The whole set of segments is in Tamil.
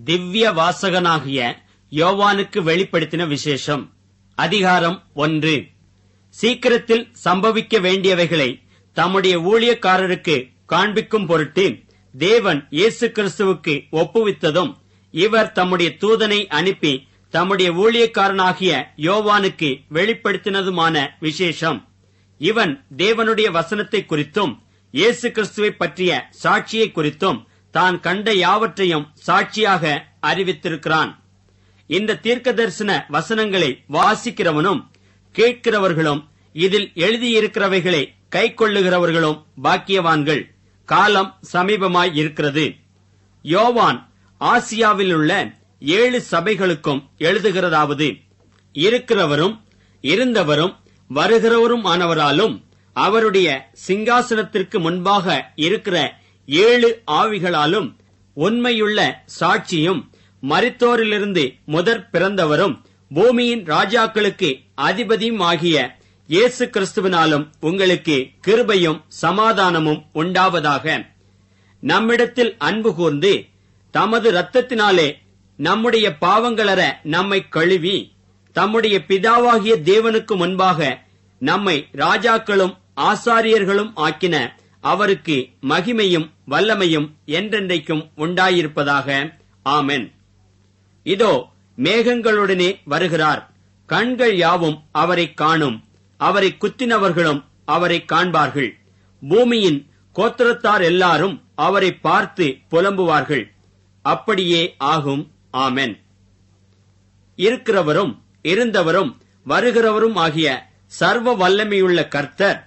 திவ்ய வாசகனாகிய யோவானுக்கு வெளிப்படுத்தின விசேஷம். அதிகாரம் 1. சீக்கிரத்தில் சம்பவிக்க வேண்டியவைகளை தம்முடைய ஊழியக்காரருக்கு காண்பிக்கும் பொருட்டு தேவன் இயேசு கிறிஸ்துவுக்கு ஒப்புவித்ததும், இவர் தம்முடைய தூதனை அனுப்பி தம்முடைய ஊழியக்காரனாகிய யோவானுக்கு வெளிப்படுத்தினதுமான விசேஷம். இவன் தேவனுடைய வசனத்தை குறித்தும் இயேசு கிறிஸ்துவை பற்றிய சாட்சியை குறித்தும் தான் கண்ட யாவற்றையும் சாட்சியாக அறிவித்திருக்கிறான். இந்த தீர்க்கதரிசன வசனங்களை வாசிக்கிறவனும் கேட்கிறவர்களும் இதில் எழுதியிருக்கிறவைகளை கைக்கொள்ளுகிறவர்களும் பாக்கியவான்கள். காலம் சமீபமாய் இருக்கிறது. யோவான் ஆசியாவில் உள்ள 7 சபைகளுக்கும் எழுதுகிறதாவது: இருக்கிறவரும் இருந்தவரும் வருகிறவரும் ஆனவராலும் அவருடைய சிங்காசனத்திற்கு முன்பாக இருக்கிற 7 ஆவிகளாலும் உண்மையுள்ள சாட்சியும் மரித்தோரிலிருந்து முதற் பிறந்தவரும் பூமியின் ராஜாக்களுக்கு அதிபதியும் ஆகிய இயேசு கிறிஸ்துவினாலும் உங்களுக்கு கிருபையும் சமாதானமும் உண்டாவதாக. நம்மிடத்தில் அன்பு கூர்ந்து தமது இரத்தத்தினாலே நம்முடைய பாவங்களற நம்மை கழுவி தம்முடைய பிதாவாகிய தேவனுக்கு முன்பாக நம்மை ராஜாக்களும் ஆசாரியர்களும் ஆக்கின அவருக்கு மகிமையும் வல்லமையும் என்றென்றைக்கும் உண்டாயிருப்பதாக. ஆமென். இதோ மேகங்களுடனே வருகிறார். கண்கள் யாவும் அவரை காணும். அவரை குத்தினவர்களும் அவரை காண்பார்கள். பூமியின் கோத்திரத்தார் எல்லாரும் அவரை பார்த்து புலம்புவார்கள். அப்படியே ஆகும். ஆமென். இருக்கிறவரும் இருந்தவரும் வருகிறவரும் ஆகிய சர்வ வல்லமையுள்ள கர்த்தர்,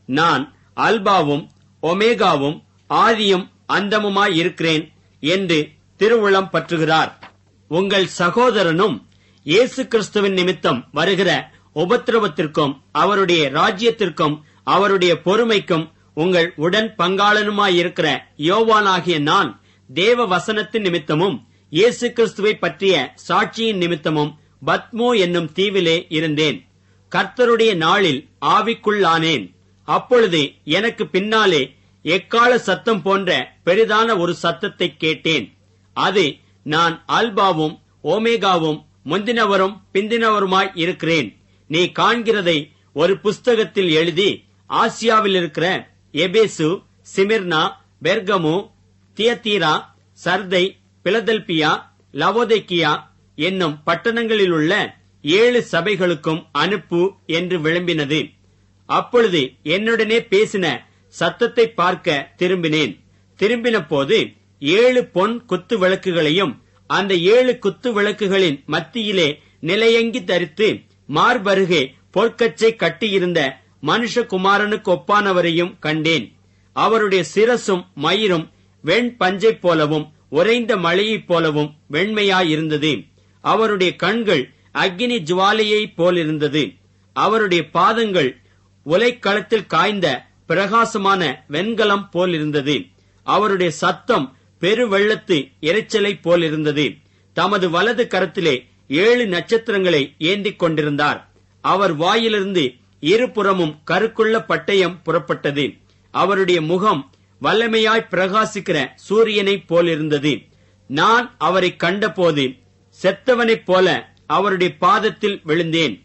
நான் அல்பாவும் ஒமேகாவும் ஆதியும் அந்தமுமாயிருக்கிறேன் என்று திருவுளம் பற்றுகிறார். உங்கள் சகோதரனும் இயேசு கிறிஸ்துவின் நிமித்தம் வருகிற உபத்திரவத்திற்கும் அவருடைய ராஜ்யத்திற்கும் அவருடைய பொறுமைக்கும் உங்கள் உடன் பங்காளனுமாயிருக்கிற யோவானாகிய நான் தேவ வசனத்தின் நிமித்தமும் இயேசு கிறிஸ்துவை பற்றிய சாட்சியின் நிமித்தமும் பத்மோ என்னும் தீவிலே இருந்தேன். கர்த்தருடைய நாளில் ஆவிக்குள்ளானேன். அப்பொழுது எனக்கு பின்னாலே எக்கால சத்தம் போன்ற பெரிதான ஒரு சத்தத்தை கேட்டேன். அது, நான் அல்பாவும் ஓமேகாவும் முந்தினவரும் பிந்தினவருமாய் இருக்கிறேன். நீ காண்கிறதை ஒரு புஸ்தகத்தில் எழுதி ஆசியாவில் இருக்கிற எபேசு, சிமிர்னா, பெர்கமு, தியத்தீரா, சர்தை, பிலதெல்பியா, லவோதேக்கியா என்னும் பட்டணங்களிலுள்ள 7 சபைகளுக்கும் அனுப்பு என்று விளம்பினது. அப்பொழுது என்னுடனே பேசின சத்தத்தை பார்க்க திரும்பினேன். திரும்பின போது 7 பொன் குத்து விளக்குகளையும் அந்த 7 குத்து விளக்குகளின் மத்தியிலே நிலையங்கி தரித்து மார்பருகே பொற்கச்சை கட்டியிருந்த மனுஷகுமாரனுக்கு ஒப்பானவரையும் கண்டேன். அவருடைய சிரசும் மயிரும் வெண் பஞ்சை போலவும் உறைந்த மழையைப் போலவும் வெண்மையாயிருந்தது. அவருடைய கண்கள் அக்கினி ஜுவாலையைப் போலிருந்தது. அவருடைய பாதங்கள் உலைக்களத்தில் காய்ந்த பிரகாசமான வெண்கலம் போலிருந்தது. அவருடைய சத்தம் பெருவெள்ளத்து இரைச்சலை போலிருந்தது. தமது வலது கரத்திலே 7 நட்சத்திரங்களை ஏந்திக் கொண்டிருந்தார். அவர் வாயிலிருந்து இருபுறமும் கருக்குள்ள பட்டயம் புறப்பட்டது. அவருடைய முகம் வல்லமையாய் பிரகாசிக்கிற சூரியனைப் போலிருந்தது. நான் அவரை கண்டபோது செத்தவனைப் போல அவருடைய பாதத்தில் விழுந்தேன்.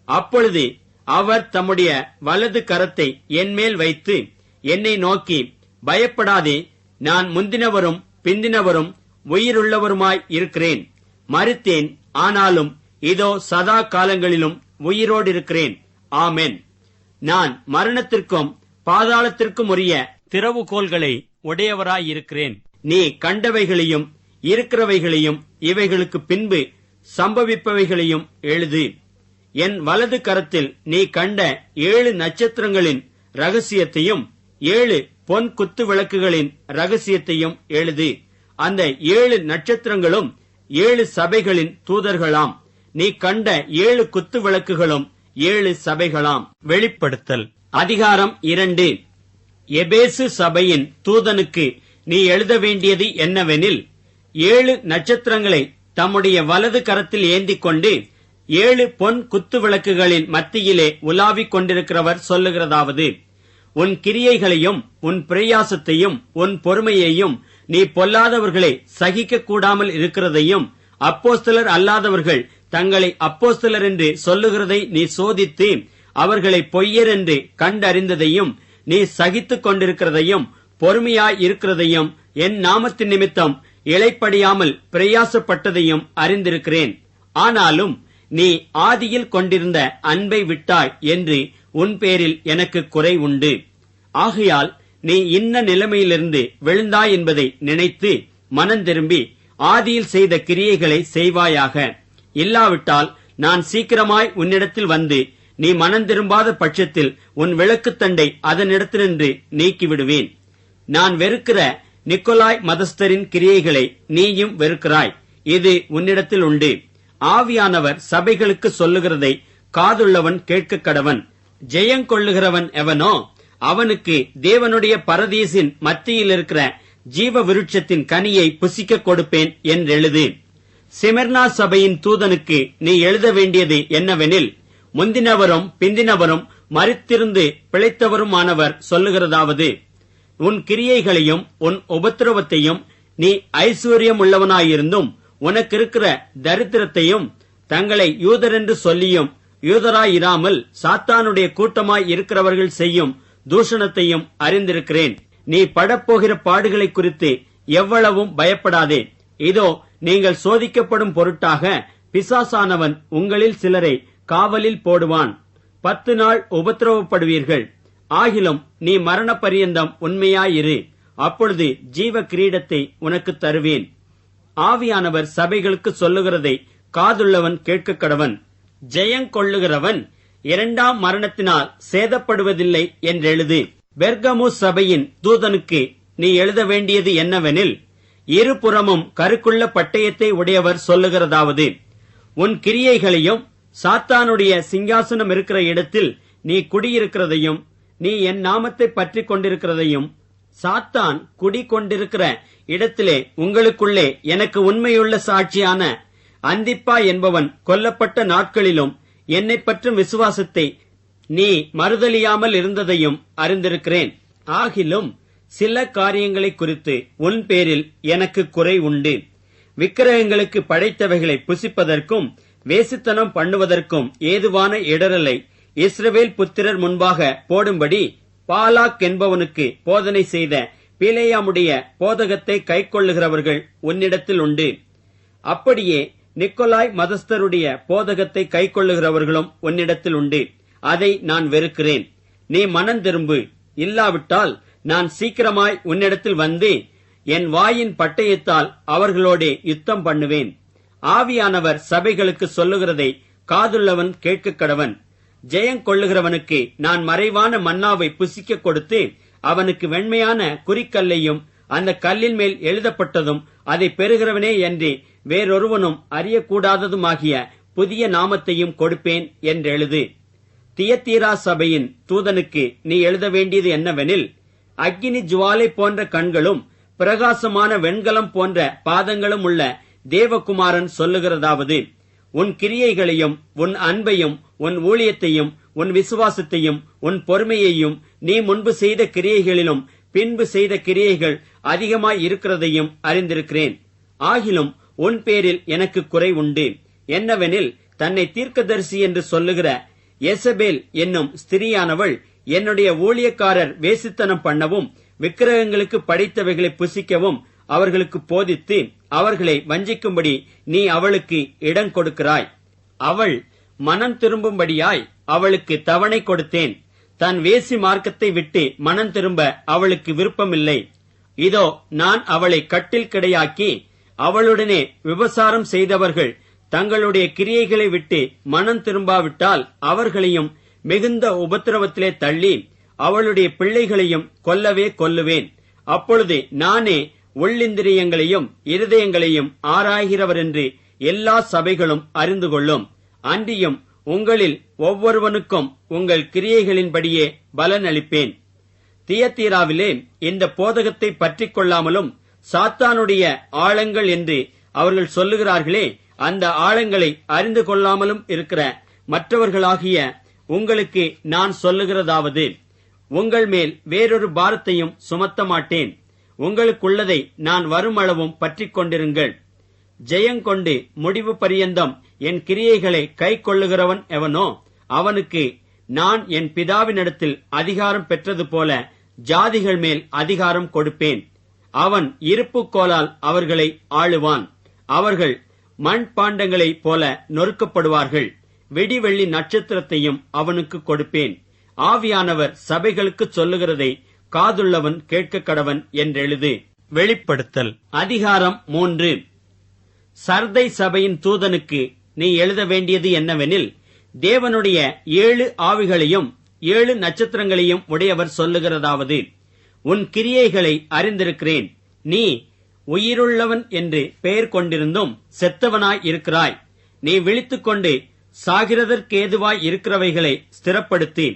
அப்பொழுது அவர் தம்முடைய வலது கரத்தை என்மேல் வைத்து என்னை நோக்கி, பயப்படாதே, நான் முந்தினவரும் பிந்தினவரும் உயிருள்ளவருமாய் இருக்கிறேன். மரித்தேன், ஆனாலும் இதோ சதா காலங்களிலும் உயிரோடு இருக்கிறேன். ஆமென். நான் மரணத்திற்கும் பாதாளத்திற்கும் உரிய திறவுகோல்களை உடையவராயிருக்கிறேன். நீ கண்டவைகளையும் இருக்கிறவைகளையும் இவைகளுக்கு பின்பு சம்பவிப்பவைகளையும் எழுது. என் வலது கரத்தில் நீ கண்ட 7 நட்சத்திரங்களின் ரகசியத்தையும் 7 பொன் குத்து விளக்குகளின் ரகசியத்தையும் எழுது. அந்த 7 நட்சத்திரங்களும் 7 சபைகளின் தூதர்களாம். நீ கண்ட 7 குத்து விளக்குகளும் 7 சபைகளாம். வெளிப்படுத்தல் அதிகாரம் 2. எபேசு சபையின் தூதனுக்கு நீ எழுத வேண்டியது என்னவெனில், 7 நட்சத்திரங்களை தம்முடைய வலது கரத்தில் ஏந்திக் கொண்டு 7 பொன் குத்து விளக்குகளின் மத்தியிலே உலாவிக் கொண்டிருக்கிறவர் சொல்லுகிறதாவது: உன் கிரியைகளையும் உன் பிரயாசத்தையும் உன் பொறுமையையும் நீ பொல்லாதவர்களை சகிக்க கூடாமல் இருக்கிறதையும் அப்போஸ்தலர் அல்லாதவர்கள் தங்களை அப்போஸ்தலர் என்று சொல்லுகிறதை நீ சோதித்து அவர்களை பொய்யர் என்று கண்டறிந்ததையும் நீ சகித்துக் கொண்டிருக்கிறதையும் பொறுமையாய் இருக்கிறதையும் என் நாமத்தின் நிமித்தம் இளைப்படியாமல் பிரயாசப்பட்டதையும் அறிந்திருக்கிறேன். ஆனாலும் நீ ஆதியில் கொண்டிருந்த அன்பை விட்டாய் என்று உன் பேரில் எனக்கு குறை உண்டு. ஆகையால் நீ இன்ன நிலைமையிலிருந்து விழுந்தாய் என்பதை நினைத்து மனம் திரும்பி ஆதியில் செய்த கிரியைகளை செய்வாயாக. இல்லாவிட்டால் நான் சீக்கிரமாய் உன்னிடத்தில் வந்து நீ மனம் திரும்பாத பட்சத்தில் உன் விளக்குத்தண்டை அதனிடத்தினின்று நீக்கிவிடுவேன். நான் வெறுக்கிற நிக்கோலாய் மதஸ்தரின் கிரியைகளை நீயும் வெறுக்கிறாய். இது உன்னிடத்தில் உண்டு. ஆவியானவர் சபைகளுக்கு சொல்லுகிறதை காதுள்ளவன் கேட்க கடவன். ஜெயங்கொள்ளுகிறவன் எவனோ அவனுக்கு தேவனுடைய பரதீசின் மத்தியில் இருக்கிற ஜீவ விருட்சத்தின் கனியை புசிக்க கொடுப்பேன் என்றெழுது. சிமெர்னா சபையின் தூதனுக்கு நீ எழுத வேண்டியது என்னவெனில், முந்தினவரும் பிந்தினவரும் மரித்திருந்து பிழைத்தவருமானவர் சொல்லுகிறதாவது, உன் கிரியைகளையும் உன் உபத்திரவத்தையும் நீ ஐஸ்வர்யம் உள்ளவனாயிருந்தும் உனக்கு இருக்கிற தரித்திரத்தையும் தங்களை யூதரென்று சொல்லியும் யூதராயிராமல் சாத்தானுடைய கூட்டமாய் இருக்கிறவர்கள் செய்யும் தூஷணத்தையும் அறிந்திருக்கிறேன். நீ படப்போகிற பாடுகளை குறித்து எவ்வளவும் பயப்படாதே. இதோ நீங்கள் சோதிக்கப்படும் பொருட்டாக பிசாசானவன் உங்களில் சிலரை காவலில் போடுவான். 10 நாள் உபத்திரவப்படுவீர்கள். ஆகிலும் நீ மரண பரியந்தம் உண்மையாயிரு. அப்பொழுது ஜீவ கிரீடத்தை உனக்கு தருவேன். ஆவியானவர் சபைகளுக்கு சொல்லுகிறதை காதுள்ளவன் கேட்க கடவன். ஜெயங்கொள்ளுகிறவன் 2ஆம் மரணத்தினால் சேதப்படுவதில்லை என்றெழுது. பெர்கமு சபையின் தூதனுக்கு நீ எழுத வேண்டியது என்னவெனில், இருபுறமும் கருக்குள்ள பட்டயத்தை உடையவர் சொல்லுகிறதாவது, உன் கிரியைகளையும் சாத்தானுடைய சிங்காசனம் இருக்கிற இடத்தில் நீ குடியிருக்கிறதையும் நீ என் நாமத்தை பற்றி கொண்டிருக்கிறதையும் சாத்தான் குடிகொண்டிருக்கிற இடத்திலே உங்களுக்குள்ளே எனக்கு உண்மையுள்ள சாட்சியான அந்திப்பா என்பவன் கொல்லப்பட்ட நாட்களிலும் என்னை பற்றும் விசுவாசத்தை நீ மறுதலியாமல் இருந்ததையும் அறிந்திருக்கிறேன். ஆகிலும் சில காரியங்களை குறித்து உன் பேரில் எனக்கு குறை உண்டு. விக்கிரகங்களுக்கு படைத்தவைகளை புசிப்பதற்கும் வேசித்தனம் பண்ணுவதற்கும் ஏதுவான இடரலை இஸ்ரவேல் புத்திரர் முன்பாக போடும்படி பாலாக் என்பவனுக்கு போதனை செய்த பிலேயாமுடைய போதகத்தை கைக்கொள்ளுகிறவர்கள் உன்னிடத்தில் உண்டு. அப்படியே நிக்கோலாய் மதஸ்தருடைய போதகத்தை கைக்கொள்ளுகிறவர்களும் உன்னிடத்தில் உண்டு. அதை நான் வெறுக்கிறேன். நீ மனம் திரும்பு. இல்லாவிட்டால் நான் சீக்கிரமாய் உன்னிடத்தில் வந்து என் வாயின் பட்டயத்தால் அவர்களோடே யுத்தம் பண்ணுவேன். ஆவியானவர் சபைகளுக்கு சொல்லுகிறதை காதுள்ளவன் கேட்க கடவன். ஜெயங்கொள்ளுகிறவனுக்கு நான் மறைவான மன்னாவை புசிக்க கொடுத்து அவனுக்கு வெண்மையான குறிக்கல்லையும் அந்த கல்லின் மேல் எழுதப்பட்டதும் அதை பெறுகிறவனே என்று வேறொருவனும் அறியக்கூடாததுமாகிய புதிய நாமத்தையும் கொடுப்பேன் என்றெழுது. தியத்தீரா சபையின் தூதனுக்கு நீ எழுத வேண்டியது என்னவெனில், அக்கினி ஜுவாலை போன்ற கண்களும் பிரகாசமான வெண்கலம் போன்ற பாதங்களும் உள்ள தேவகுமாரன் சொல்லுகிறதாவது, உன் கிரியைகளையும் உன் அன்பையும் உன் ஊழியத்தையும் உன் விசுவாசத்தையும் உன் பொறுமையையும் நீ முன்பு செய்த கிரியைகளிலும் பின்பு செய்த கிரியைகள் அதிகமாய் இருக்கிறதையும் அறிந்திருக்கிறேன். ஆகிலும் உன் பேரில் எனக்கு குறை உண்டு. என்னவெனில், தன்னை தீர்க்கதரிசி என்று சொல்லுகிற எசபேல் என்னும் ஸ்திரியானவள் என்னுடைய ஊழியக்காரர் வேசித்தனம் பண்ணவும் விக்கிரகங்களுக்கு படைத்தவைகளை புசிக்கவும் அவர்களுக்கு போதித்து அவர்களை வஞ்சிக்கும்படி நீ அவளுக்கு இடம் கொடுக்கிறாய். அவள் மனம் திரும்பும்படியாய் அவளுக்கு தவணை கொடுத்தேன். தன் வேசி மார்க்கத்தை விட்டு மனம் திரும்ப அவளுக்கு விருப்பமில்லை. இதோ நான் அவளை கட்டில் கிடையாக்கி அவளுடனே விபசாரம் செய்தவர்கள் தங்களுடைய கிரியைகளை விட்டு மனம் திரும்பாவிட்டால் அவர்களையும் மிகுந்த உபத்திரவத்திலே தள்ளி அவளுடைய பிள்ளைகளையும் கொல்லவே கொல்லுவேன். அப்பொழுது நானே உள்ளிந்திரியங்களையும் இருதயங்களையும் ஆராய்கிறவர் என்று எல்லா சபைகளும் அறிந்து கொள்ளும். அன்றியும் உங்களில் ஒவ்வொருவனுக்கும் உங்கள் கிரியைகளின்படியே பலன் அளிப்பேன். தியத்தீராவிலே இந்த போதகத்தை பற்றிக் கொள்ளாமலும் சாத்தானுடைய ஆழங்கள் என்று அவர்கள் சொல்லுகிறார்களே, அந்த ஆழங்களை அறிந்து கொள்ளாமலும் இருக்கிற மற்றவர்களாகிய உங்களுக்கு நான் சொல்லுகிறதாவது, உங்கள் மேல் வேறொரு பாரத்தையும் சுமத்த மாட்டேன். உங்களுக்குள்ளதை நான் வருமளவும் பற்றிக் கொண்டிருங்கள். ஜெயங்கொண்டு முடிவு பரியந்தம் என் கிரியைகளை கை கொள்ளுகிறவன் எவனோ அவனுக்கு நான் என் பிதாவினிடத்தில் அதிகாரம் பெற்றது போல ஜாதிகள் மேல் அதிகாரம் கொடுப்பேன். அவன் இருப்புக்கோலால் அவர்களை ஆளுவான். அவர்கள் மண்பாண்டங்களைப் போல நொறுக்கப்படுவார்கள். வெடிவெள்ளி நட்சத்திரத்தையும் அவனுக்கு கொடுப்பேன். ஆவியானவர் சபைகளுக்கு சொல்லுகிறதை காதுள்ளவன் கேட்க கடவன் என்றெழுது. வெளிப்படுத்தல் அதிகாரம் 3. சர்தை சபையின் தூதனுக்கு நீ எழுத வேண்டியது என்னவெனில், தேவனுடைய 7 ஆவிகளையும் 7 நட்சத்திரங்களையும் உடையவர் சொல்லுகிறதாவது, உன் கிரியைகளை அறிந்திருக்கிறேன். நீ உயிருள்ளவன் என்று பெயர் கொண்டிருந்தும் செத்தவனாய் இருக்கிறாய். நீ விழித்துக்கொண்டு சாகிறதற்கேதுவாய் இருக்கிறவைகளை ஸ்திரப்படுத்தி,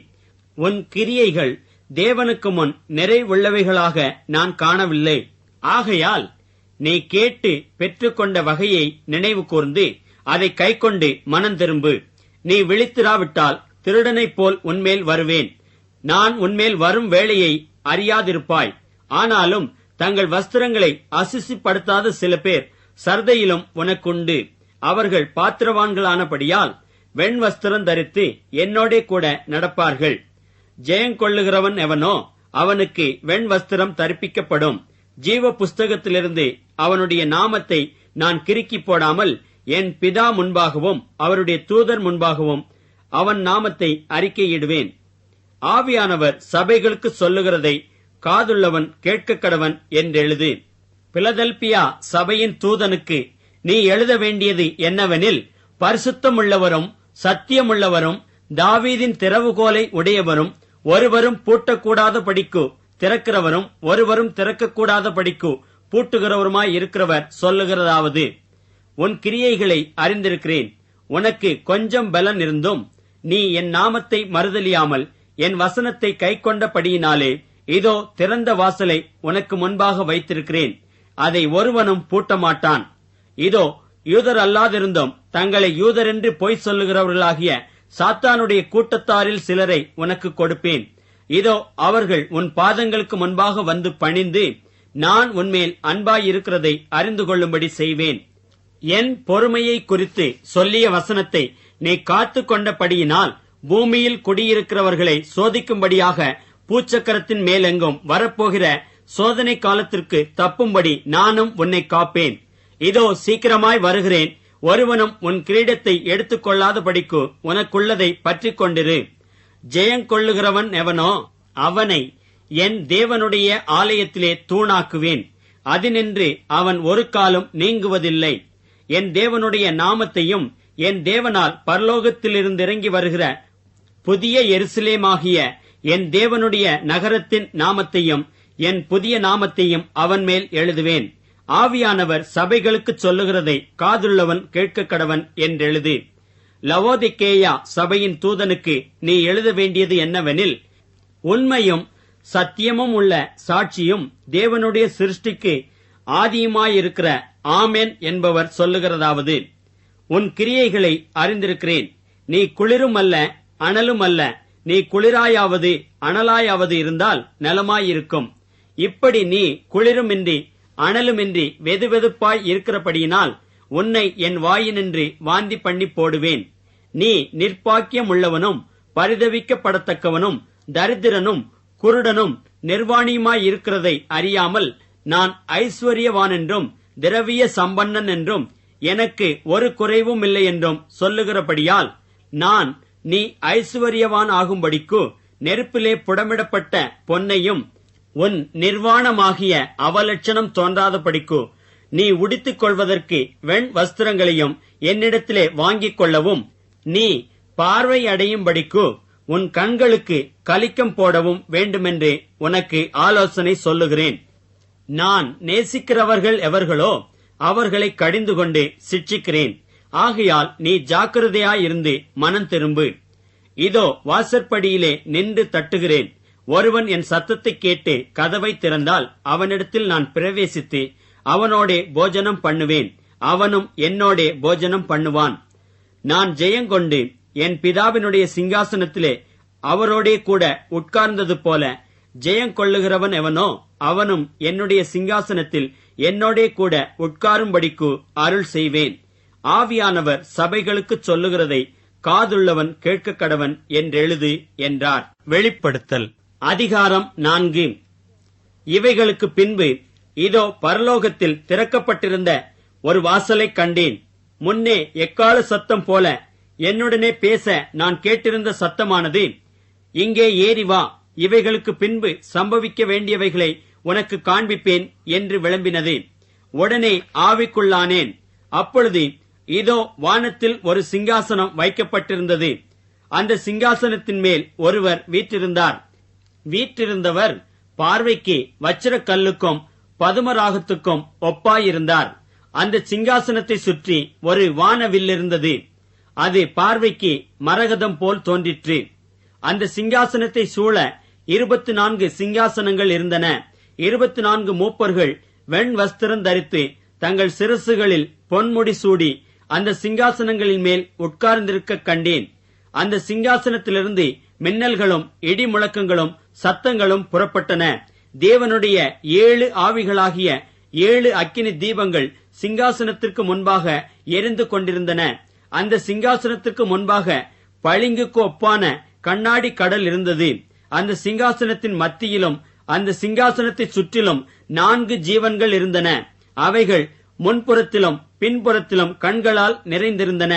உன் கிரியைகள் தேவனுக்கு முன் நிறைவுள்ளவைகளாக நான் காணவில்லை. ஆகையால் நீ கேட்டு பெற்றுக்கொண்ட வகையை நினைவு கூர்ந்து அதை கைக்கொண்டு மனம் திரும்பு. நீ விழித்திராவிட்டால் திருடனைப் போல் உன்மேல் வருவேன். நான் உன்மேல் வரும் வேளையை அறியாதிருப்பாய். ஆனாலும் தங்கள் வஸ்திரங்களை அசுசிப்படுத்தாத சில பேர் சர்தையிலும் உனக்குண்டு. அவர்கள் பாத்திரவான்களானபடியால் வெண் வஸ்திரம் தரித்து என்னோடே கூட நடப்பார்கள். ஜெயங்கொள்ளுகிறவன் எவனோ அவனுக்கு வெண் வஸ்திரம் தரிப்பிக்கப்படும். ஜீவ புஸ்தகத்திலிருந்து அவனுடைய நாமத்தை நான் கிறுக்கி போடாமல் என் பிதா முன்பாகவும் அவருடைய தூதர் முன்பாகவும் அவன் நாமத்தை அறிக்கையிடுவேன். ஆவியானவர் சபைகளுக்கு சொல்லுகிறதை காதுள்ளவன் கேட்க கடவன் என்றெழுது. பிலதெல்பியா சபையின் தூதனுக்கு நீ எழுத வேண்டியது என்னவெனில், பரிசுத்தமுள்ளவரும் சத்தியமுள்ளவரும் தாவீதின் திறவுகோலை உடையவரும் ஒருவரும் பூட்டக்கூடாத படிக்கு திறக்கிறவரும் ஒருவரும் திறக்கக்கூடாத படிக்கு பூட்டுகிறவருமாய் இருக்கிறவர் சொல்லுகிறதாவது, உன் கிரியைகளை அறிந்திருக்கிறேன். உனக்கு கொஞ்சம் பலன் இருந்தும் நீ என் நாமத்தை மறுதலியாமல் என் வசனத்தை கைக்கொண்டபடியினாலே இதோ திறந்த வாசலை உனக்கு முன்பாக வைத்திருக்கிறேன். அதை ஒருவனும் பூட்டமாட்டான். இதோ யூதர் அல்லாதிருந்தும் தங்களை யூதரென்று பொய் சொல்லுகிறவர்களாகிய சாத்தானுடைய கூட்டத்தாரில் சிலரை உனக்கு கொடுப்பேன். இதோ அவர்கள் உன் பாதங்களுக்கு முன்பாக வந்து பணிந்து நான் உன்மேல் அன்பாயிருக்கிறதை அறிந்து கொள்ளும்படி செய்வேன். என் பொறுமையை குறித்து சொல்லிய வசனத்தை நீ காத்து கொண்டபடியினால் பூமியில் குடியிருக்கிறவர்களை சோதிக்கும்படியாக பூச்சக்கரத்தின் மேலெங்கும் வரப்போகிற சோதனை காலத்திற்கு தப்பும்படி நானும் உன்னை காப்பேன். இதோ சீக்கிரமாய் வருகிறேன். ஒருவனும் உன் கிரீடத்தை எடுத்துக் கொள்ளாதபடிக்கு உனக்குள்ளதை பற்றிக் கொண்டிரு. ஜெயங்கொள்ளுகிறவன் எவனோ அவனை என் தேவனுடைய ஆலயத்திலே தூணாக்குவேன். அதினின்று அவன் ஒரு காலம் நீங்குவதில்லை. என் தேவனுடைய நாமத்தையும் என் தேவனால் பரலோகத்திலிருந்திறங்கி வருகிற புதிய எருசலேமாகிய என் தேவனுடைய நகரத்தின் நாமத்தையும் என் புதிய நாமத்தையும் அவன் மேல் எழுதுவேன். ஆவியானவர் சபைகளுக்கு சொல்லுகிறதை காதுள்ளவன் கேட்க கடவன் என்றெழுது. லவோதிக்கேயா சபையின் தூதனுக்கு நீ எழுத வேண்டியது என்னவெனில், உண்மையும் சத்தியமும் உள்ள சாட்சியும் தேவனுடைய சிருஷ்டிக்கு ஆதியுமாயிருக்கிற ஆமென் என்பவர் சொல்லுகிறதாவது, உன் கிரியைகளை அறிந்திருக்கிறேன். நீ குளிரும் அல்ல அனலும் அல்ல. நீ குளிராயாவது அனலாயாவது இருந்தால் நலமாயிருக்கும். இப்படி நீ குளிருமின்றி அனலுமின்றி வெதுவெதுப்பாய் இருக்கிறபடியினால் உன்னை என் வாயினின்று வாந்தி பண்ணி போடுவேன். நீ நிர்பாக்கியம் உள்ளவனும் பரிதவிக்கப்படத்தக்கவனும் தரித்திரனும் குருடனும் நிர்வாணியுமாயிருக்கிறதை அறியாமல் நான் ஐஸ்வர்யவான் என்றும் திரவிய சம்பன்னன் என்றும் எனக்கு ஒரு குறைவும் இல்லை என்றும் சொல்லுகிறபடியால் நான் நீ ஐஸ்வர்யவான் ஆகும்படிக்கு நெருப்பிலே புடமிடப்பட்ட பொன்னையும் உன் நிர்வாணமாகிய அவலட்சணம் தோன்றாதபடிக்கு நீ உடுத்திக் கொள்வதற்கு வெண் வஸ்திரங்களையும் என்னிடத்திலே வாங்கிக் கொள்ளவும், நீ பார்வை அடையும்படிக்கு உன் கண்களுக்கு கலிக்கம் போடவும் வேண்டுமென்று உனக்கு ஆலோசனை சொல்லுகிறேன். நான் நேசிக்கிறவர்கள் எவர்களோ அவர்களை கடிந்து கொண்டு சிட்சிக்கிறேன். ஆகையால் நீ ஜாக்கிரதையாயிருந்து மனம் திரும்பு. இதோ வாசற்படியிலே நின்று தட்டுகிறேன். ஒருவன் என் சத்தத்தை கேட்டு கதவை திறந்தால் அவனிடத்தில் நான் பிரவேசித்து அவனோடே போஜனம் பண்ணுவேன், அவனும் என்னோடே போஜனம் பண்ணுவான். நான் ஜெயங்கொண்டு என் பிதாவினுடைய சிங்காசனத்திலே அவரோடே கூட உட்கார்ந்தது போல ஜெயங்கொள்ளுகிறவன் எவனோ அவனும் என்னுடைய சிங்காசனத்தில் என்னோடே கூட உட்காரும்படிக்கு அருள் செய்வேன். ஆவியானவர் சபைகளுக்குச் சொல்லுகிறதை காதுள்ளவன் கேட்க கடவன் என்றெழுது என்றார். வெளிப்படுத்தல் அதிகாரம் 4. இவைகளுக்கு பின்பு இதோ பரலோகத்தில் திறக்கப்பட்டிருந்த ஒரு வாசலைக் கண்டேன். முன்னே எக்காள சத்தம் போல என்னுடனே பேச நான் கேட்டிருந்த சத்தமானது, இங்கே ஏறி வா, இவைகளுக்கு பின்பு சம்பவிக்க வேண்டியவைகளை உனக்கு காண்பிப்பேன் என்று விளம்பினது. உடனே ஆவிக்குள்ளானேன். அப்பொழுது இதோ வானத்தில் ஒரு சிங்காசனம் வைக்கப்பட்டிருந்தது. அந்த சிங்காசனத்தின் மேல் ஒருவர் வீற்றிருந்தார். வீற்றிருந்தவர் பார்வைக்கு வச்சிரக் கல்லுக்கும் பதுமராகத்துக்கும் ஒப்பாயிருந்தார். அந்த சிங்காசனத்தை சுற்றி ஒரு வானவில் இருந்தது. அது பார்வைக்கு மரகதம் போல் தோன்றிற்று. அந்த சிங்காசனத்தை சூழ 24 சிங்காசனங்கள் இருந்தன. 24 மூப்பர்கள் வெண் வஸ்திரம் தரித்து தங்கள் சிரசுகளில் பொன்முடி சூடி அந்த சிங்காசனங்களின் மேல் உட்கார்ந்திருக்க கண்டேன். அந்த சிங்காசனத்திலிருந்து மின்னல்களும் இடி முழக்கங்களும் சத்தங்களும் புறப்பட்டன. தேவனுடைய 7 ஆவிகளாகிய 7 அக்கினி தீபங்கள் சிங்காசனத்திற்கு முன்பாக எரிந்து கொண்டிருந்தன. அந்த சிங்காசனத்திற்கு முன்பாக பளிங்குக்கு ஒப்பான கண்ணாடி கடல் இருந்தது. அந்த சிங்காசனத்தின் மத்தியிலும் அந்த சிங்காசனத்தை சுற்றிலும் 4 ஜீவன்கள் இருந்தன. அவைகள் முன்புறத்திலும் பின்புறத்திலும் கண்களால் நிறைந்திருந்தன.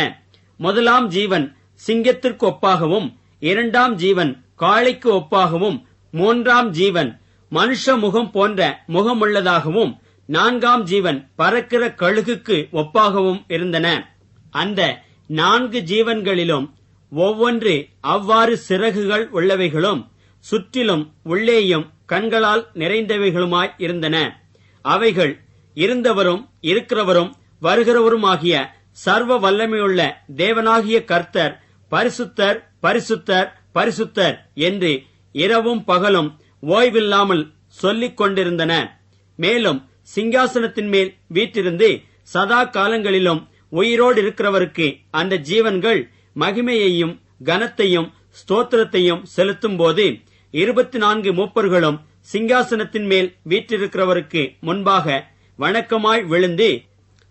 முதலாம் ஜீவன் சிங்கத்திற்கு ஒப்பாகவும், 2ஆம் ஜீவன் காளைக்கு ஒப்பாகவும், 3ஆம் ஜீவன் மனுஷ முகம் போன்ற முகமுள்ளதாகவும், 4ஆம் ஜீவன் பறக்கிற கழுகுக்கு ஒப்பாகவும் இருந்தன. அந்த 4 ஜீவன்களிலும் ஒவ்வொன்று அவ்வாறு சிறகுகள் உள்ளவைகளும் சுற்றிலும் உள்ளேயும் கண்களால் நிறைந்தவைகளுமாய் இருந்தன. அவைகள் இருந்தவரும் இருக்கிறவரும் வருகிறவருமாகிய சர்வ வல்லமையுள்ள தேவனாகிய கர்த்தர் பரிசுத்தர், பரிசுத்தர், பரிசுத்தர் என்று இரவும் பகலும் ஓய்வில்லாமல் சொல்லிக் கொண்டிருந்தன. மேலும் சிங்காசனத்தின் மேல் வீற்றிருந்து சதா காலங்களிலும் உயிரோடு இருக்கிறவருக்கு அந்த ஜீவன்கள் மகிமையையும் கனத்தையும் ஸ்தோத்திரத்தையும் செலுத்தும் போது 24 மூப்பர்களும் சிங்காசனத்தின் மேல் வீற்றிருக்கிறவருக்கு முன்பாக வணக்கமாய் விழுந்து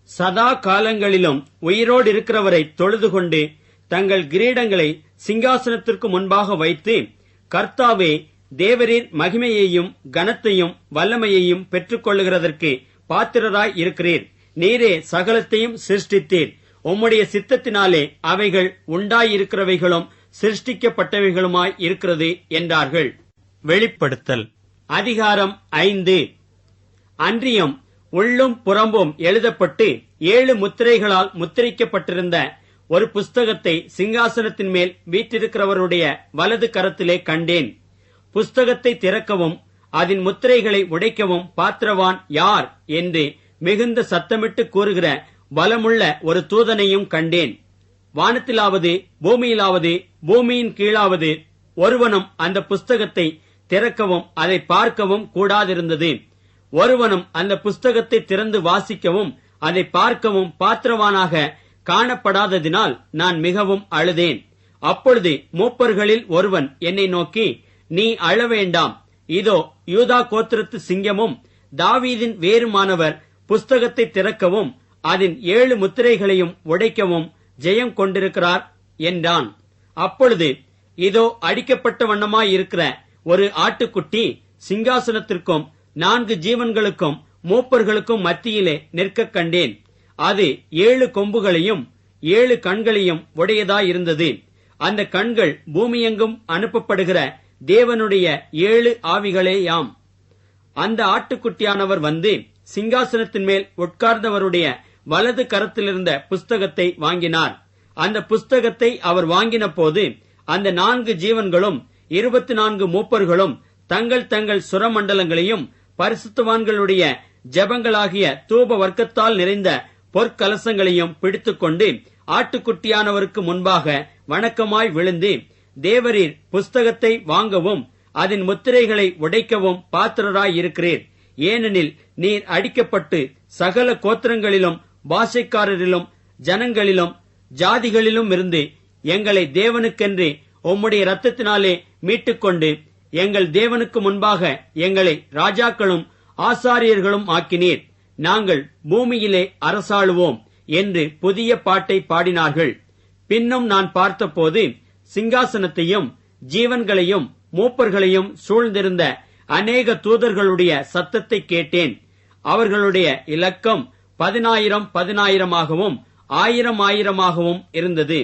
சதா காலங்களிலும் உயிரோடு இருக்கிறவரை தொழுது கொண்டு தங்கள் கிரீடங்களை சிங்காசனத்திற்கு முன்பாக வைத்து, கர்த்தாவே, தேவரீர் மகிமையையும் கனத்தையும் வல்லமையையும் பெற்றுக் கொள்ளுகிறதற்கு பாத்திரராய் இருக்கிறீர். நீரே சகலத்தையும் சிருஷ்டித்தீர். உம்முடைய சித்தத்தினாலே அவைகள் உண்டாயிருக்கிறவைகளும் சிருஷ்டிக்கப்பட்டவைகளுமாய் இருக்கிறது என்றார்கள். வெளிப்படுத்தல் அதிகாரம் 5. அன்றியும் உள்ளும் புறம்பும் எழுதப்பட்டு 7 முத்திரைகளால் முத்திரிக்கப்பட்டிருந்த ஒரு புஸ்தகத்தை சிங்காசனத்தின் மேல் வீற்றிருக்கிறவருடைய வலது கரத்திலே கண்டேன். புஸ்தகத்தை திறக்கவும் அதன் முத்திரைகளை உடைக்கவும் பாத்திரவான் யார் என்று மிகுந்த சத்தமிட்டு கூறுகிற பலமுள்ள ஒரு தூதனையும் கண்டேன். வானத்திலாவது பூமியிலாவது பூமியின் கீழாவது ஒருவனும் அந்த புஸ்தகத்தை திறக்கவும் அதை பார்க்கவும் கூடாதிருந்தது. ஒருவனும் அந்த புஸ்தகத்தை திறந்து வாசிக்கவும் அதை பார்க்கவும் பாத்திரவானாக காணப்படாததினால் நான் மிகவும் அழுதேன். அப்பொழுது மூப்பர்களில் ஒருவன் என்னை நோக்கி, நீ அழ வேண்டாம், இதோ யூதா கோத்திரத்து சிங்கமும் தாவீதின் வேறுமானவர் புஸ்தகத்தை திறக்கவும் அதன் 7 முத்திரைகளையும் உடைக்கவும் ஜெயம் கொண்டிருக்கிறார் என்றான். அப்பொழுது இதோ அடிக்கப்பட்ட வண்ணமாயிருக்கிற ஒரு ஆட்டுக்குட்டி சிங்காசனத்திற்கும் 4 ஜீவன்களுக்கும் மூப்பர்களுக்கும் மத்தியிலே நிற்க கண்டேன். அது 7 கொம்புகளையும் 7 கண்களையும் உடையதாயிருந்தது. அந்த கண்கள் பூமியெங்கும் அனுப்பப்படுகிற தேவனுடைய 7 ஆவிகளேயாம். அந்த ஆட்டுக்குட்டியானவர் வந்து சிங்காசனத்தின் மேல் உட்கார்ந்தவருடைய வலது கரத்திலிருந்த புஸ்தகத்தை வாங்கினார். அந்த புஸ்தகத்தை அவர் வாங்கின போது அந்த 4 ஜீவன்களும் 24 மூப்பர்களும் தங்கள் தங்கள் சுரமண்டலங்களையும் பரிசுத்தவான்களுடைய ஜெபங்களாகிய தூப வர்க்கத்தால் நிறைந்த பொற்கலசங்களையும் பிடித்துக்கொண்டு ஆட்டுக்குட்டியானவருக்கு முன்பாக வணக்கமாய் விழுந்து, தேவரீர் புஸ்தகத்தை வாங்கவும் அதன் முத்திரைகளை உடைக்கவும் பாத்திரராயிருக்கிறீர். ஏனெனில் நீர் அடிக்கப்பட்டு சகல கோத்திரங்களிலும் பாஷைக்காரரிலும் ஜனங்களிலும் ஜாதிகளிலும் இருந்து எங்களை தேவனுக்கென்று உம்முடைய இரத்தத்தினாலே மீட்டுக்கொண்டு எங்கள் தேவனுக்கு முன்பாக எங்களை ராஜாக்களும் ஆசாரியர்களும் ஆக்கினீர். நாங்கள் பூமியிலே அரசாளுவோம் என்று புதிய பாட்டை பாடினார்கள். பின்னும் நான் பார்த்தபோது சிங்காசனத்தையும் ஜீவன்களையும் மூப்பர்களையும் சூழ்ந்திருந்த அநேக தூதர்களுடைய சத்தத்தை கேட்டேன். அவர்களுடைய இலக்கம் 10,000 10,000 இருந்தது.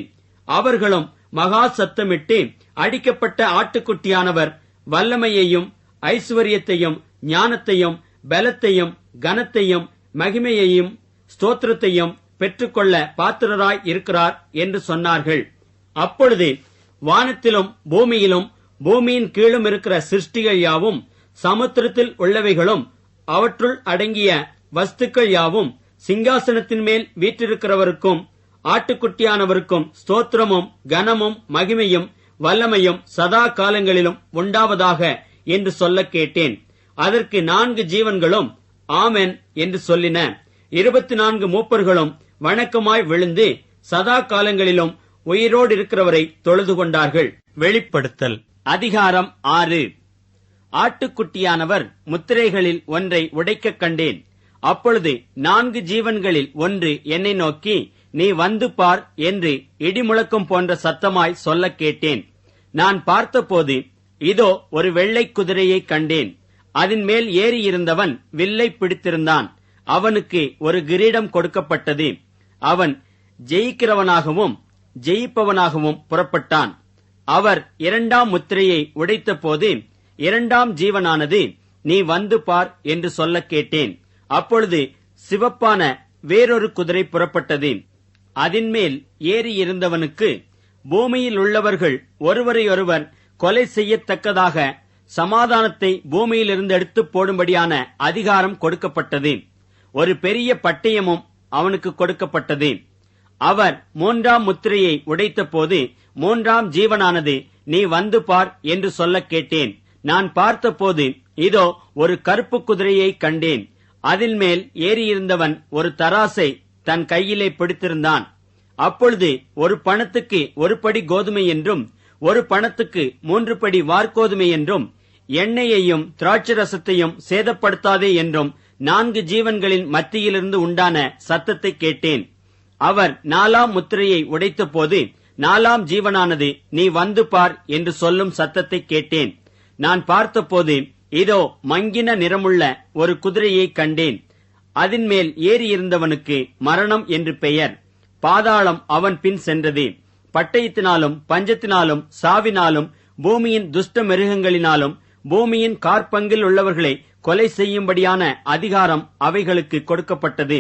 அவர்களும் மகா சத்தமிட்டு, அடிக்கப்பட்ட ஆட்டுக்குட்டியானவர் வல்லமையையும் ஐஸ்வர்யத்தையும் ஞானத்தையும் பலத்தையும் கனத்தையும் மகிமையையும் ஸ்தோத்திரத்தையும் பெற்றுக்கொள்ள பாத்திரராய் இருக்கிறார் என்று சொன்னார்கள். அப்பொழுது வானத்திலும் பூமியிலும் பூமியின் கீழும் இருக்கிற சிருஷ்டிகள் யாவும், சமுத்திரத்தில் உள்ளவைகளும் அவற்றுள் அடங்கிய வஸ்துக்கள் யாவும் சிங்காசனத்தின் மேல் வீற்றிருக்கிறவருக்கும் ஆட்டுக்குட்டியானவருக்கும் ஸ்தோத்திரமும் கனமும் மகிமையும் வல்லமையும் சதா காலங்களிலும் உண்டாவதாக என்று சொல்ல கேட்டேன். அதற்கு 4 ஜீவன்களும் ஆமென் என்று சொல்லின. 24 மூப்பர்களும் வணக்கமாய் விழுந்து சதா காலங்களிலும் உயிரோடு இருக்கிறவரை தொழுது கொண்டார்கள். வெளிப்படுத்தல் அதிகாரம் 6. ஆட்டுக்குட்டியானவர் முத்திரைகளில் ஒன்றை உடைக்கக் கண்டேன். அப்பொழுது 4 ஜீவன்களில் ஒன்று என்னை நோக்கி, நீ வந்து பார் என்று இடிமுழக்கம் போன்ற சத்தமாய் சொல்ல கேட்டேன். நான் பார்த்தபோது இதோ ஒரு வெள்ளை குதிரையை கண்டேன். அதன் மேல் ஏறியிருந்தவன் வில்லை பிடித்திருந்தான். அவனுக்கு ஒரு கிரீடம் கொடுக்கப்பட்டது. அவன் ஜெயிக்கிறவனாகவும் ஜெயிப்பவனாகவும் புறப்பட்டான். அவர் 2ஆம் முத்திரையை உடைத்தபோது 2ஆம் ஜீவனானது, நீ வந்து பார் என்று சொல்ல கேட்டேன். அப்பொழுது சிவப்பான வேறொரு குதிரை புறப்பட்டது. அதின்மேல் ஏறியிருந்தவனுக்கு பூமியில் உள்ளவர்கள் ஒருவரையொருவர் கொலை செய்யத்தக்கதாக சமாதானத்தை பூமியிலிருந்து எடுத்து போடும்படியான அதிகாரம் கொடுக்கப்பட்டது. ஒரு பெரிய பட்டயமும் அவனுக்கு கொடுக்கப்பட்டது. அவர் 3ஆம் முத்திரையை உடைத்தபோது 3ஆம் ஜீவனானது, நீ வந்து பார் என்று சொல்ல கேட்டேன். நான் பார்த்தபோது இதோ ஒரு கருப்பு குதிரையை கண்டேன். அதில் மேல் ஏறியிருந்தவன் ஒரு தராசை தன் கையிலே பிடித்திருந்தான். அப்பொழுது ஒரு பணத்துக்கு 1 படி கோதுமை என்றும் 1 பணத்துக்கு 3 படி வார்கோதுமை என்றும் எண்ணெயையும் திராட்சரசத்தையும் சேதப்படுத்தாதே என்றும் 4 ஜீவன்களின் மத்தியிலிருந்து உண்டான சத்தத்தை கேட்டேன். அவர் 4ஆம் முத்திரையை உடைத்தபோது 4ஆம் ஜீவனானது, நீ வந்து பார் என்று சொல்லும் சத்தத்தை கேட்டேன். நான் பார்த்தபோது இதோ மங்கின நிறமுள்ள ஒரு குதிரையை கண்டேன். அதின் மேல் ஏறியிருந்தவனுக்கு மரணம் என்று பெயர். பாதாளம் அவன் பின் சென்றது. பட்டயத்தினாலும் பஞ்சத்தினாலும் சாவினாலும் பூமியின் துஷ்ட மிருகங்களினாலும் பூமியின் காற்பங்கில் உள்ளவர்களை கொலை செய்யும்படியான அதிகாரம் அவைகளுக்கு கொடுக்கப்பட்டது.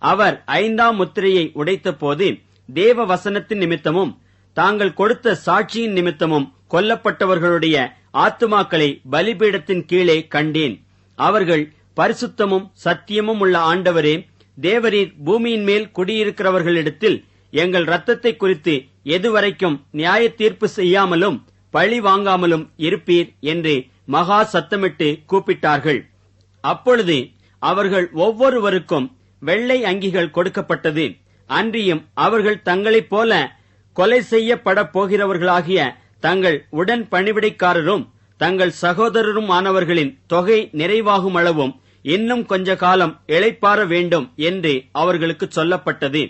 அவர் 5ஆம் முத்திரையை உடைத்தபோது தேவ வசனத்தின் நிமித்தமும் தாங்கள் கொடுத்த சாட்சியின் நிமித்தமும் கொல்லப்பட்டவர்களுடைய ஆத்துமாக்களை பலிபீடத்தின் கீழே கண்டேன். அவர்கள், பரிசுத்தமும் சத்தியமும் உள்ள ஆண்டவரே, தேவரீர் பூமியின் மேல் குடியிருக்கிறவர்களிடத்தில் எங்கள் இரத்தத்தை குறித்து எதுவரைக்கும் நியாய தீர்ப்பு செய்யாமலும் பழி வாங்காமலும் இருப்பீர் என்று மகா சத்தமிட்டு கூப்பிட்டார்கள். அப்பொழுது அவர்கள் ஒவ்வொருவருக்கும் வெள்ளை அங்கிகள் கொடுக்கப்பட்டது. அன்றியும் அவர்கள் தங்களைப் போல கொலை செய்யப்பட போகிறவர்களாகிய தங்கள் உடன் பணிவிடைக்காரரும் தங்கள் சகோதரரும் ஆனவர்களின் தொகை நிறைவாகும் அளவும் இன்னும் கொஞ்ச காலம் இளைப்பாற வேண்டும் என்று அவர்களுக்கு சொல்லப்பட்டது.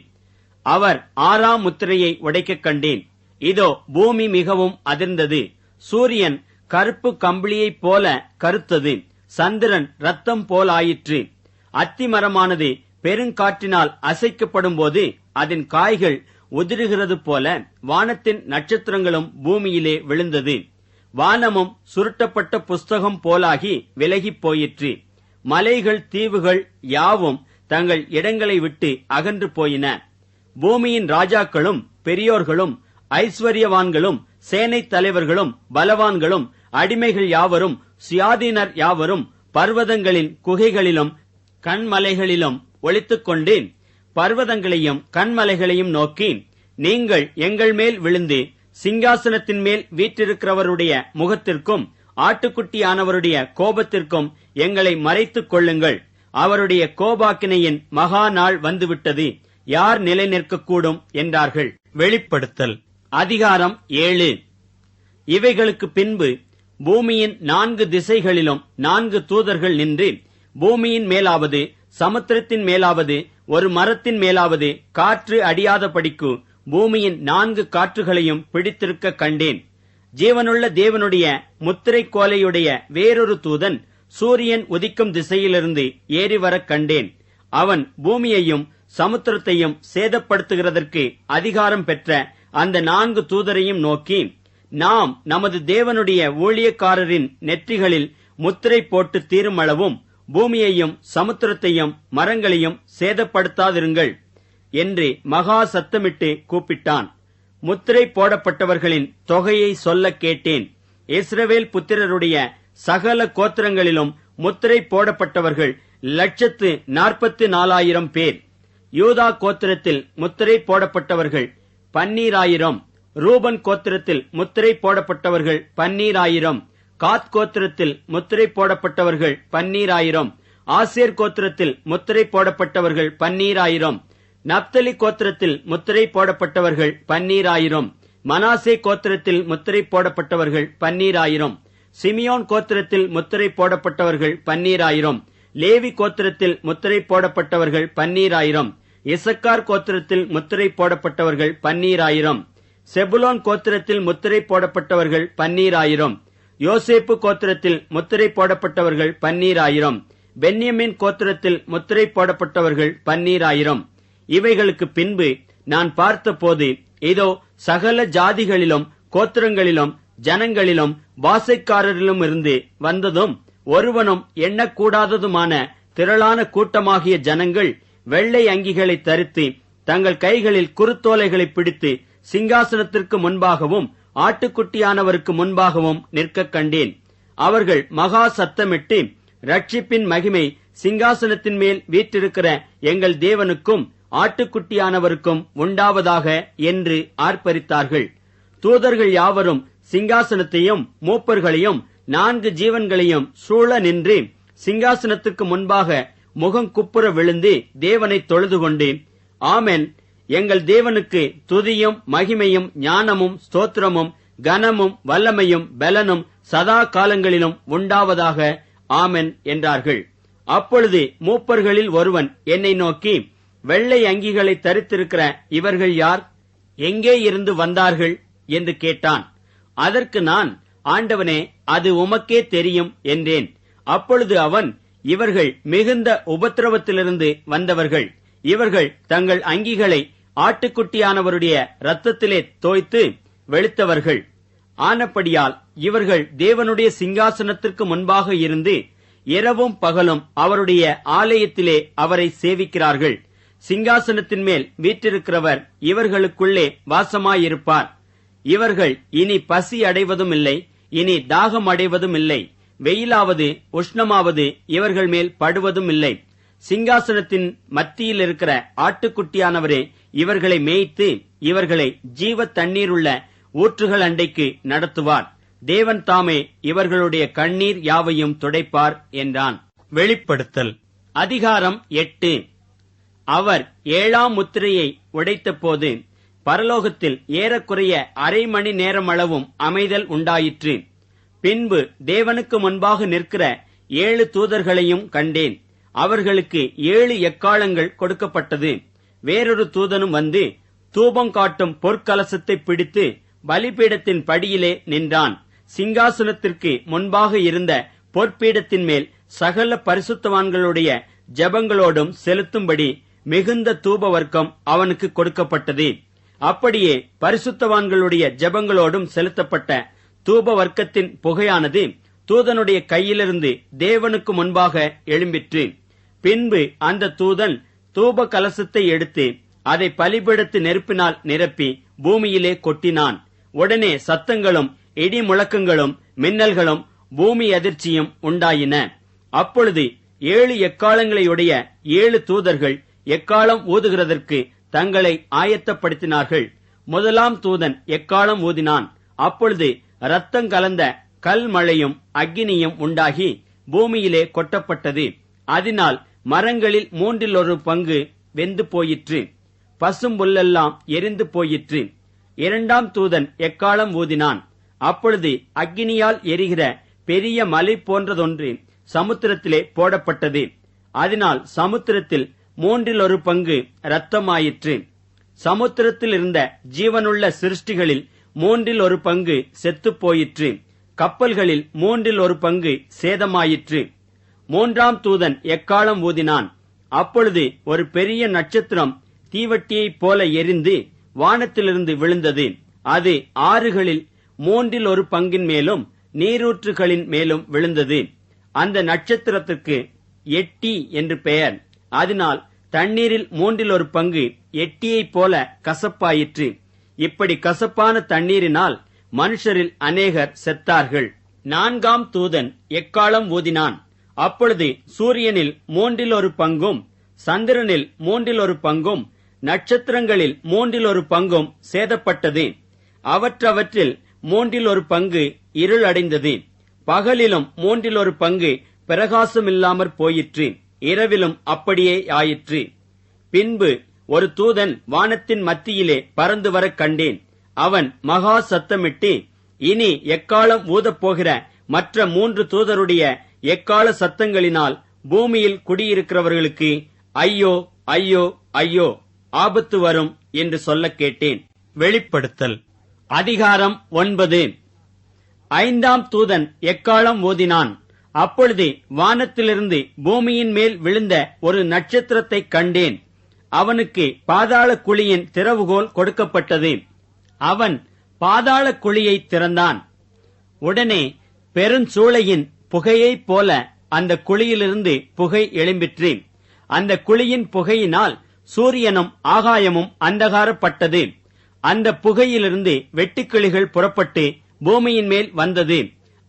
அவர் 6ஆம் முத்திரையை உடைக்கக் கண்டேன். இதோ பூமி மிகவும் அதிர்ந்தது. சூரியன் கருப்பு கம்பளியைப் போல கருத்தது. சந்திரன் இரத்தம் போலாயிற்று. அத்திமரமானது பெருங்காற்றினால் அசைக்கப்படும் போது அதன் காய்கள் உதிருகிறது போல வானத்தின் நட்சத்திரங்களும் பூமியிலே விழுந்தது. வானமும் சுருட்டப்பட்ட புஸ்தகம் போலாகி விலகிப் போயிற்று. மலைகள் தீவுகள் யாவும் தங்கள் இடங்களை விட்டு அகன்று போயின. பூமியின் ராஜாக்களும் பெரியோர்களும் ஐஸ்வர்யவான்களும் சேனை தலைவர்களும் பலவான்களும் அடிமைகள் யாவரும் சுயாதீனர் யாவரும் பர்வதங்களின் குகைகளிலும் கண்மலைகளிலும் ஒளித்துக்கொண்டு பர்வதங்களையும் கண்மலைகளையும் நோக்கி, நீங்கள் எங்கள் மேல் விழுந்து சிங்காசனத்தின் மேல் வீற்றிருக்கிறவருடைய முகத்திற்கும் ஆட்டுக்குட்டியானவருடைய கோபத்திற்கும் எங்களை மறைத்துக் கொள்ளுங்கள். அவருடைய கோபாக்கினையின் மகா நாள் வந்துவிட்டது. யார் நிலை நிற்கக்கூடும் என்றார்கள். வெளிப்படுத்தல் அதிகாரம் 7. இவைகளுக்கு பின்பு பூமியின் 4 திசைகளிலும் 4 தூதர்கள் நின்று, பூமியின் மேலாவது, சமுத்திரத்தின் மேலாவது, ஒரு மரத்தின் மேலாவது காற்று அடியாதபடிக்கு பூமியின் 4 காற்றுகளையும் பிடித்திருக்க கண்டேன். ஜீவனுள்ள தேவனுடைய முத்திரை கோலையுடைய வேறொரு தூதன் சூரியன் உதிக்கும் திசையிலிருந்து ஏறிவரக் கண்டேன். அவன் பூமியையும் சமுத்திரத்தையும் சேதப்படுத்துகிறதற்கு அதிகாரம் பெற்ற அந்த 4 தூதரையும் நோக்கி, நாம் நமது தேவனுடைய ஊழியக்காரரின் நெற்றிகளில் முத்திரை போட்டு தீருமளவும் பூமியையும் சமுத்திரத்தையும் மரங்களையும் சேதப்படுத்தாதிருங்கள் என்று மகா சத்தமிட்டு கூப்பிட்டான். முத்திரை போடப்பட்டவர்களின் தொகையை சொல்ல கேட்டேன். இஸ்ரவேல் புத்திரருடைய சகல கோத்திரங்களிலும் முத்திரை போடப்பட்டவர்கள் 144,000 பேர். யூதா கோத்திரத்தில் முத்திரை போடப்பட்டவர்கள் 12,000. ரூபன் கோத்திரத்தில் முத்திரை போடப்பட்டவர்கள் 12,000. காத் கோத்திரத்தில் முத்திரை போடப்பட்டவர்கள் 12,000. ஆசேர் கோத்திரத்தில் முத்திரை போடப்பட்டவர்கள் 12,000. நப்தலி கோத்திரத்தில் முத்திரை போடப்பட்டவர்கள் 12,000. மனாசே கோத்திரத்தில் முத்திரை போடப்பட்டவர்கள் 12,000. சிமியோன் கோத்திரத்தில் முத்திரை போடப்பட்டவர்கள் 12,000. லேவி கோத்திரத்தில் முத்திரை போடப்பட்டவர்கள் 12,000. இசக்கார் கோத்திரத்தில் முத்திரை போடப்பட்டவர்கள் 12,000. செபுலோன் கோத்திரத்தில் முத்திரை போடப்பட்டவர்கள் 12,000. யோசேப்பு கோத்திரத்தில் முத்திரை போடப்பட்டவர்கள் 12,000. பென்யமின் கோத்திரத்தில் முத்திரை போடப்பட்டவர்கள் 12,000. இவைகளுக்கு பின்பு நான் பார்த்தபோது, இதோ சகல ஜாதிகளிலும் கோத்திரங்களிலும் ஜனங்களிலும் பாஷைக்காரரிலும் இருந்து வந்ததும் ஒருவனும் எண்ணக்கூடாததுமான திரளான கூட்டமாகிய ஜனங்கள் வெள்ளை அங்கிகளை தரித்து தங்கள் கைகளில் குருத்தோலைகளை பிடித்து சிங்காசனத்திற்கு முன்பாகவும் ஆட்டுக்குட்டியானவருக்கு முன்பாகவும் நிற்க கண்டேன். அவர்கள் மகா சத்தமிட்டு, ரட்சிப்பின் மகிமை சிங்காசனத்தின் மேல் வீற்றிருக்கிற எங்கள் தேவனுக்கும் ஆட்டுக்குட்டியானவருக்கும் உண்டாவதாக என்று ஆர்ப்பரித்தார்கள். தூதர்கள் யாவரும் சிங்காசனத்தையும் மூப்பர்களையும் 4 ஜீவன்களையும் சூழ நின்று சிங்காசனத்திற்கு முன்பாக முகம் குப்புற விழுந்து தேவனை தொழுது கொண்டு, ஆமென், எங்கள் தேவனுக்கு துதியும் மகிமையும் ஞானமும் ஸ்தோத்திரமும் கனமும் வல்லமையும் பலனும் சதா காலங்களிலும் உண்டாவதாக, ஆமென் என்றார்கள். அப்பொழுது மூப்பர்களில் ஒருவன் என்னை நோக்கி, வெள்ளை அங்கிகளை தரித்திருக்கிற இவர்கள் யார்? எங்கே இருந்து வந்தார்கள் என்று கேட்டான். அதற்கு நான், ஆண்டவனே, அது உமக்கே தெரியும் என்றேன். அப்பொழுது அவன், இவர்கள் மிகுந்த உபத்திரவத்திலிருந்து வந்தவர்கள். இவர்கள் தங்கள் அங்கிகளை ஆட்டுக்குட்டியானவருடைய இரத்தத்திலே தோய்த்து வெளுத்தவர்கள் ஆனபடியால் இவர்கள் தேவனுடைய சிங்காசனத்திற்கு முன்பாக இருந்து இரவும் பகலும் அவருடைய ஆலயத்திலே அவரை சேவிக்கிறார்கள். சிங்காசனத்தின் மேல் வீற்றிருக்கிறவர் இவர்களுக்குள்ளே வாசமாயிருப்பார். இவர்கள் இனி பசி அடைவதும் இல்லை, இனி தாகம் அடைவதும் இல்லை. வெயிலாவது உஷ்ணமாவது இவர்கள் மேல் படுவதும் இல்லை. சிங்காசனத்தின் மத்தியில் இருக்கிற ஆட்டுக்குட்டியானவரே இவர்களை மேய்த்து இவர்களை ஜீவ தண்ணீருள்ள ஊற்றுகள் அண்டைக்கு நடத்துவார். தேவன் தாமே இவர்களுடைய கண்ணீர் யாவையும் துடைப்பார் என்றான். வெளிப்படுத்தல் அதிகாரம் 8. அவர் 7ஆம் முத்திரையை உடைத்த போது பரலோகத்தில் ஏறக்குறைய அரை மணி நேரமளவும் அமைதல் உண்டாயிற்று. பின்பு தேவனுக்கு முன்பாக நிற்கிற 7 தூதர்களையும் கண்டேன். அவர்களுக்கு 7 எக்காளங்கள் கொடுக்கப்பட்டது. வேறொரு தூதனும் வந்து தூபம் காட்டும் பொற்கலசத்தை பிடித்து பலிபீடத்தின் படியிலே நின்றான். சிங்காசனத்திற்கு முன்பாக இருந்த பொற்பீடத்தின் மேல் சகல பரிசுத்தவான்களுடைய ஜெபங்களோடும் செலுத்தும்படி மிகுந்த தூப வர்க்கம் அவனுக்கு கொடுக்கப்பட்டது. அப்படியே பரிசுத்தவான்களுடைய ஜெபங்களோடும் செலுத்தப்பட்ட தூப வர்க்கத்தின் புகையானது தூதனுடைய கையிலிருந்து தேவனுக்கு முன்பாக எழும்பிற்று. பின்பு அந்த தூதன் தூப கலசத்தை எடுத்து அதை பலிபீடத்து நெருப்பினால் நிரப்பி பூமியிலே கொட்டினான். உடனே சத்தங்களும் இடி முழக்கங்களும் மின்னல்களும் பூமி அதிர்ச்சியும் உண்டாயின. அப்பொழுது 7 எக்காளங்களையுடைய 7 தூதர்கள் எக்காளம் ஊதுகிறதற்கு தங்களை ஆயத்தப்படுத்தினார்கள். முதலாம் தூதன் எக்காளம் ஊதினான். அப்பொழுது இரத்தம் கலந்த கல் மழையும் அக்கினியும் உண்டாகி பூமியிலே கொட்டப்பட்டது. அதனால் மரங்களில் 1/3 பங்கு வெந்து போயிற்று. பசும்புல்லெல்லாம் எரிந்து போயிற்று. 2ஆம் தூதன் எக்காளம் ஊதினான். அப்பொழுது அக்கினியால் எரிகிற பெரிய மலை போன்றதொன்று சமுத்திரத்திலே போடப்பட்டது. அதனால் சமுத்திரத்தில் 1/3 இரத்தமாயிற்று. சமுத்திரத்தில் இருந்த ஜீவனுள்ள சிருஷ்டிகளில் 1/3 செத்துப் போயிற்று. கப்பல்களில் 1/3 சேதமாயிற்று. 3ஆம் தூதன் எக்காளம் ஊதினான். அப்பொழுது ஒரு பெரிய நட்சத்திரம் தீவட்டியைப் போல எரிந்து வானத்திலிருந்து விழுந்தது. அது ஆறுகளில் 1/3 மேலும் நீரூற்றுகளின் மேலும் விழுந்தது. அந்த நட்சத்திரத்திற்கு எட்டி என்று பெயர். அதனால் தண்ணீரில் 1/3 எட்டியைப் போல கசப்பாயிற்று. இப்படி கசப்பான தண்ணீரினால் மனுஷரில் அநேகர் செத்தார்கள். 4ஆம் தூதன் எக்காளம் ஊதினான். அப்பொழுது சூரியனில் 1/3 சந்திரனில் 1/3 நட்சத்திரங்களில் 1/3 சேதப்பட்டது. அவற்றில் 1/3 இருள் அடைந்தது. பகலிலும் 1/3 பிரகாசமில்லாமற் போயிற்று. இரவிலும் அப்படியே ஆயிற்று. பின்பு ஒரு தூதன் வானத்தின் மத்தியிலே பறந்து வரக் கண்டேன். அவன் மகா சத்தமிட்டு, இனி எக்காளம் ஊதப்போகிற மற்ற 3 தூதருடைய எக்காள சத்தங்களினால் பூமியில் குடியிருக்கிறவர்களுக்கு ஐயோ ஐயோ ஐயோ, ஆபத்து வரும் என்று சொல்லக் கேட்டேன். வெளிப்படுத்தல் அதிகாரம் 9. 5ஆம் தூதன் எக்காளம் ஊதினான். அப்பொழுது வானத்திலிருந்து பூமியின் மேல் விழுந்த ஒரு நட்சத்திரத்தைக் கண்டேன். அவனுக்கு பாதாள குழியின் திறவுகோல் கொடுக்கப்பட்டது. அவன் பாதாள குழியை திறந்தான். உடனே பெருஞ்சூளையின் புகையைப் போல அந்த குழியிலிருந்து புகை எழும்பிற்று. அந்த குழியின் புகையினால் சூரியனும் ஆகாயமும் அந்தகாரப்பட்டது. அந்த புகையிலிருந்து வெட்டுக்கிளிகள் புறப்பட்டு பூமியின் மேல் வந்தது.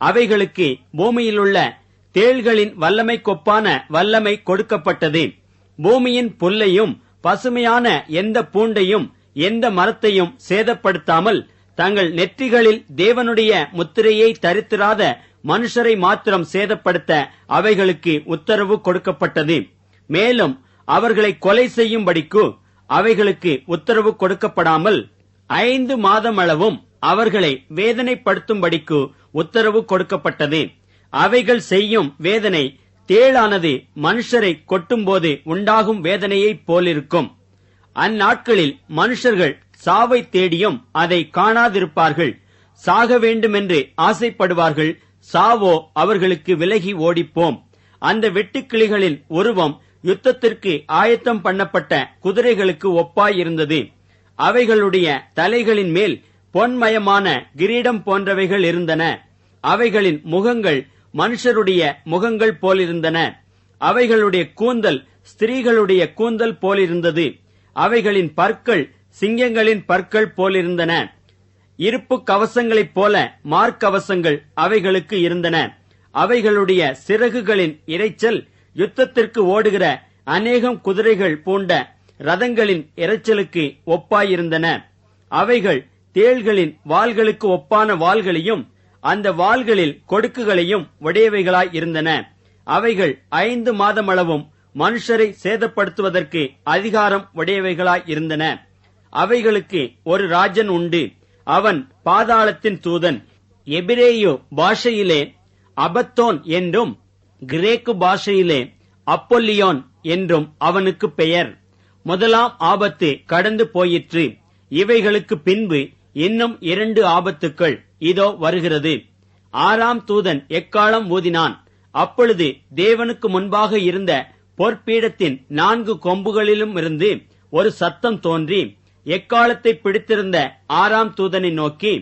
அவைகளுக்கு பூமியிலுள்ள தேள்களின் வல்லமைக்கொப்பான வல்லமை கொடுக்கப்பட்டது. பூமியின் புல்லையும் பசுமையான எந்த பூண்டையும் எந்த மரத்தையும் சேதப்படுத்தாமல் தங்கள் நெற்றிகளில் தேவனுடைய முத்திரையை தரித்திராத மனுஷரை மாத்திரம் சேதப்படுத்த அவைகளுக்கு உத்தரவு கொடுக்கப்பட்டது. மேலும் அவர்களை கொலை செய்யும்படிக்கு அவைகளுக்கு உத்தரவு கொடுக்கப்படாமல் 5 மாதமளவும் அவர்களை வேதனைப்படுத்தும்படிக்கு உத்தரவு கொடுக்கப்பட்டது. அவைகள் செய்யும் வேதனை தேளானது மனுஷரை கொட்டும்போது உண்டாகும் வேதனையைப் போலிருக்கும். அந்நாட்களில் மனுஷர்கள் சாவை தேடியும் அதை காணாதிருப்பார்கள். சாக வேண்டுமென்று ஆசைப்படுவார்கள். சாவோ அவர்களுக்கு விலகி ஓடிப்போம். அந்த வெட்டுக்கிளிகளின் உருவம் யுத்தத்திற்கு ஆயத்தம் பண்ணப்பட்ட குதிரைகளுக்கு ஒப்பாயிருந்தது. அவைகளுடைய தலைகளின் மேல் பொன்மயமான கிரீடம் போன்றவைகள் இருந்தன. அவைகளின் முகங்கள் மனுஷருடைய முகங்கள் போலிருந்தன. அவைகளுடைய கூந்தல் ஸ்திரீகளுடைய கூந்தல் போலிருந்தது. அவைகளின் பற்கள் சிங்கங்களின் பற்கள் போலிருந்தன. இருப்பு கவசங்களைப் போல மார்க்கவசங்கள் அவைகளுக்கு இருந்தன. அவைகளுடைய சிறகுகளின் இரைச்சல் யுத்தத்திற்கு ஓடுகிற அநேகம் குதிரைகள் பூண்ட ரதங்களின் இரைச்சலுக்கு ஒப்பாயிருந்தன. அவைகள் தேள்களின் வாள்களுக்கு ஒப்பான வாள்களையும் அந்த வாள்களில் கொடுக்குகளையும் உடையவைகளாயிருந்தன. அவைகள் 5 மாதமளவும் மனுஷரை சேதப்படுத்துவதற்கு அதிகாரம் உடையவைகளாயிருந்தன. அவைகளுக்கு ஒரு ராஜன் உண்டு. அவன் பாதாளத்தின் தூதன். எபிரேயு பாஷையிலே அபத்தோன் என்றும் கிரேக்கு பாஷையிலே அப்பொல்லியோன் என்றும் அவனுக்கு பெயர். முதலாம் ஆபத்து கடந்து போயிற்று. இவைகளுக்கு பின்பு இன்னும் 2 ஆபத்துக்கள் இதோ வருகிறது. 6ஆம் தூதன் எக்காளம் ஊதினான். அப்பொழுது தேவனுக்கு முன்பாக இருந்த பொற்பீடத்தின் 4 கொம்புகளிலும் இருந்து ஒரு சத்தம் தோன்றி எக்காலத்தை பிடித்திருந்த 6ஆம் தூதனை நோக்கி,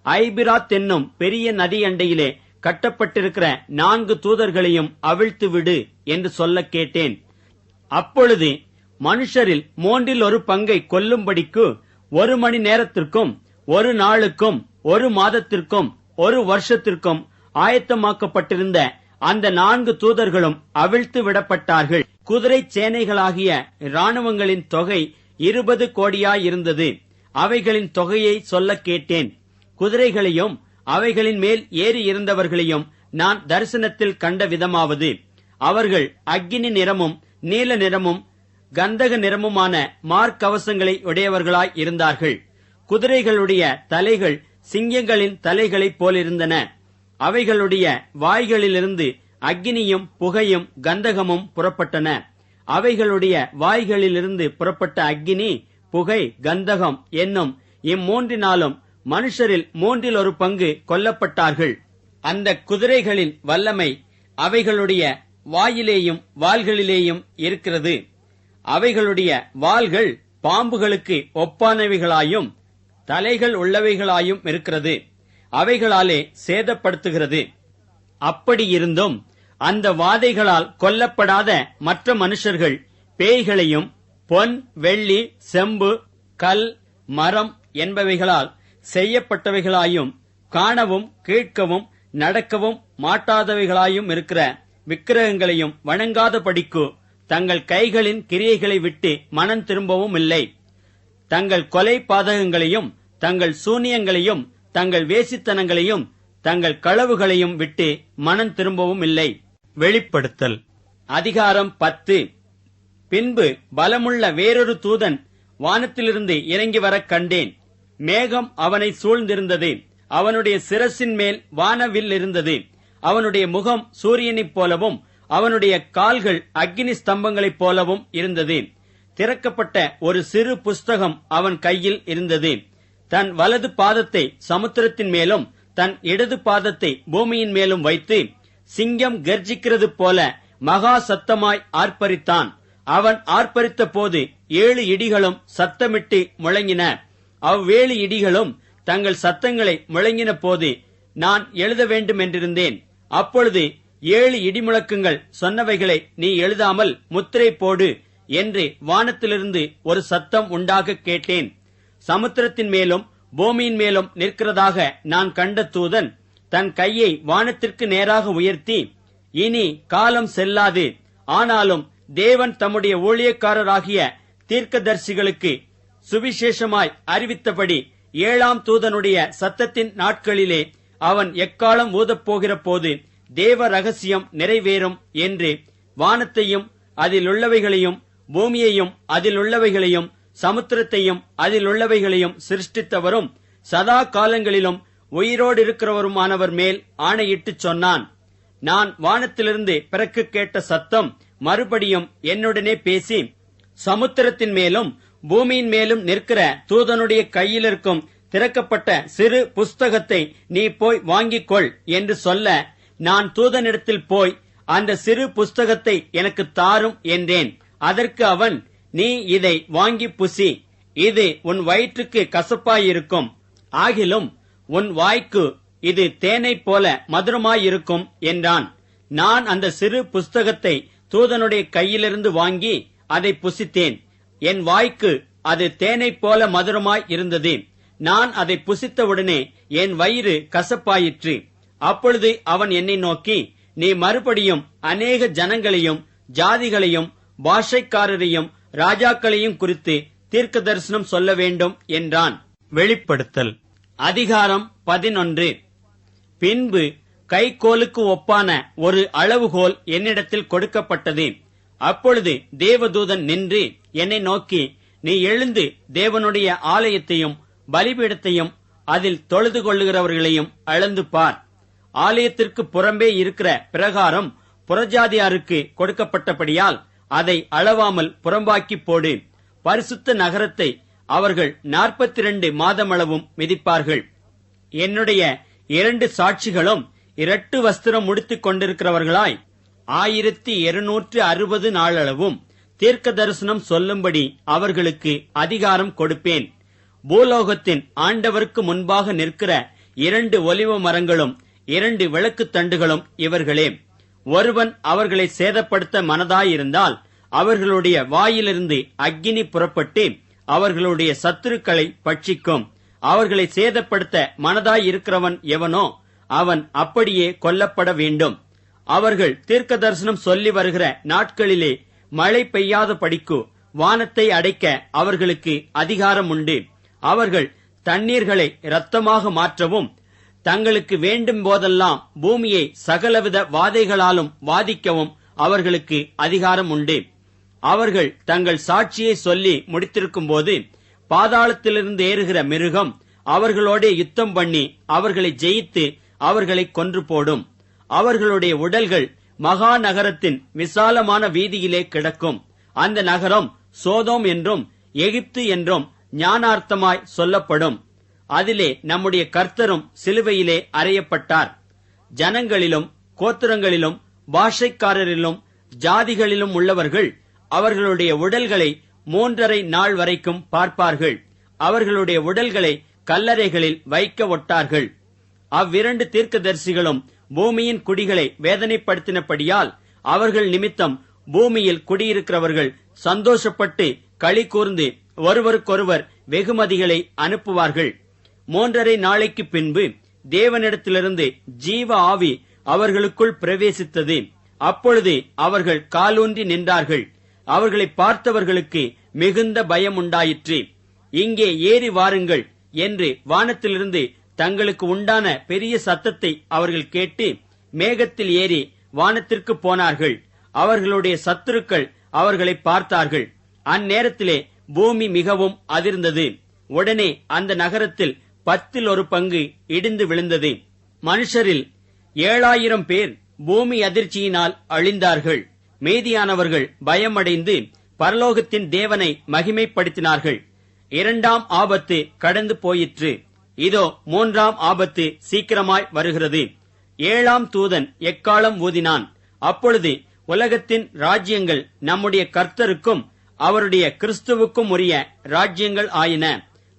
ஐபிராத் என்னும் பெரிய நதி அண்டையிலே கட்டப்பட்டிருக்கிற 4 தூதர்களையும் அவிழ்த்து விடு என்று சொல்லக் கேட்டேன். அப்பொழுது மனுஷரில் 1/3 கொல்லும்படிக்கு 1 மணி நேரத்திற்கும் 1 நாளுக்கும் 1 மாதத்திற்கும் 1 வருஷத்திற்கும் ஆயத்தமாக்கப்பட்டிருந்த அந்த 4 தூதர்களும் அவிழ்த்து விடப்பட்டார்கள். குதிரை சேனைகளாகிய இராணுவங்களின் தொகை 20 கோடியாயிருந்தது. அவைகளின் தொகையை சொல்லக் கேட்டேன். குதிரைகளையும் அவைகளின் மேல் ஏறி இருந்தவர்களையும் நான் தரிசனத்தில் கண்ட விதமாவது, அவர்கள் அக்கினி நிறமும் நீல நிறமும் கந்தக நிறமுமான மார்க்கவசங்களை உடையவர்களாய் இருந்தார்கள். குதிரைகளுடைய தலைகள் சிங்கங்களின் தலைகளைப் போலிருந்தன. அவைகளுடைய வாய்களிலிருந்து அக்கினியும் புகையும் கந்தகமும் புறப்பட்டன. அவைகளுடைய வாய்களிலிருந்து புறப்பட்ட அக்கினி, புகை, கந்தகம் என்னும் இம்மூன்றினாலும் மனுஷரில் 1/3 கொல்லப்பட்டார்கள். அந்த குதிரைகளின் வல்லமை அவைகளுடைய வாயிலேயும் வாள்களிலேயும் இருக்கிறது. அவைகளுடைய வாள்கள் பாம்புகளுக்கு ஒப்பானவைகளாயும் தலைகள் உள்ளவைகளாயும் இருக்கிறது. அவைகளாலே சேதப்படுத்துகிறது. அப்படியிருந்தும் அந்த வாதைகளால் கொல்லப்படாத மற்ற மனுஷர்கள் பேய்களையும் பொன், வெள்ளி, செம்பு, கல், மரம் என்பவைகளால் செய்யப்பட்டவைகளாயும் காணவும் கேட்கவும் நடக்கவும் மாட்டாதவைகளாயும் இருக்கிற விக்கிரகங்களையும் வணங்காதபடிக்கு தங்கள் கைகளின் கிரியைகளை விட்டு மனம் திரும்பவும் இல்லை. தங்கள் கொலை பாதகங்களையும் தங்கள் சூனியங்களையும் தங்கள் வேசித்தனங்களையும் தங்கள் களவுகளையும் விட்டு மனம் திரும்பவும் இல்லை. வெளிப்படுத்தல் அதிகாரம் 10. பின்பு பலமுள்ள வேறொரு தூதன் வானத்திலிருந்து இறங்கி வரக் கண்டேன். மேகம் அவனை சூழ்ந்திருந்தது. அவனுடைய சிரசின் மேல் வானவில் இருந்தது. அவனுடைய முகம் சூரியனைப் போலவும் அவனுடைய கால்கள் அக்கினி ஸ்தம்பங்களைப் போலவும் இருந்தது. திறக்கப்பட்ட ஒரு சிறு புஸ்தகம் அவன் கையில் இருந்தது. தன் வலது பாதத்தை சமுத்திரத்தின் மேலும் தன் இடது பாதத்தை பூமியின் மேலும் வைத்து சிங்கம் கர்ஜிக்கிறது போல மகா சத்தமாய் ஆர்ப்பரித்தான். அவன் ஆர்ப்பரித்த போது 7 இடிகளும் சத்தமிட்டு முழங்கின. அவ்வேழு இடிகளும் தங்கள் சத்தங்களை முழங்கின போது நான் எழுத வேண்டும் என்றிருந்தேன். அப்பொழுது 7 இடிமுழக்கங்கள் சொன்னவைகளை நீ எழுதாமல் முத்திரை போடு என்று வானத்திலிருந்து ஒரு சத்தம் உண்டாக கேட்டேன். சமுத்திரத்தின் மேலும் பூமியின் மேலும் நிற்கிறதாக நான் கண்ட தூதன் தன் கையை வானத்திற்கு நேராக உயர்த்தி, இனி காலம் செல்லாது, ஆனாலும் தேவன் தம்முடைய ஊழியக்காரராகிய தீர்க்கதரிசிகளுக்கு சுவிசேஷமாய் அறிவித்தபடி 7ஆம் தூதனுடைய சத்தத்தின் நாட்களிலே அவன் எக்காலம் ஊதப்போகிற போது தேவ ரகசியம் நிறைவேறும் என்று வானத்தையும் அதிலுள்ளவைகளையும் பூமியையும் அதிலுள்ளவைகளையும் சமுத்திரத்தையும் அதிலுள்ளவைகளையும் சிருஷ்டித்தவரும் சதா காலங்களிலும் உயிரோடு இருக்கிறவருமானவர் மேல் ஆணையிட்டுச் சொன்னான். நான் வானத்திலிருந்து பிறகு கேட்ட சத்தம் மறுபடியும் என்னுடனே பேசி, சமுத்திரத்தின் மேலும் பூமியின் மேலும் நிற்கிற தூதனுடைய கையிலிருக்கும் திறக்கப்பட்ட சிறு புஸ்தகத்தை நீ போய் வாங்கிக் கொள் என்று சொல்ல, நான் தூதனிடத்தில் போய் அந்த சிறு புஸ்தகத்தை எனக்கு தாரும் என்றேன். அதற்கு அவன், நீ இதை வாங்கி புசி, இது உன் வயிற்றுக்கு கசப்பாயிருக்கும், ஆகிலும் உன் வாய்க்கு இது தேனைப் போல மதுரமாயிருக்கும் என்றான். நான் அந்த சிறு புஸ்தகத்தை தூதனுடைய கையிலிருந்து வாங்கி அதை புசித்தேன். என் வாய்க்கு அது தேனைப் போல மதுரமாய் இருந்தது. நான் அதை புசித்தவுடனே என் வயிறு கசப்பாயிற்று. அப்பொழுது அவன் என்னை நோக்கி, நீ மறுபடியும் அநேக ஜனங்களையும் ஜாதிகளையும் பாஷைக்காரரையும் ராஜாக்களையும் குறித்து தீர்க்க தரிசனம் சொல்ல வேண்டும் என்றான். வெளிப்படுத்தல் அதிகாரம் 11. பின்பு கைக்கோலுக்கு ஒப்பான ஒரு அளவுகோல் என்னிடத்தில் கொடுக்கப்பட்டது. அப்பொழுது தேவதூதன் நின்று என்னை நோக்கி, நீ எழுந்து தேவனுடைய ஆலயத்தையும் பலிபீடத்தையும் அதில் தொழுது கொள்ளுகிறவர்களையும் அளந்து பார். ஆலயத்திற்கு புறம்பே இருக்கிற பிரகாரம் புறஜாதியாருக்கு கொடுக்கப்பட்டபடியால் அதை அளவாமல் புறம்பாக்கி போடு. பரிசுத்த நகரத்தை அவர்கள் 42 மாதமளவும் மிதிப்பார்கள். என்னுடைய 2 சாட்சிகளும் இரட்டு வஸ்திரம் முடித்துக் கொண்டிருக்கிறவர்களாய் 1260 நாளளவும் தீர்க்க தரிசனம் சொல்லும்படி அவர்களுக்கு அதிகாரம் கொடுப்பேன். பூலோகத்தின் ஆண்டவருக்கு முன்பாக நிற்கிற 2 ஒலிவ மரங்களும் 2 விளக்கு தண்டுகளும் இவர்களே. ஒருவன் அவர்களை சேதப்படுத்த மனதாயிருந்தால் அவர்களுடைய வாயிலிருந்து அக்கினி புறப்பட்டு அவர்களுடைய சத்துருக்களை பட்சிக்கும். அவர்களை சேதப்படுத்த மனதாயிருக்கிறவன் எவனோ அவன் அப்படியே கொல்லப்பட வேண்டும். அவர்கள் தீர்க்க தரிசனம் சொல்லி வருகிற நாட்களிலே மழை பெய்யாத படிக்கு வானத்தை அடைக்க அவர்களுக்கு அதிகாரம் உண்டு. அவர்கள் தண்ணீர்களை இரத்தமாக மாற்றவும் தங்களுக்கு வேண்டும் போதெல்லாம் பூமியை சகலவித வாதைகளாலும் வாதிக்கவும் அவர்களுக்கு அதிகாரம் உண்டு. அவர்கள் தங்கள் சாட்சியை சொல்லி முடித்திருக்கும் போது பாதாளத்திலிருந்து ஏறுகிற மிருகம் அவர்களோட யுத்தம் பண்ணி அவர்களை ஜெயித்து அவர்களை கொன்று போடும். அவர்களுடைய உடல்கள் மகா நகரத்தின் விசாலமான வீதியிலே கிடக்கும். அந்த நகரம் சோதோம் என்றும் எகிப்து என்றும் ஞானார்த்தமாய் சொல்லப்படும். அதிலே நம்முடைய கர்த்தரும் சிலுவையிலே அறையப்பட்டார். ஜனங்களிலும் கோத்திரங்களிலும் பாஷைக்காரரிலும் ஜாதிகளிலும் உள்ளவர்கள் அவர்களுடைய உடல்களை 3½ நாள் வரைக்கும் பார்ப்பார்கள். அவர்களுடைய உடல்களை கல்லறைகளில் வைக்க ஒட்டார்கள். அவ்விரண்டு தீர்க்கதரிசிகளும் பூமியின் குடிகளை வேதனைப்படுத்தினபடியால் அவர்கள் நிமித்தம் பூமியில் குடியிருக்கிறவர்கள் சந்தோஷப்பட்டு களி கூர்ந்து ஒருவருக்கொருவர் வெகுமதிகளை அனுப்புவார்கள். 3½ நாளைக்கு பின்பு தேவனிடத்திலிருந்து ஜீவ ஆவி அவர்களுக்குள் பிரவேசித்தது. அப்பொழுது அவர்கள் காலூன்றி நின்றார்கள். அவர்களை பார்த்தவர்களுக்கு மிகுந்த பயம் உண்டாயிற்று. இங்கே ஏறி வாருங்கள் என்று வானத்திலிருந்து தங்களுக்கு உண்டான பெரிய சத்தத்தை அவர்கள் கேட்டு மேகத்தில் ஏறி வானத்திற்கு போனார்கள். அவர்களுடைய சத்துருக்கள் அவர்களை பார்த்தார்கள். அந்நேரத்திலே பூமி மிகவும் அதிர்ந்தது. உடனே அந்த நகரத்தில் 10 பங்கு இடிந்து விழுந்தது. மனுஷரில் 7000 பேர் பூமி அதிர்ச்சியினால் அழிந்தார்கள். மீதியானவர்கள் பயமடைந்து பரலோகத்தின் தேவனை மகிமைப்படுத்தினார்கள். 2ஆம் ஆபத்து கடந்து போயிற்று. இதோ 3ஆம் ஆபத்து சீக்கிரமாய் வருகிறது. 7ஆம் தூதன் எக்காளம் ஊதினான். அப்பொழுது உலகத்தின் ராஜ்யங்கள் நம்முடைய கர்த்தருக்கும் அவருடைய கிறிஸ்துவுக்கும் உரிய ராஜ்யங்கள் ஆயின.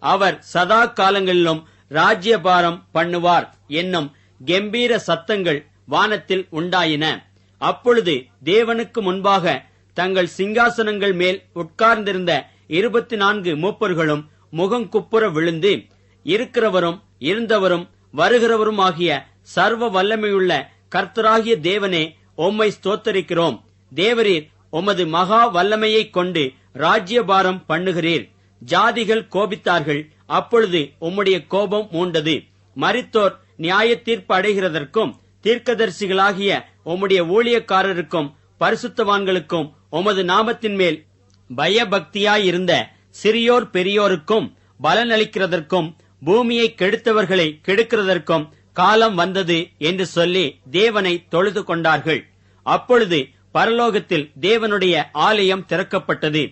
அவர் சதா காலங்களிலும் ராஜ்யபாரம் பண்ணுவார் என்னும் கெம்பீர சத்தங்கள் வானத்தில் உண்டாயின. அப்பொழுது தேவனுக்கு முன்பாக தங்கள் சிங்காசனங்கள் மேல் உட்கார்ந்திருந்த 24 மூப்பர்களும் முகங்குப்புற விழுந்து, இருக்கிறவரும் இருந்தவரும் வருகிறவரும் ஆகிய சர்வ வல்லமையுள்ள கர்த்தராகிய தேவனே, உம்மை ஸ்தோத்தரிக்கிறோம். தேவரீர் உமது மகா வல்லமையைக் கொண்டு ராஜ்யபாரம் பண்ணுகிறீர். ஜாதிகள் கோபித்தார்கள். அப்பொழுது உம்முடைய கோபம் மூண்டது. மரித்தோர் நியாய தீர்ப்பு அடைகிறதற்கும் தீர்க்கதரிசிகளாகிய உம்முடைய ஊழியக்காரருக்கும் பரிசுத்தவான்களுக்கும் உமது நாமத்தின் மேல் பயபக்தியாயிருந்த சிறியோர் பெரியோருக்கும் பலனளிக்கிறதற்கும் பூமியை கெடுத்தவர்களை கெடுக்கிறதற்கும் காலம் வந்தது என்று சொல்லி தேவனை தொழுது கொண்டார்கள். அப்பொழுது பரலோகத்தில் தேவனுடைய ஆலயம் திறக்கப்பட்டது.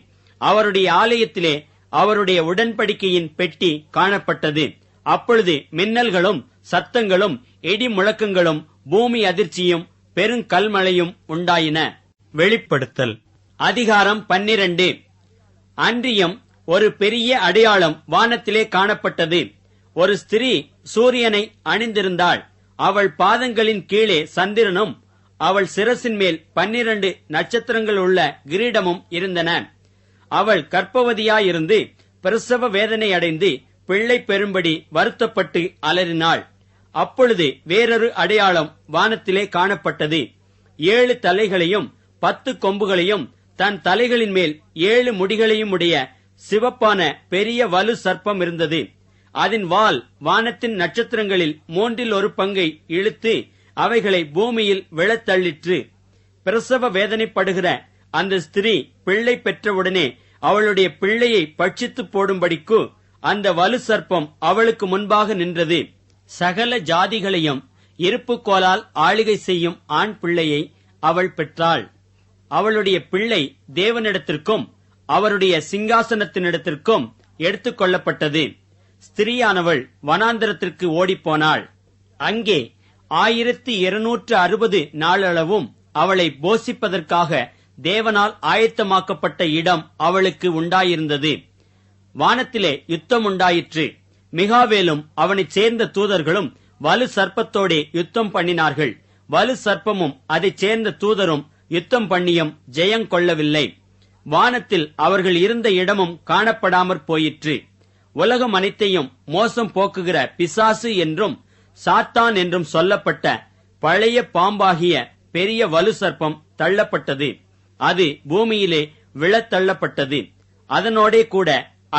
அவருடைய ஆலயத்திலே அவருடைய உடன்படிக்கையின் பெட்டி காணப்பட்டது. அப்பொழுது மின்னல்களும் சத்தங்களும் இடி முழக்கங்களும் பூமி அதிர்ச்சியும் பெருங்கல்மழையும் உண்டாயின. வெளிப்படுத்தல் அதிகாரம் 12. அன்றியும் ஒரு பெரிய அடையாளம் வானத்திலே காணப்பட்டது. ஒரு ஸ்திரீ சூரியனை அணிந்திருந்தாள். அவள் பாதங்களின் கீழே சந்திரனும் அவள் சிரசின் மேல் 12 நட்சத்திரங்கள் உள்ள கிரீடமும் இருந்தன. அவள் கர்ப்பவதியாயிருந்து பிரசவ வேதனை அடைந்து பிள்ளை பெறும்படி வருத்தப்பட்டு அலறினாள். அப்பொழுது வேறொரு அடையாளம் வானத்திலே காணப்பட்டது. 7 தலைகளையும் 10 கொம்புகளையும் தன் தலைகளின் மேல் 7 முடிகளையும் உடைய சிவப்பான பெரிய வலு சர்ப்பம் இருந்தது. அதன் வால் வானத்தின் நட்சத்திரங்களில் 1/3 பங்கை இழுத்து அவைகளை பூமியில் விழத்தள்ளிற்று. பிரசவ வேதனைப்படுகிற அந்த ஸ்திரீ பிள்ளை பெற்றவுடனே அவளுடைய பிள்ளையை பட்சித்து போடும்படிக்கு அந்த வலு சர்ப்பம் அவளுக்கு முன்பாக நின்றது. சகல ஜாதிகளையும் இருப்புக்கோலால் ஆளுகை செய்யும் ஆண் பிள்ளையை அவள் பெற்றாள். அவளுடைய பிள்ளை தேவனிடத்திற்கும் அவருடைய சிங்காசனத்தினிடத்திற்கும் எடுத்துக் கொள்ளப்பட்டது. ஸ்திரீயானவள் வனாந்தரத்திற்கு ஓடிப்போனாள். அங்கே 1260 நாளளவும் அவளை போஷிப்பதற்காக தேவனால் ஆயத்தமாக்கப்பட்ட இடம் அவளுக்கு உண்டாயிருந்தது. வானத்திலே யுத்தம் உண்டாயிற்று. மிகாவேலும் அவனைச் சேர்ந்த தூதர்களும் வலு சர்ப்பத்தோடே யுத்தம் பண்ணினார்கள். வலு சர்ப்பமும் அதைச் சேர்ந்த தூதரும் யுத்தம் பண்ணியும் ஜெயங்கொள்ளவில்லை. வானத்தில் அவர்கள் இருந்த இடமும் காணப்படாமற் போயிற்று. உலகம் அனைத்தையும் மோசம் போக்குகிற பிசாசு என்றும் சாத்தான் என்றும் சொல்லப்பட்ட பழைய பாம்பாகிய பெரிய வலு சர்ப்பம் தள்ளப்பட்டது. அது பூமியிலே விழத்தள்ளப்பட்டது. அதனோடே கூட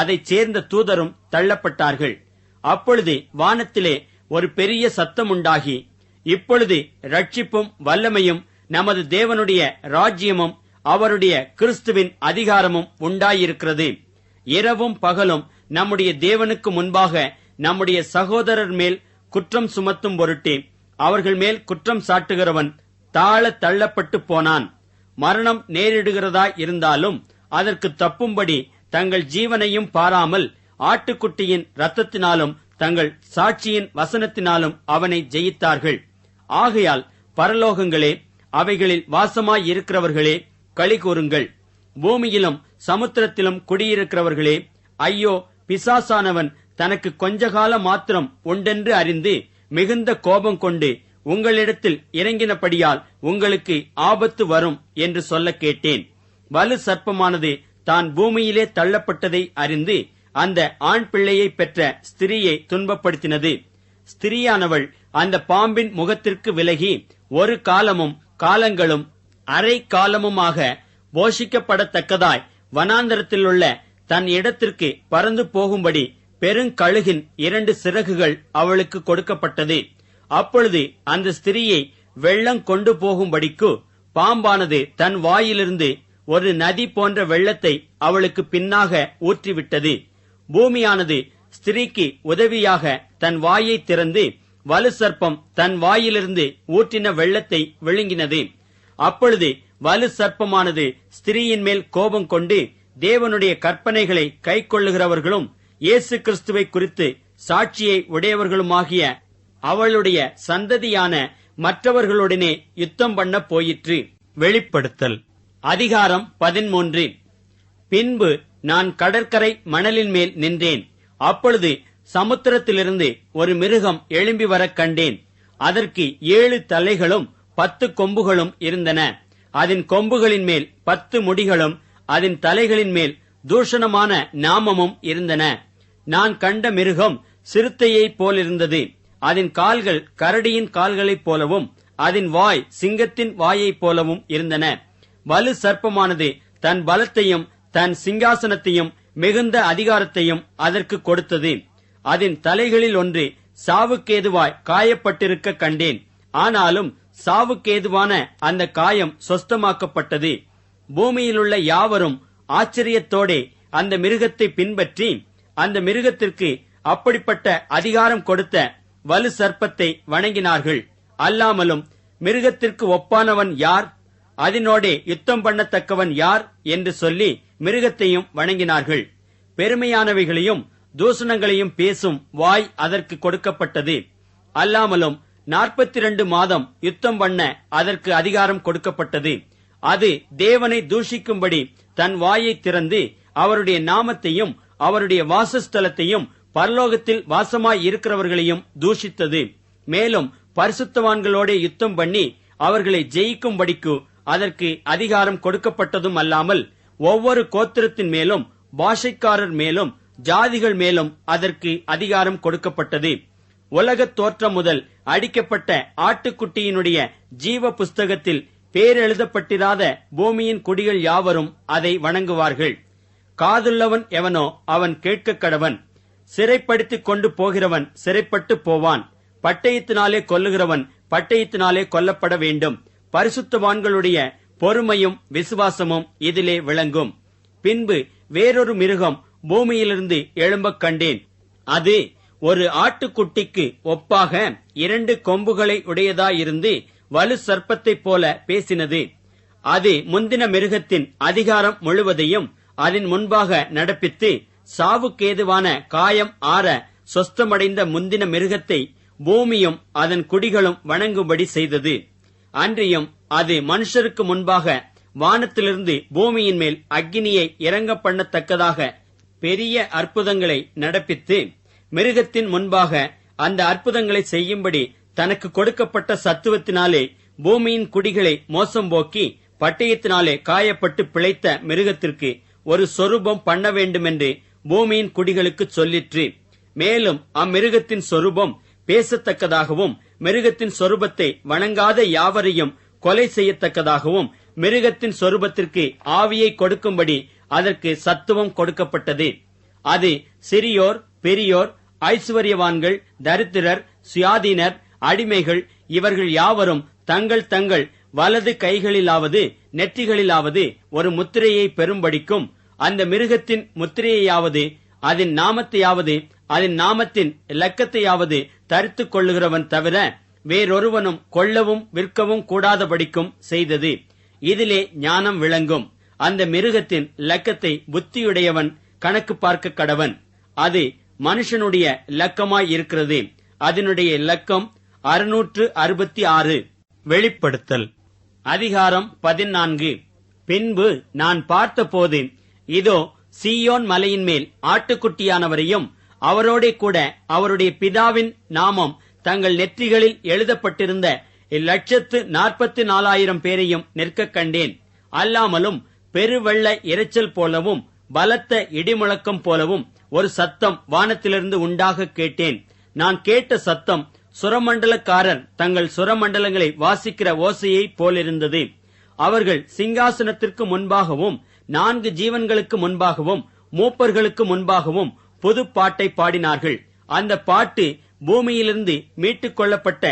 அதைச் சேர்ந்த தூதரும் தள்ளப்பட்டார்கள். அப்பொழுது வானத்திலே ஒரு பெரிய சத்தம் உண்டாகி, இப்பொழுது ரட்சிப்பும் வல்லமையும் நமது தேவனுடைய ராஜ்யமும் அவருடைய கிறிஸ்துவின் அதிகாரமும் உண்டாயிருக்கிறது. இரவும் பகலும் நம்முடைய தேவனுக்கு முன்பாக நம்முடைய சகோதரர் மேல் குற்றம் சுமத்தும் பொருட்டு அவர்கள் மேல் குற்றம் சாட்டுகிறவன் தாழ தள்ளப்பட்டு போனான். மரணம் நேரிடுகிறதா இருந்தாலும் அதற்கு தப்பும்படி தங்கள் ஜீவனையும் பாராமல் ஆட்டுக்குட்டியின் இரத்தத்தினாலும் தங்கள் சாட்சியின் வசனத்தினாலும் அவனை ஜெயித்தார்கள். ஆகையால் பரலோகங்களே, அவைகளில் வாசமாயிருக்கிறவர்களே, களி கூறுங்கள். பூமியிலும் சமுத்திரத்திலும் குடியிருக்கிறவர்களே, ஐயோ, பிசாசானவன் தனக்கு கொஞ்ச கால மாத்திரம் உண்டென்று அறிந்து மிகுந்த கோபம் கொண்டு உங்களிடத்தில் இறங்கினபடியால் உங்களுக்கு ஆபத்து வரும் என்று சொல்ல கேட்டேன். வலு சர்ப்பமானது தான் பூமியிலே தள்ளப்பட்டதை அறிந்து அந்த ஆண் பிள்ளையை பெற்ற ஸ்திரீயை துன்பப்படுத்தினது. ஸ்திரீயானவள் அந்த பாம்பின் முகத்திற்கு விலகி ஒரு காலமும் காலங்களும் அரை காலமுமாக போஷிக்கப்படத்தக்கதாய் வனாந்தரத்திலுள்ள தன் இடத்திற்கு பறந்து போகும்படி பெருங்கழுகின் 2 சிறகுகள் அவளுக்கு கொடுக்கப்பட்டது. அப்பொழுது அந்த ஸ்திரீயை வெள்ளம் கொண்டு போகும்படிக்கு பாம்பானது தன் வாயிலிருந்து ஒரு நதி போன்ற வெள்ளத்தை அவளுக்கு பின்னாக ஊற்றிவிட்டது. பூமியானது ஸ்திரீக்கு உதவியாக தன் வாயை திறந்து வலு சர்ப்பம் தன் வாயிலிருந்து ஊற்றின வெள்ளத்தை விழுங்கினது. அப்பொழுது வலு சர்ப்பமானது ஸ்திரீயின் மேல் கோபம் கொண்டு தேவனுடைய கற்பனைகளை கைக்கொள்ளுகிறவர்களும் இயேசு கிறிஸ்துவை குறித்து சாட்சியை உடையவர்களுமாகிய அவளுடைய சந்ததியான மற்றவர்களுடனே யுத்தம் பண்ண போயிற்று. வெளிப்படுத்தல் அதிகாரம் 13. பின்பு நான் கடற்கரை மணலின் மேல் நின்றேன். அப்பொழுது சமுத்திரத்திலிருந்து ஒரு மிருகம் எழும்பி வரக் கண்டேன். அதற்கு 7 தலைகளும் 10 கொம்புகளும் இருந்தன. அதன் கொம்புகளின் மேல் 10 முடிகளும் அதன் தலைகளின் மேல் தூஷணமான நாமமும் இருந்தன. நான் கண்ட மிருகம் சிறுத்தையைப் போலிருந்தது. அதன் கால்கள் கரடியின் கால்களைப் போலவும் அதன் வாய் சிங்கத்தின் வாயைப் போலவும் இருந்தன. வலு சர்ப்பமானது தன் பலத்தையும் தன் சிங்காசனத்தையும் மிகுந்த அதிகாரத்தையும் அதற்கு கொடுத்தது. அதன் தலைகளில் ஒன்று சாவுக்கேதுவாய் காயப்பட்டிருக்க கண்டேன். ஆனாலும் சாவுக்கேதுவான அந்த காயம் சொஸ்தமாக்கப்பட்டது. பூமியிலுள்ள யாவரும் ஆச்சரியத்தோடே அந்த மிருகத்தை பின்பற்றி அந்த மிருகத்திற்கு அப்படிப்பட்ட அதிகாரம் கொடுத்த வலு சர்ப்பத்தை வணங்கினார்கள். அல்லாமலும் மிருகத்திற்கு ஒப்பானவன் யார், அதனோடே யுத்தம் பண்ணத்தக்கவன் யார் என்று சொல்லி மிருகத்தையும் வணங்கினார்கள். பெருமையானவைகளையும் தூஷணங்களையும் பேசும் வாய் அதற்கு கொடுக்கப்பட்டது. அல்லாமலும் 42 மாதம் யுத்தம் பண்ண அதற்கு அதிகாரம் கொடுக்கப்பட்டது. அது தேவனை தூஷிக்கும்படி தன் வாயை திறந்து அவருடைய நாமத்தையும் அவருடைய வாசஸ்தலத்தையும் பரலோகத்தில் வாசமாய் இருக்கிறவர்களையும் தூஷித்தது. மேலும் பரிசுத்தவான்களோட யுத்தம் பண்ணி அவர்களை ஜெயிக்கும்படிக்கு அதற்கு அதிகாரம் கொடுக்கப்பட்டதும் அல்லாமல் ஒவ்வொரு கோத்திரத்தின் மேலும் பாஷைக்காரர் மேலும் ஜாதிகள் மேலும் அதற்கு அதிகாரம் கொடுக்கப்பட்டது. உலகத் தோற்றம் முதல் அடிக்கப்பட்ட ஆட்டுக்குட்டியினுடைய ஜீவ புஸ்தகத்தில் பேரெழுதப்பட்டிராத பூமியின் குடிகள் யாவரும் அதை வணங்குவார்கள். காதுள்ளவன் எவனோ அவன் கேட்க கடவன். சிறைப்படுத்திக் கொண்டு போகிறவன் சிறைப்பட்டு போவான். பட்டயத்தினாலே கொல்லுகிறவன் பட்டயத்தினாலே கொல்லப்பட வேண்டும். பரிசுத்தவான்களுடைய பொறுமையும் விசுவாசமும் இதிலே விளங்கும். பின்பு வேறொரு மிருகம் பூமியிலிருந்து எழும்பக் கண்டேன். அது ஒரு ஆட்டுக்குட்டிக்கு ஒப்பாக 2 கொம்புகளை உடையதாயிருந்து வலு சர்ப்பத்தைப் போல பேசினது. அது முந்தின மிருகத்தின் அதிகாரம் முழுவதையும் அதன் முன்பாக நடப்பித்து சாவுக்கேதுவான காயம் ஆற சொஸ்தமடைந்த முந்தின மிருகத்தை பூமியும் அதன் குடிகளும் வணங்கும்படி செய்தது. அன்றியும் அது மனுஷருக்கு முன்பாக வானத்திலிருந்து பூமியின் மேல் அக்கினியை இறங்க பண்ணத்தக்கதாக பெரிய அற்புதங்களை நடப்பித்து மிருகத்தின் முன்பாக அந்த அற்புதங்களை செய்யும்படி தனக்கு கொடுக்கப்பட்ட சத்துவத்தினாலே பூமியின் குடிகளை மோசம் போக்கி பட்டயத்தினாலே காயப்பட்டு பிழைத்த மிருகத்திற்கு ஒரு சொரூபம் பண்ண வேண்டுமென்று பூமியின் குடிகளுக்கு சொல்லிற்று. மேலும் அம்மிருகத்தின் சொரூபம் பேசத்தக்கதாகவும் மிருகத்தின் சொரூபத்தை வணங்காத யாவரையும் கொலை செய்யத்தக்கதாகவும் மிருகத்தின் சொரூபத்திற்கு ஆவியை கொடுக்கும்படி அதற்கு சத்துவம் கொடுக்கப்பட்டது. அது சிறியோர் பெரியோர் ஐசுவரியவான்கள் தரித்திரர் சுயாதீனர் அடிமைகள் இவர்கள் யாவரும் தங்கள் தங்கள் வலது கைகளிலாவது நெற்றிகளிலாவது ஒரு முத்திரையை பெறும்படிக்கும் அந்த மிருகத்தின் முத்திரையாவது அதன் நாமத்தையாவது அதன் நாமத்தின் இலக்கத்தையாவது தரித்துக் கொள்ளுகிறவன் தவிர வேறொருவனும் கொள்ளவும் விற்கவும் கூடாதபடிக்கும் செய்தது. இதிலே ஞானம் விளங்கும். அந்த மிருகத்தின் இலக்கத்தை புத்தியுடையவன் கணக்கு பார்க்க கடவன். அது மனுஷனுடைய இலக்கமாய் இருக்கிறது. அதனுடைய இலக்கம் 666. வெளிப்படுத்தல் அதிகாரம் 14. பின்பு நான் பார்த்தபோது, இதோ சீயோன் மலையின் மேல் ஆட்டுக்குட்டியானவரையும் அவரோடே கூட அவருடைய பிதாவின் நாமம் தங்கள் நெற்றிகளில் எழுதப்பட்டிருந்த 1,44,000 பேரையும் நிற்க கண்டேன். அல்லாமலும் பெருவெள்ள இரைச்சல் போலவும் பலத்த இடிமுழக்கம் போலவும் ஒரு சத்தம் வானத்திலிருந்து உண்டாக கேட்டேன். நான் கேட்ட சத்தம் சுரமண்டலக்காரர் தங்கள் சுரமண்டலங்களை வாசிக்கிற ஓசையை போலிருந்தது. அவர்கள் சிங்காசனத்திற்கு முன்பாகவும் 4 ஜீவன்களுக்கு முன்பாகவும் மூப்பர்களுக்கு முன்பாகவும் புது பாட்டை பாடினார்கள். அந்த பாட்டு பூமியிலிருந்து மீட்டுக் கொள்ளப்பட்ட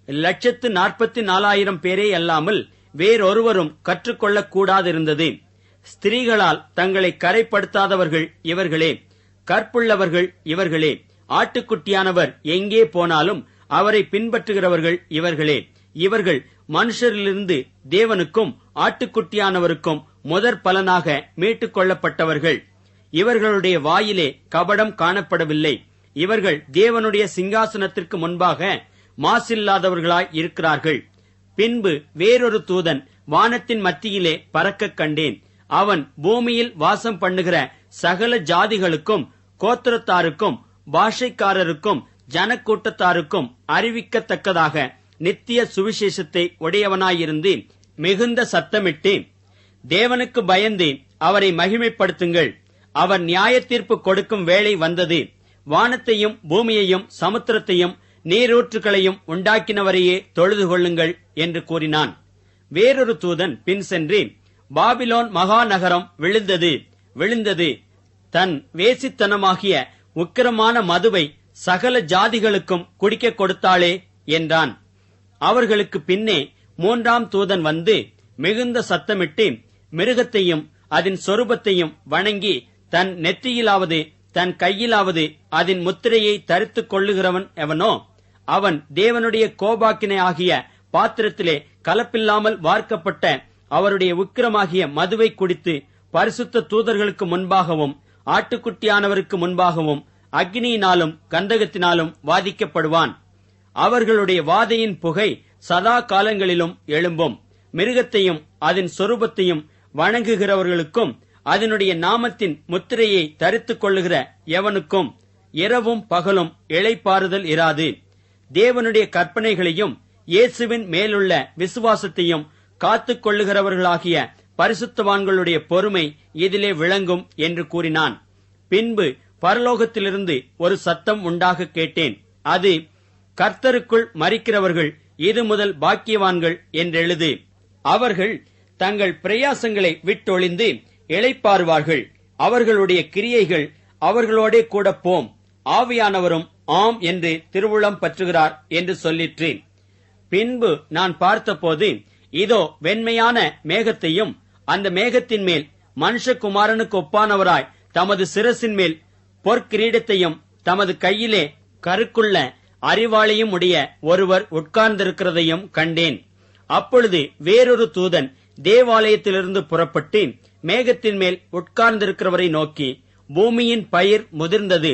1,44,000 பேரே அல்லாமல் வேறொருவரும் கற்றுக்கொள்ளக் கூடாதிருந்தது. ஸ்திரீகளால் தங்களை கரைப்படுத்தாதவர்கள் இவர்களே, கற்புள்ளவர்கள் இவர்களே, ஆட்டுக்குட்டியானவர் எங்கே போனாலும் அவரை பின்பற்றுகிறவர்கள் இவர்களே. இவர்கள் மனுஷரிலிருந்து தேவனுக்கும் ஆட்டுக்குட்டியானவருக்கும் முதற் பலனாக மீட்டுக் கொள்ளப்பட்டவர்கள். இவர்களுடைய வாயிலே கபடம் காணப்படவில்லை. இவர்கள் தேவனுடைய சிங்காசனத்திற்கு முன்பாக மாசில்லாதவர்களாய் இருக்கிறார்கள். பின்பு வேறொரு தூதன் வானத்தின் மத்தியிலே பறக்கக் கண்டேன். அவன் பூமியில் வாசம் பண்ணுகிற சகல ஜாதிகளுக்கும், கோத்திரத்தாருக்கும், பாஷைக்காரருக்கும், ஜனக்கூட்டத்தாருக்கும் அறிவிக்கத்தக்கதாக நித்திய சுவிசேஷத்தை உடையவனாயிருந்து மிகுந்த சத்தமிட்டு, தேவனுக்கு பயந்து அவரை மகிமைப்படுத்துங்கள். அவர் நியாய தீர்ப்பு கொடுக்கும் வேளை வந்தது. வானத்தையும் பூமியையும் சமுத்திரத்தையும் நீரூற்றுகளையும் உண்டாக்கினவரையே தொழுது கொள்ளுங்கள் என்று கூறினான். வேறொரு தூதன் பின் சென்று, பாபிலோன் மகாநகரம் விழுந்தது, விழுந்தது, தன் வேசித்தனமாகிய உக்கிரமான மதுவை சகல ஜாதிகளுக்கும் குடிக்க கொடுத்தாளே என்றான். அவர்களுக்கு பின்னே 3ஆம் தூதன் வந்து மிகுந்த சத்தமிட்டு மிருகத்தையும் அதன் சொரூபத்தையும் வணங்கி தன் நெற்றியிலாவது தன் கையிலாவது அதன் முத்திரையை தரித்துக் கொள்ளுகிறவன் எவனோ அவன் தேவனுடைய கோபாக்கினை ஆகிய பாத்திரத்திலே கலப்பில்லாமல் வார்க்கப்பட்ட அவருடைய உக்கிரமாகிய மதுவை குடித்து பரிசுத்த தூதர்களுக்கு முன்பாகவும் ஆட்டுக்குட்டியானவருக்கு முன்பாகவும் அக்னியினாலும் கந்தகத்தினாலும் வாதிக்கப்படுவான். அவர்களுடைய வாதையின் புகை சதா காலங்களிலும் எழும்பும். மிருகத்தையும் அதன் சொரூபத்தையும் வணங்குகிறவர்களுக்கும் அதனுடைய நாமத்தின் முத்திரையை தரித்துக் கொள்ளுகிற எவனுக்கும் இரவும் பகலும் இளைப்பாறுதல் இராது. தேவனுடைய கற்பனைகளையும் இயேசுவின் மேலுள்ள விசுவாசத்தையும் காத்துக் கொள்ளுகிறவர்களாகிய பரிசுத்தவான்களுடைய பொறுமை இதிலே விளங்கும் என்று கூறினான். பின்பு பரலோகத்திலிருந்து ஒரு சத்தம் உண்டாக கேட்டேன். அது, கர்த்தருக்குள் மரிக்கிறவர்கள் இது முதல் பாக்கியவான்கள் என்றெழுது. அவர்கள் தங்கள் பிரயாசங்களை விட்டொழிந்து இளைப்பாறுவார்கள். அவர்களுடைய கிரியைகள் அவர்களோடே கூட போம். ஆவியானவரும் ஆம் என்று திருவுளம் பற்றுகிறார் என்று சொல்லிற்று. பின்பு நான் பார்த்தபோது, இதோ வெண்மையான மேகத்தையும் அந்த மேகத்தின் மேல் மனுஷகுமாரனுக்கு ஒப்பானவராய் தமது சிரசின் மேல் பொற்கிரீடத்தையும் தமது கையிலே கருக்குள்ள அறிவாளையும் உடைய ஒருவர் உட்கார்ந்திருக்கிறதையும் கண்டேன். அப்பொழுது வேறொரு தூதன் தேவாலயத்திலிருந்து புறப்பட்டு மேகத்தின் மேல் உட்கார்ந்திருக்கிறவரை நோக்கி, பூமியின் பயிர் முதிர்ந்தது,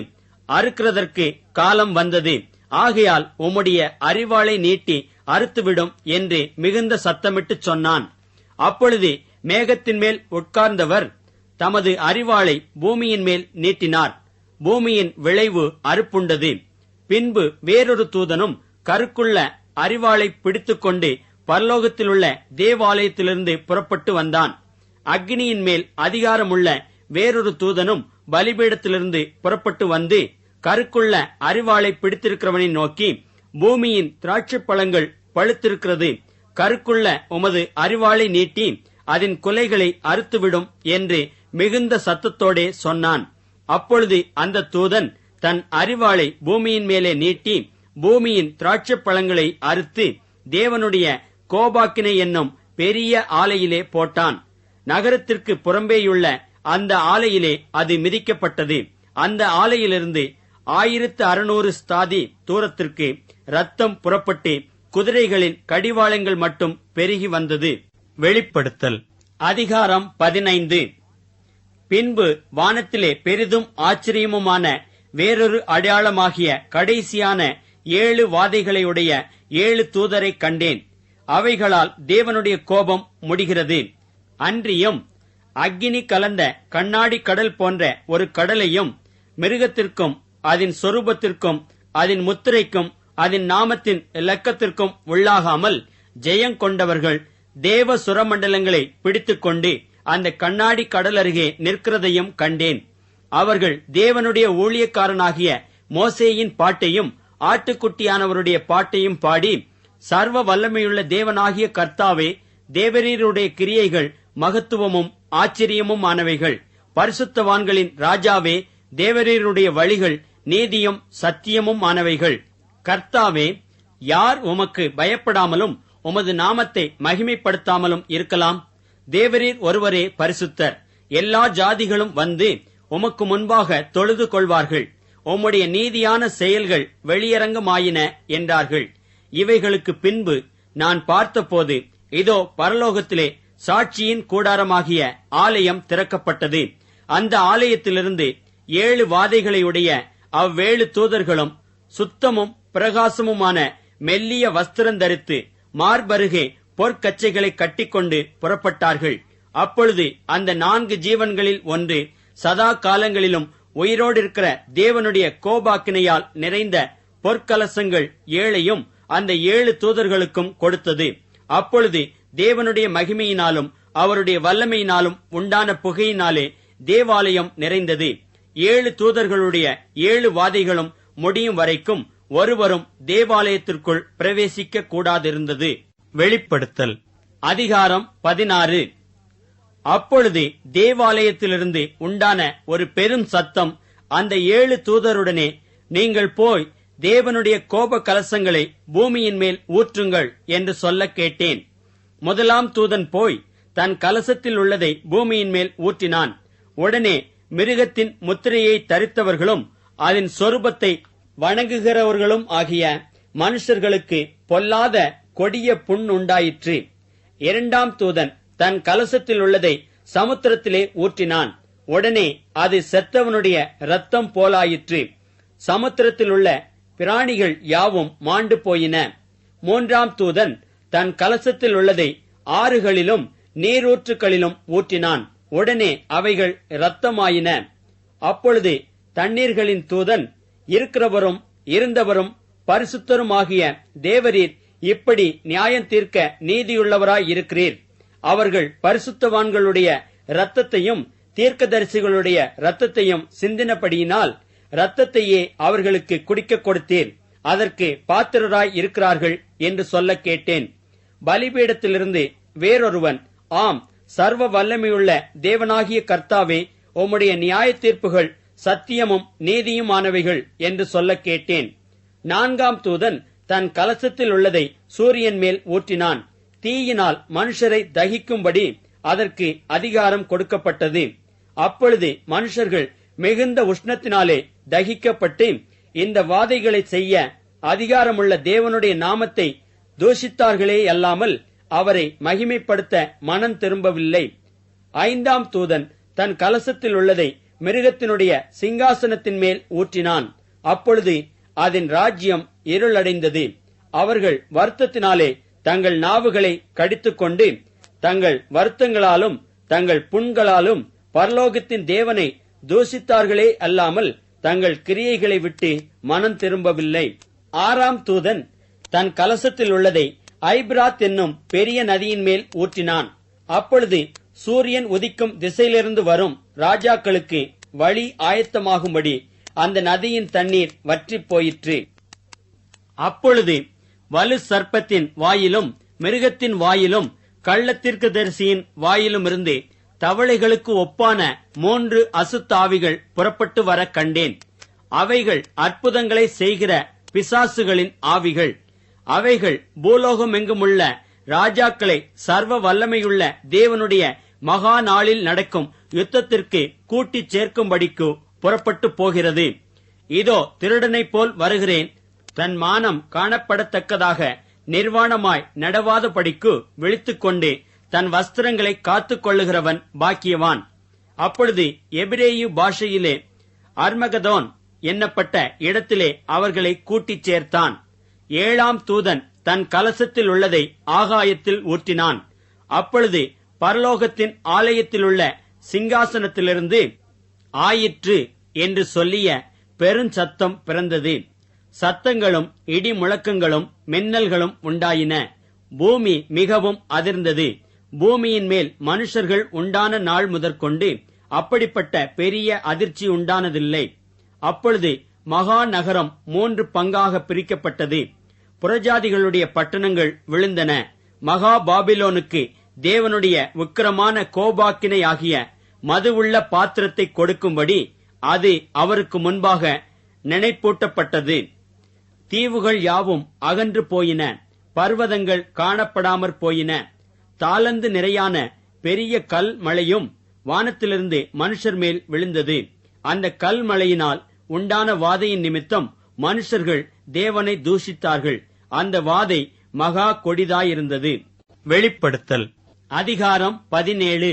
அறுக்கிறதற்கு காலம் வந்தது. ஆகையால் உம்முடைய அறிவாளை நீட்டி அறுத்துவிடும் என்று மிகுந்த சத்தமிட்டு சொன்னான். அப்பொழுது மேகத்தின் மேல் உட்கார்ந்தவர் தமது அறிவாளை பூமியின் மேல் நீட்டினார். பூமியின் விளைவு அறுப்புண்டது. பின்பு வேறொரு தூதனும் கருக்குள்ள அறிவாளை பிடித்துக்கொண்டு பரலோகத்திலுள்ள தேவாலயத்திலிருந்து புறப்பட்டு வந்தான். அக்னியின் மேல் அதிகாரமுள்ள வேறொரு தூதனும் பலிபீடத்திலிருந்து புறப்பட்டு வந்து கருக்குள்ள அறிவாளை பிடித்திருக்கிறவனை நோக்கி, பூமியின் திராட்சைப் பழங்கள் பழுத்திருக்கிறது, கருக்குள்ள உமது அறிவாளை நீட்டி அதன் குலைகளை அறுத்துவிடும் என்று மிகுந்த சத்தத்தோடே சொன்னான். அப்பொழுது அந்த தூதன் தன் அறிவாளை பூமியின் மேலே நீட்டி பூமியின் திராட்சைப் பழங்களை அறுத்து தேவனுடைய கோபாக்கினை என்னும் பெரிய ஆலையிலே போட்டான். நகரத்திற்கு புறம்பேயுள்ள அந்த ஆலையிலே அது மிதிக்கப்பட்டது. அந்த ஆலையிலிருந்து 1600 ஸ்தாதி தூரத்திற்கு ரத்தம் புறப்பட்டு குதிரைகளின் கடிவாளங்கள் மட்டும் பெருகி வந்தது. வெளிப்படுத்தல் அதிகாரம் 15. பின்பு வானத்திலே பெரிதும் ஆச்சரியமுமான வேறொரு அடையாளமாகிய கடைசியான 7 வாதைகளையுடைய 7 தூதரை கண்டேன். அவைகளால் தேவனுடைய கோபம் முடிகிறது. அன்றியும் அக்கினி கலந்த கண்ணாடி கடல் போன்ற ஒரு கடலையும் மிருகத்திற்கும் அதன் சொரூபத்திற்கும் அதன் முத்திரைக்கும் அதன் நாமத்தின் இலக்கத்திற்கும் உள்ளாகாமல் ஜெயங்கொண்டவர்கள் தேவ சுரமண்டலங்களை பிடித்துக்கொண்டு அந்த கண்ணாடி கடல் அருகே நிற்கிறதையும் கண்டேன். அவர்கள் தேவனுடைய ஊழியக்காரனாகிய மோசேயின் பாட்டையும் ஆட்டுக்குட்டியானவருடைய பாட்டையும் பாடி, சர்வ வல்லமையுள்ள தேவனாகிய கர்த்தாவே, தேவரீருடைய கிரியைகள் மகத்துவமும் ஆச்சரியமும் ஆனவைகள். பரிசுத்தவான்களின் ராஜாவே, தேவரீருடைய வழிகள் நீதியும் சத்தியமும் ஆனவைகள். கர்த்தாவே, யார் உமக்கு பயப்படாமலும் உமது நாமத்தை மகிமைப்படுத்தாமலும் இருக்கலாம்? தேவரீர் ஒருவரே பரிசுத்தர். எல்லா ஜாதிகளும் வந்து உமக்கு முன்பாக தொழுது கொள்வார்கள். உம்முடைய நீதியான செயல்கள் வெளியரங்கமாயின என்றார்கள். இவைகளுக்கு பின்பு நான் பார்த்தபோது, இதோ பரலோகத்திலே சாட்சியின் கூடாரமாகிய ஆலயம் திறக்கப்பட்டது. அந்த ஆலயத்திலிருந்து 7 வாதைகளையுடைய அவ்வேழு தூதர்களும் சுத்தமும் பிரகாசமுமான மெல்லிய வஸ்திரம் தரித்து மார்பருகே பொற்கச்சைகளை கட்டிக்கொண்டு புறப்பட்டார்கள். அப்பொழுது அந்த 4 ஜீவன்களில் ஒன்று சதா காலங்களிலும் உயிரோடு இருக்கிற தேவனுடைய கோபாக்கினையால் நிறைந்த பொற்கலசங்கள் 7ஐயும் அந்த 7 தூதர்களுக்கும் கொடுத்தது. அப்பொழுது தேவனுடைய மகிமையினாலும் அவருடைய வல்லமையினாலும் உண்டான புகையினாலே தேவாலயம் நிறைந்தது. 7 தூதர்களுடைய 7 வாதைகளும் முடியும் வரைக்கும் ஒருவரும் தேவாலயத்திற்குள் பிரவேசிக்க கூடாதிருந்தது. வெளிப்படுத்தல் அதிகாரம் 16. அப்பொழுது தேவாலயத்திலிருந்து உண்டான ஒரு பெரும் சத்தம் அந்த 7 தூதருடனே, நீங்கள் போய் தேவனுடைய கோப கலசங்களை பூமியின் மேல் ஊற்றுங்கள் என்று சொல்ல கேட்டேன். முதலாம் தூதன் போய் தன் கலசத்தில் உள்ளதை பூமியின் மேல் ஊற்றினான். உடனே மிருகத்தின் முத்திரையை தரித்தவர்களும் அதன் சொரூபத்தை வணங்குகிறவர்களும் ஆகிய மனுஷர்களுக்கு பொல்லாத கொடிய புண் உண்டாயிற்று. 2ஆம் தூதன் தன் கலசத்தில் உள்ளதை சமுத்திரத்திலே ஊற்றினான். உடனே அது செத்தவனுடைய இரத்தம் போலாயிற்று. சமுத்திரத்தில் உள்ள பிராணிகள் யாவும் மாண்டு போயின. 3ஆம் தூதன் தன் கலசத்தில் உள்ளதை ஆறுகளிலும் நீரூற்றுகளிலும் ஊற்றினான். உடனே அவைகள் இரத்தமாயின. அப்பொழுது தண்ணீர்களின் தூதன், இருக்கிறவரும் இருந்தவரும் பரிசுத்தருமாகிய தேவரீர் இப்படி நியாயம் தீர்க்க நீதியுள்ளவராய் இருக்கிறீர். அவர்கள் பரிசுத்தவான்களுடைய இரத்தத்தையும் தீர்க்கதரிசிகளுடைய இரத்தத்தையும் சிந்தினபடியினால் இரத்தத்தையே அவர்களுக்கு குடிக்க கொடுத்தீர். அதற்கு பாத்திரராய் இருக்கிறார்கள் என்று சொல்ல கேட்டேன். பலிபீடத்திலிருந்து வேறொருவன், ஆம், சர்வ வல்லமையுள்ள தேவனாகிய கர்த்தாவே, உம்முடைய நியாய தீர்ப்புகள் சத்தியமும் நீதியுமானவைகள் என்று சொல்ல கேட்டேன். 4ஆம் தூதன் தன் கலசத்தில் உள்ளதை சூரியன் மேல் ஊற்றினான். தீயினால் மனுஷரை தகிக்கும்படி அதற்கு அதிகாரம் கொடுக்கப்பட்டது. அப்பொழுது மனுஷர்கள் மிகுந்த உஷ்ணத்தினாலே தகிக்கப்பட்டு இந்த வாதைகளை செய்ய அதிகாரமுள்ள தேவனுடைய நாமத்தை தூஷித்தார்களே அல்லாமல் அவரை மகிமைப்படுத்த மனம் திரும்பவில்லை. 5ஆம் தூதன் தன் கலசத்தில் உள்ளதை மிருகத்தினுடைய சிங்காசனத்தின் மேல் ஊற்றினான். அப்பொழுது அதன் ராஜ்யம் இருளடைந்தது. அவர்கள் வருத்தத்தினாலே தங்கள் நாவுகளை கடித்துக்கொண்டு தங்கள் வருத்தங்களாலும் தங்கள் புண்களாலும் பரலோகத்தின் தேவனை தூஷித்தார்களே அல்லாமல் தங்கள் கிரியைகளை விட்டு மனம் திரும்பவில்லை. 6ஆம் தூதன் தன் கலசத்தில் உள்ளதை ஐபிராத் என்னும் பெரிய நதியின் மேல் ஊற்றினான். அப்பொழுது சூரியன் உதிக்கும் திசையிலிருந்து வரும் ராஜாக்களுக்கு வழி ஆயத்தமாகும்படி அந்த நதியின் தண்ணீர் வற்றிப் போயிற்று. அப்பொழுது வலு சர்ப்பத்தின் வாயிலும் மிருகத்தின் வாயிலும் கள்ளத்தீர்க்கதரிசியின் வாயிலுமிருந்து தவளைகளுக்கு ஒப்பான 3 அசுத்தாவிகள் புறப்பட்டு வர கண்டேன். அவைகள் அற்புதங்களை செய்கிற பிசாசுகளின் ஆவிகள். அவைகள் பூலோகமெங்குமுள்ள ராஜாக்களை சர்வ வல்லமையுள்ள தேவனுடைய மகா நாளில் நடக்கும் யுத்தத்திற்கு கூட்டிச் சேர்க்கும்படிக்கு புறப்பட்டு போகிறது. இதோ திருடனைப் போல் வருகிறேன். தன் மானம் காணப்படத்தக்கதாக நிர்வாணமாய் நடவாதபடிக்கு விழித்துக்கொண்டு தன் வஸ்திரங்களை காத்துக் கொள்ளுகிறவன் பாக்கியவான். அப்பொழுது எபிரேயு பாஷையிலே அர்மகதோன் என்னப்பட்ட இடத்திலே அவர்களை கூட்டிச் சேர்த்தான். 7ஆம் தூதன் தன் கலசத்தில் உள்ளதை ஆகாயத்தில் ஊற்றினான். அப்பொழுது பரலோகத்தின் ஆலயத்திலுள்ள சிங்காசனத்திலிருந்து ஆயிற்று என்று சொல்லிய பெருஞ்சத்தம் பிறந்தது. சத்தங்களும் இடி முழக்கங்களும் மின்னல்களும் உண்டாயின. பூமி மிகவும் அதிர்ந்தது. பூமியின் மேல் மனுஷர்கள் உண்டான நாள் முதற்கொண்டு அப்படிப்பட்ட பெரிய அதிர்ச்சி உண்டானதில்லை. அப்பொழுது மகா நகரம் 3 பங்காக பிரிக்கப்பட்டது. புறஜாதிகளுடைய பட்டணங்கள் விழுந்தன. மகா பாபிலோனுக்கு தேவனுடைய உக்கிரமான கோபாக்கினையாகிய மதுவுள்ள பாத்திரத்தை கொடுக்கும்படி அது அவருக்கு முன்பாக நினைப்பூட்டப்பட்டது. தீவுகள் யாவும் அகன்று போயின. பர்வதங்கள் காணப்படாமற் போயின. தாளந்து நிறையான பெரிய கல் மழையும் வானத்திலிருந்து மனுஷர் மேல் விழுந்தது. அந்த கல் மழையினால் உண்டான வாதையின் நிமித்தம் மனுஷர்கள் தேவனை தூஷித்தார்கள். அந்த வாதை மகா கொடிதாயிருந்தது. வெளிப்படுத்தல் அதிகாரம் 17.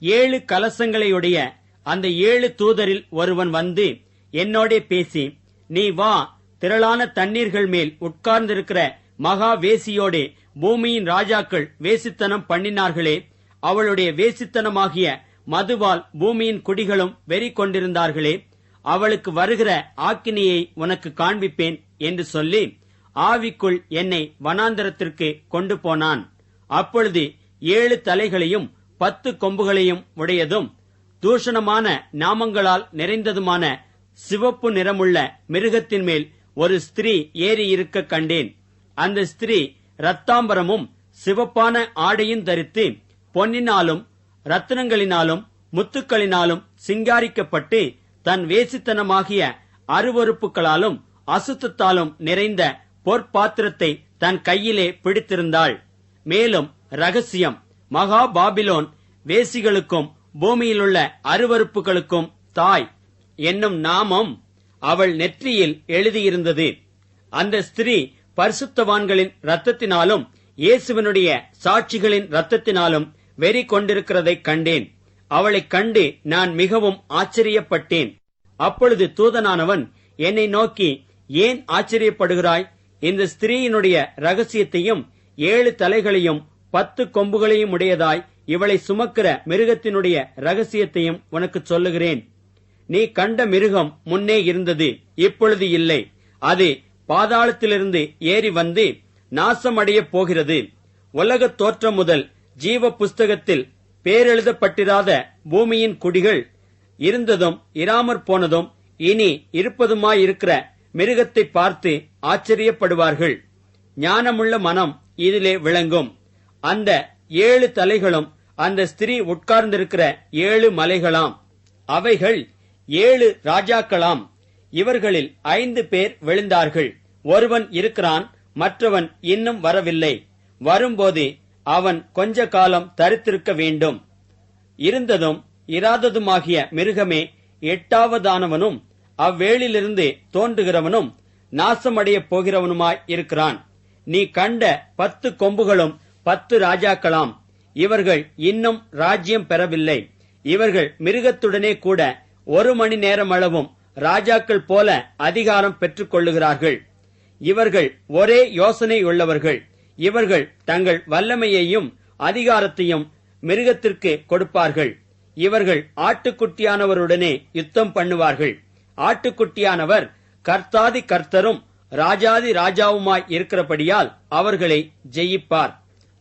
7 கலசங்களையுடைய அந்த 7 தூதரில் ஒருவன் வந்து என்னோடே பேசி, நீ வா, திரளான தண்ணீர்கள் மேல் உட்கார்ந்திருக்கிற மகா வேசியோடே பூமியின் ராஜாக்கள் வேசித்தனம் பண்ணினார்களே, அவளுடைய வேசித்தனமாகிய மதுவால் பூமியின் குடிகளும் வெறி கொண்டிருந்தார்களே, அவளுக்கு வருகிற ஆக்கினியை உனக்கு காண்பிப்பேன் என்று சொல்லி ஆவிக்குள் என்னை வனாந்தரத்திற்கு கொண்டு போனான். அப்பொழுது 7 தலைகளையும் 10 கொம்புகளையும் உடையதும் தூஷணமான நாமங்களால் நிறைந்ததுமான சிவப்பு நிறமுள்ள மிருகத்தின் மேல் ஒரு ஸ்திரீ ஏறி இருக்க கண்டேன். அந்த ஸ்திரீ இரத்தாம்பரமும் சிவப்பான ஆடையும் தரித்து பொன்னினாலும் ரத்தினங்களினாலும் முத்துக்களினாலும் சிங்காரிக்கப்பட்டு தன் வேசித்தனமாகிய அருவருப்புகளாலும் அசுத்தத்தாலும் நிறைந்த பொற்பாத்திரத்தை தன் கையிலே பிடித்திருந்தாள். மேலும் ரகசியம், மகா பாபிலோன் வேசிகளுக்கும் பூமியிலுள்ள அருவருப்புகளுக்கும் தாய் என்னும் நாமம் அவள் நெற்றியில் எழுதியிருந்தது. அந்த ஸ்திரீ பரிசுத்தவான்களின் இரத்தத்தினாலும் இயேசுவினுடைய சாட்சிகளின் இரத்தத்தினாலும் வெறி கொண்டிருக்கிறதைக் கண்டேன். அவளைக் கண்டு நான் மிகவும் ஆச்சரியப்பட்டேன். அப்பொழுது தூதனானவன் என்னை நோக்கி, ஏன் ஆச்சரியப்படுகிறாய்? இந்த ஸ்திரீயினுடைய ரகசியத்தையும் 7 தலைகளையும் 10 கொம்புகளையும் உடையதாய் இவளை சுமக்கிற மிருகத்தினுடைய ரகசியத்தையும் உனக்கு சொல்லுகிறேன். நீ கண்ட மிருகம் முன்னே இருந்தது, இப்பொழுது இல்லை. அது பாதாளத்திலிருந்து ஏறி வந்து நாசமடையப் போகிறது. உலகத் தோற்றம் முதல் ஜீவ புஸ்தகத்தில் பேரெழுதப்பட்டிராத பூமியின் குடிகள் இருந்ததும் இராமற் போனதும் இனி இருப்பதுமாயிருக்கிற மிருகத்தை பார்த்து ஆச்சரியப்படுவார்கள். ஞானமுள்ள மனம் இதிலே விளங்கும். அந்த 7 தலைகளும் அந்த ஸ்திரீ உட்கார்ந்திருக்கிற 7 மலைகளாம். அவைகள் 7 ராஜாக்களாம். இவர்களில் 5 பேர் விழுந்தார்கள். ஒருவன் இருக்கிறான், மற்றவன் இன்னும் வரவில்லை. வரும்போது அவன் கொஞ்ச காலம் தரித்திருக்க வேண்டும். இருந்ததும் இராததுமாகிய மிருகமே 8ஆவதானவனும் அவ்வேளிலிருந்து தோன்றுகிறவனும் நாசமடையப் போகிறவனுமாய் இருக்கிறான். நீ கண்ட 10 கொம்புகளும் 10 ராஜாக்களாம். இவர்கள் இன்னும் ராஜ்யம் பெறவில்லை. இவர்கள் மிருகத்துடனே கூட 1 மணி நேரமளவும் ராஜாக்கள் போல அதிகாரம் பெற்றுக் கொள்ளுகிறார்கள். இவர்கள் ஒரே யோசனை உள்ளவர்கள். இவர்கள் தங்கள் வல்லமையையும் அதிகாரத்தையும் மிருகத்திற்கு கொடுப்பார்கள். இவர்கள் ஆட்டுக்குட்டியானவருடனே யுத்தம் பண்ணுவார்கள். ஆட்டுக்குட்டியானவர் கர்த்தாதி கர்த்தரும் ராஜாதி ராஜாவுமாய் இருக்கிறபடியால் அவர்களை ஜெயிப்பார்.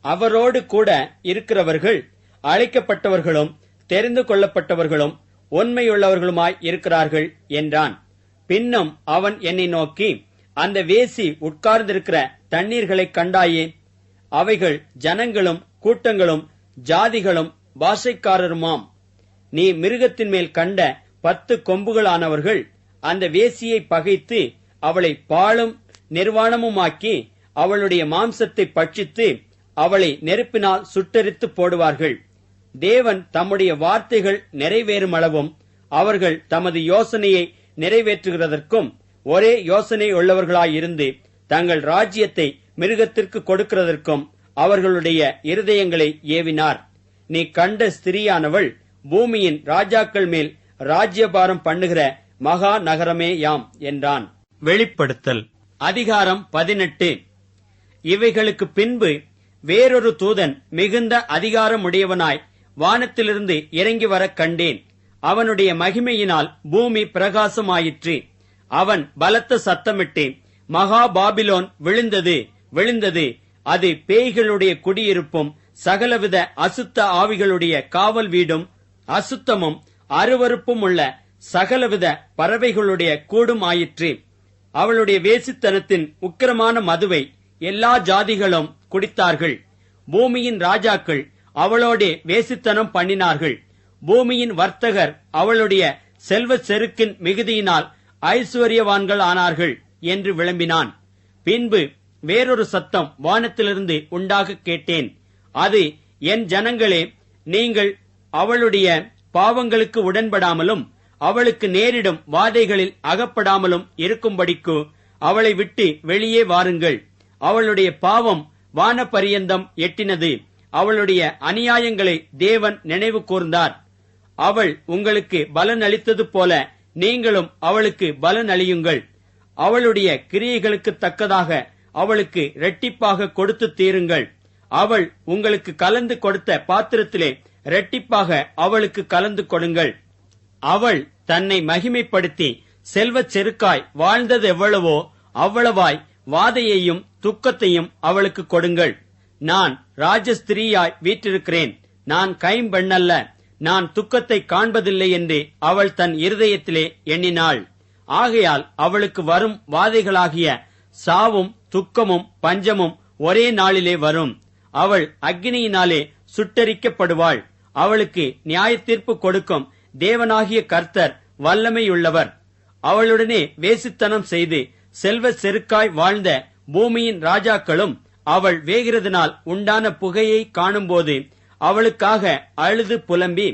அவரோடு கூட இருக்கிறவர்கள் அழைக்கப்பட்டவர்களும் தெரிந்து கொள்ளப்பட்டவர்களும் உண்மையுள்ளவர்களுமாய் இருக்கிறார்கள் என்றான். பின்னும் அவன் என்னை நோக்கி, அந்த வேசி உட்கார்ந்திருக்கிற தண்ணீர்களைக் கண்டாயே? அவைகள் ஜனங்களும் கூட்டங்களும் ஜாதிகளும் பாஷைக்காரருமாம். நீ மிருகத்தின் மேல் கண்ட 10 கொம்புகளானவர்கள் அந்த வேசியை பகைத்து அவளை பாழும் நிர்வாணமுமாக்கி அவளுடைய மாம்சத்தை பட்சித்து அவளை நெருப்பினால் சுட்டெரித்து போடுவார்கள். தேவன் தம்முடைய வார்த்தைகள் நிறைவேறும் அளவும் அவர்கள் தமது யோசனையை நிறைவேற்றுகிறதற்கும் ஒரே யோசனை உள்ளவர்களாயிருந்து தங்கள் ராஜ்யத்தை மிருகத்திற்கு கொடுக்கிறதற்கும் அவர்களுடைய இருதயங்களை ஏவினார். நீ கண்ட ஸ்திரீயானவள் பூமியின் ராஜாக்கள் மேல் ராஜ்யபாரம் பண்ணுகிற மகா நகரமே யாம் என்றான். வெளிப்படுத்தல் அதிகாரம் 18. இவைகளுக்கு பின்பு வேறொரு தூதன் மிகுந்த அதிகாரமுடையவனாய் வானத்திலிருந்து இறங்கி வரக் கண்டேன். அவனுடைய மகிமையினால் பூமி பிரகாசமாயிற்று. அவன் பலத்த சத்தமிட்டு, மகா பாபிலோன் விழுந்தது, விழுந்தது, அது பேய்களுடைய குடியிருப்பும் சகலவித அசுத்த ஆவிகளுடைய காவல் வீடும் அசுத்தமும் அருவருப்பும் உள்ள சகலவித பறவைகளுடைய கூடும் ஆயிற்று. அவளுடைய வேசித்தனத்தின் உக்கிரமான மதுவை எல்லா ஜாதிகளும் குடித்தார்கள். பூமியின் ராஜாக்கள் அவளோடே வேசித்தனம் பண்ணினார்கள். பூமியின் வர்த்தகர் அவளுடைய செல்வ செருக்கின் மிகுதியினால் ஐஸ்வர்யவான்கள் ஆனார்கள் என்று விளம்பினான். பின்பு வேறொரு சத்தம் வானத்திலிருந்து உண்டாக கேட்டேன். அது, என் ஜனங்களே, நீங்கள் அவளுடைய பாவங்களுக்கு உடன்படாமலும் அவளுக்கு நேரிடும் வாதைகளில் அகப்படாமலும் இருக்கும்படிக்கு அவளை விட்டு வெளியே வாருங்கள். அவளுடைய பாவம் வானபரியந்தம் எட்டினது. அவளுடைய அநியாயங்களை தேவன் நினைவு கூர்ந்தார். அவள் உங்களுக்கு பலன் அளித்தது போல நீங்களும் அவளுக்கு பலன் அளியுங்கள். அவளுடைய கிரியைகளுக்கு தக்கதாக அவளுக்கு இரட்டிப்பாக கொடுத்து தீருங்கள். அவள் உங்களுக்கு கலந்து கொடுத்த பாத்திரத்திலே இரட்டிப்பாக அவளுக்கு கலந்து கொடுங்கள். அவள் தன்னை மகிமைப்படுத்தி செல்வச் செருக்காய் வாழ்ந்தது எவ்வளவோ அவ்வளவாய் வாதையையும் துக்கத்தையும் அவளுக்கு கொடுங்கள். நான் ராஜஸ்திரீயாய் வீற்றிருக்கிறேன், நான் கைம்பெண்ணல்ல, நான் துக்கத்தை காண்பதில்லை என்று அவள் தன் இருதயத்திலே எண்ணினாள். ஆகையால் அவளுக்கு வரும் வாதைகளாகிய சாவும் துக்கமும் பஞ்சமும் ஒரே நாளிலே வரும். அவள் அக்கினியினாலே சுட்டரிக்கப்படுவாள். அவளுக்கு நியாயத்தீர்ப்பு கொடுக்கும் தேவனாகிய கர்த்தர் வல்லமையுள்ளவர். அவளுடனே வேசித்தனம் செய்து செல்வ செருக்காய் வாழ்ந்த பூமியின் ராஜாக்களும் அவள் வேகிறதுனால் உண்டான புகையை காணும்போது அவளுக்காக அழுது புலம்பி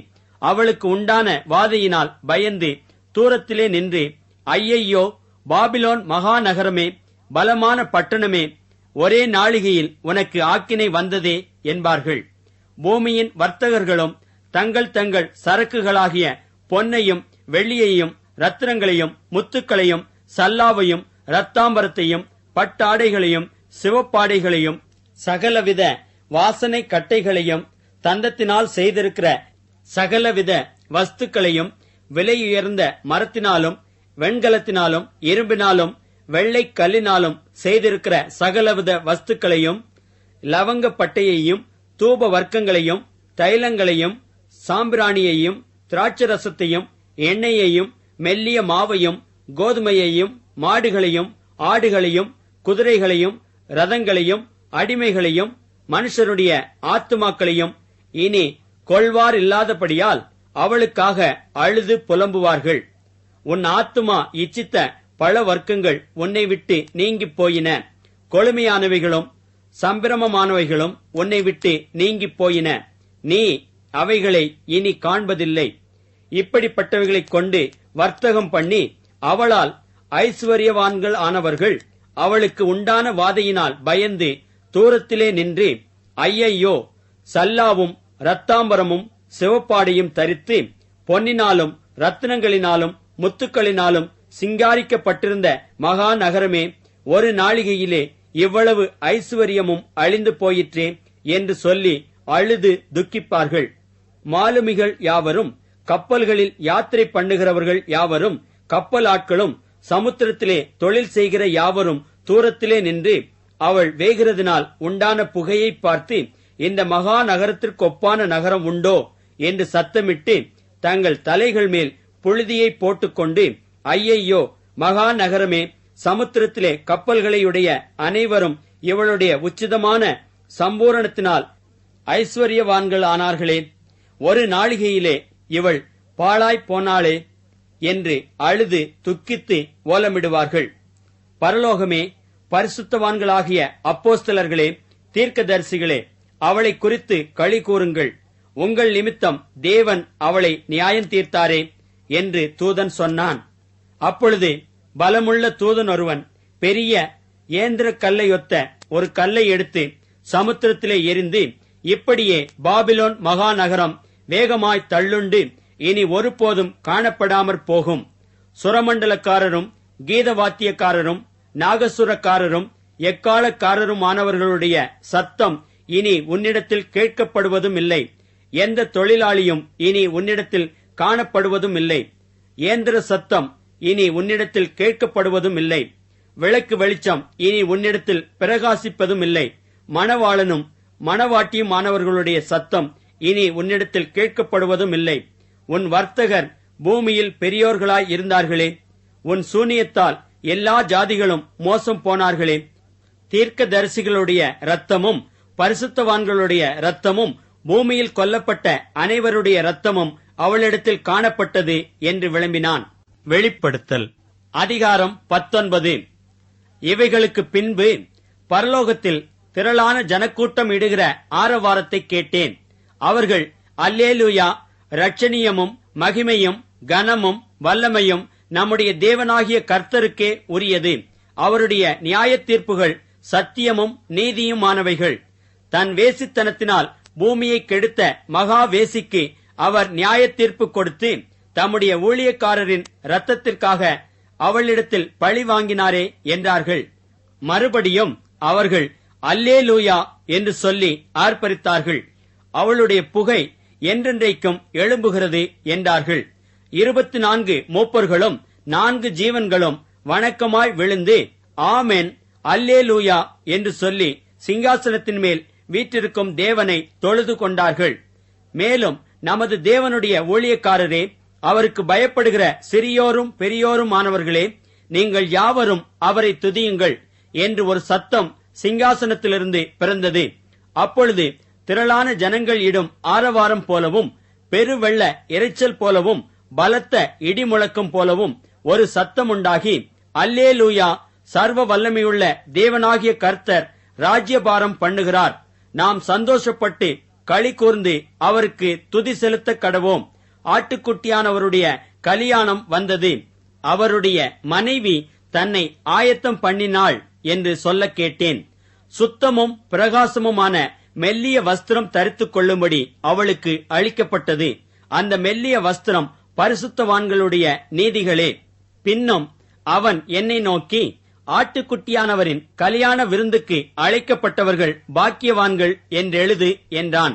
அவளுக்கு உண்டான வாதையினால் பயந்து தூரத்திலே நின்று, ஐயையோ, பாபிலோன் மகாநகரமே, பலமான பட்டணமே, ஒரே நாளிகையில் உனக்கு ஆக்கினை வந்ததே என்பார்கள். பூமியின் வர்த்தகர்களும் தங்கள் தங்கள் சரக்குகளாகிய பொன்னையும் வெள்ளியையும் ரத்தினங்களையும் முத்துக்களையும் சல்லாவையும் இரத்தாம்பரத்தையும் பட்டாடைகளையும் சிவப்பாடைகளையும் சகலவித வாசனை கட்டைகளையும் தந்தத்தினால் செய்திருக்கிற சகலவித வஸ்துக்களையும் விலையுயர்ந்த மரத்தினாலும் வெண்கலத்தினாலும் இரும்பினாலும் வெள்ளை கல்லினாலும் செய்திருக்கிற சகலவித வஸ்துக்களையும் லவங்கப்பட்டையையும் தூப வர்க்கங்களையும் தைலங்களையும் சாம்பிராணியையும் திராட்சரசத்தையும் எண்ணெயையும் மெல்லிய மாவையும் கோதுமையையும் மாடுகளையும் ஆடுகளையும் குதிரைகளையும் ரதங்களையும் அடிமைகளையும் மனுஷருடைய ஆத்துமாக்களையும் இனி கொள்வார் இல்லாதபடியால் அவளுக்காக அழுது புலம்புவார்கள். உன் ஆத்துமா இச்சித்த பல வர்க்கங்கள் உன்னை விட்டு நீங்கிப் போயின. கொழுமையானவைகளும் சம்பிரமமானவைகளும் உன்னை விட்டு நீங்கிப் போயின. நீ அவைகளை இனி காண்பதில்லை. இப்படிப்பட்டவைகளைக் கொண்டு வர்த்தகம் பண்ணி அவளால் ஐஸ்வர்யவான்கள் ஆனவர்கள் அவளுக்கு உண்டான வாதையினால் பயந்து தூரத்திலே நின்று, ஐயையோ, சல்லாவும் இரத்தாம்பரமும் சிவப்பாடையும் தரித்து பொன்னினாலும் ரத்தினங்களினாலும் முத்துக்களினாலும் சிங்காரிக்கப்பட்டிருந்த மகா நகரமே, ஒரு நாளிகையிலே இவ்வளவு ஐஸ்வர்யமும் அழிந்து போயிற்றே என்று சொல்லி அழுது துக்கிப்பார்கள். மாலுமிகள் யாவரும், கப்பல்களில் யாத்திரை பண்ணுகிறவர்கள் யாவரும், கப்பல் ஆட்களும், சமுத்திரத்திலே தொழில் செய்கிற யாவரும் தூரத்திலே நின்று அவள் வேகிறதினால் உண்டான புகையை பார்த்து, இந்த மகா நகரத்திற்கு ஒப்பான நகரம் உண்டோ என்று சத்தமிட்டு தங்கள் தலைகள் மேல் புழுதியை போட்டுக்கொண்டு, ஐயையோ, மகா நகரமே, சமுத்திரத்திலே கப்பல்களையுடைய அனைவரும் இவளுடைய உச்சிதமான சம்பூரணத்தினால் ஐஸ்வர்யவான்கள் ஆனார்களே, ஒரு நாளிகையிலே இவள் பாழாய் போனாளே என்று அழுது துக்கித்து ஓலமிடுவார்கள். பரலோகமே, பரிசுத்தவான்களாகிய அப்போஸ்தலர்களே, தீர்க்கதரிசிகளே, அவளை குறித்து களி கூறுங்கள். உங்கள் நிமித்தம் தேவன் அவளை நியாயம் தீர்த்தாரே என்று தூதன் சொன்னான். அப்பொழுது பலமுள்ள தூதன் ஒருவன் பெரிய ஏந்திர கல்லையொத்த ஒரு கல்லை எடுத்து சமுத்திரத்திலே எறிந்து, இப்படியே பாபிலோன் மகாநகரம் வேகமாய் தள்ளுண்டு இனி ஒருபோதும் காணப்படாமற் போகும். சுரமண்டலக்காரரும் கீதவாத்தியக்காரரும் நாகசுரக்காரரும் எக்காலக்காரருமானவர்களுடைய சத்தம் இனி உன்னிடத்தில் கேட்கப்படுவதும் இல்லை. எந்த தொழிலாளியும் இனி உன்னிடத்தில் காணப்படுவதும் இல்லை. ஏந்திர சத்தம் இனி உன்னிடத்தில் கேட்கப்படுவதும் இல்லை. விளக்கு வெளிச்சம் இனி உன்னிடத்தில் பிரகாசிப்பதும் இல்லை. மணவாளனும் மணவாட்டியுமானவர்களுடைய சத்தம் இனி உன்னிடத்தில் கேட்கப்படுவதும் இல்லை. உன் வர்த்தகர் பூமியில் பெரியோர்களாய் இருந்தார்களே, உன் சூனியத்தால் எல்லா ஜாதிகளும் மோசம் போனார்களே. தீர்க்கதரிசிகளுடைய இரத்தமும் பரிசுத்தவான்களுடைய இரத்தமும் பூமியில் கொல்லப்பட்ட அனைவருடைய இரத்தமும் அவளிடத்தில் காணப்பட்டது என்று விளம்பினான். வெளிப்படுத்தல் அதிகாரம் 19. இவைகளுக்கு பின்பு பரலோகத்தில் திரளான ஜனக்கூட்டம் இடுகிற ஆரவாரத்தை கேட்டேன். அவர்கள் அல்லேலூயா, இரட்சணியமும் மகிமையும் கனமும் வல்லமையும் நம்முடைய தேவனாகிய கர்த்தருக்கே உரியது. அவருடைய நியாய தீர்ப்புகள் சத்தியமும் நீதியுமானவைகள். தன் வேசித்தனத்தினால் பூமியை கெடுத்த மகா வேசிக்கு அவர் நியாய தீர்ப்பு கொடுத்து தம்முடைய ஊழியக்காரரின் இரத்தத்திற்காக அவளிடத்தில் பழி வாங்கினாரே என்றார்கள். மறுபடியும் அவர்கள் அல்லேலூயா என்று சொல்லி ஆர்ப்பரித்தார்கள். அவளுடைய புகை என்றென்றைக்கும் எழும்புகிறது என்றார்கள். 24 மூப்பர்களும் 4 ஜீவன்களும் வணக்கமாய் விழுந்து ஆமென் அல்லேலூயா என்று சொல்லி சிங்காசனத்தின் மேல் வீற்றிருக்கும் தேவனை தொழுது கொண்டார்கள். மேலும் நமது தேவனுடைய ஊழியக்காரரே, அவருக்கு பயப்படுகிற சிறியோரும் பெரியோருமானவர்களே, நீங்கள் யாவரும் அவரை துதியுங்கள் என்று ஒரு சத்தம் சிங்காசனத்திலிருந்து பிறந்தது. அப்பொழுது திரளான ஜனங்கள் இடும் ஆரவாரம் போலவும் பெருவெள்ள இரைச்சல் போலவும் பலத்த இடிமுழக்கம் போலவும் ஒரு சத்தம் உண்டாகி, அல்லேலூயா, சர்வ வல்லமையுள்ள தேவனாகிய கர்த்தர் ராஜ்யபாரம் பண்ணுகிறார். நாம் சந்தோஷப்பட்டு களி கூர்ந்து அவருக்கு துதி செலுத்த கடவோம். ஆட்டுக்குட்டியானவருடைய கலியாணம் வந்தது, அவருடைய மனைவி தன்னை ஆயத்தம் பண்ணினாள் என்று சொல்ல கேட்டேன். சுத்தமும் பிரகாசமுமான மெல்லிய வஸ்திரம் தரித்துக் கொள்ளும்படி அவளுக்கு அளிக்கப்பட்டது. அந்த மெல்லிய வஸ்திரம் பரிசுத்தவான்களுடைய நீதிகளே. பின்னும் அவன் என்னை நோக்கி, ஆட்டுக்குட்டியானவரின் கல்யாண விருந்துக்கு அழைக்கப்பட்டவர்கள் பாக்கியவான்கள் என்றெழுது என்றான்.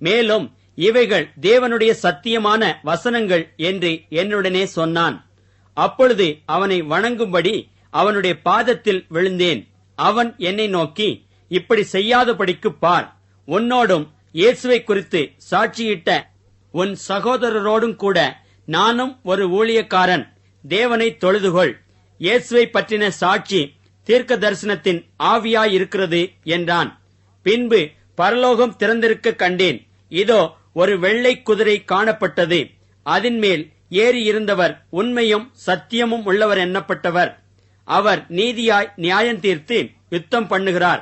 மேலும் இவைகள் தேவனுடைய சத்தியமான வசனங்கள் என்று என்னுடனே சொன்னான். அப்பொழுது அவனை வணங்கும்படி அவனுடைய பாதத்தில் விழுந்தேன். அவன் என்னை நோக்கி, இப்படி செய்யாதபடிக்கு பார், உன்னோடும் இயேசுவை குறித்து சாட்சியிட்ட உன் சகோதரரோடும் கூட நானும் ஒரு ஊழியக்காரன். தேவனை தொழுதுகொள். இயேசுவை பற்றின சாட்சி தீர்க்க தரிசனத்தின் ஆவியாயிருக்கிறது என்றான். பின்பு பரலோகம் திறந்திருக்க கண்டேன். இதோ ஒரு வெள்ளை குதிரை காணப்பட்டது. அதின்மேல் ஏறி இருந்தவர் உண்மையும் சத்தியமும் உள்ளவர் எண்ணப்பட்டவர். அவர் நீதியாய் நியாயம் தீர்த்து யுத்தம் பண்ணுகிறார்.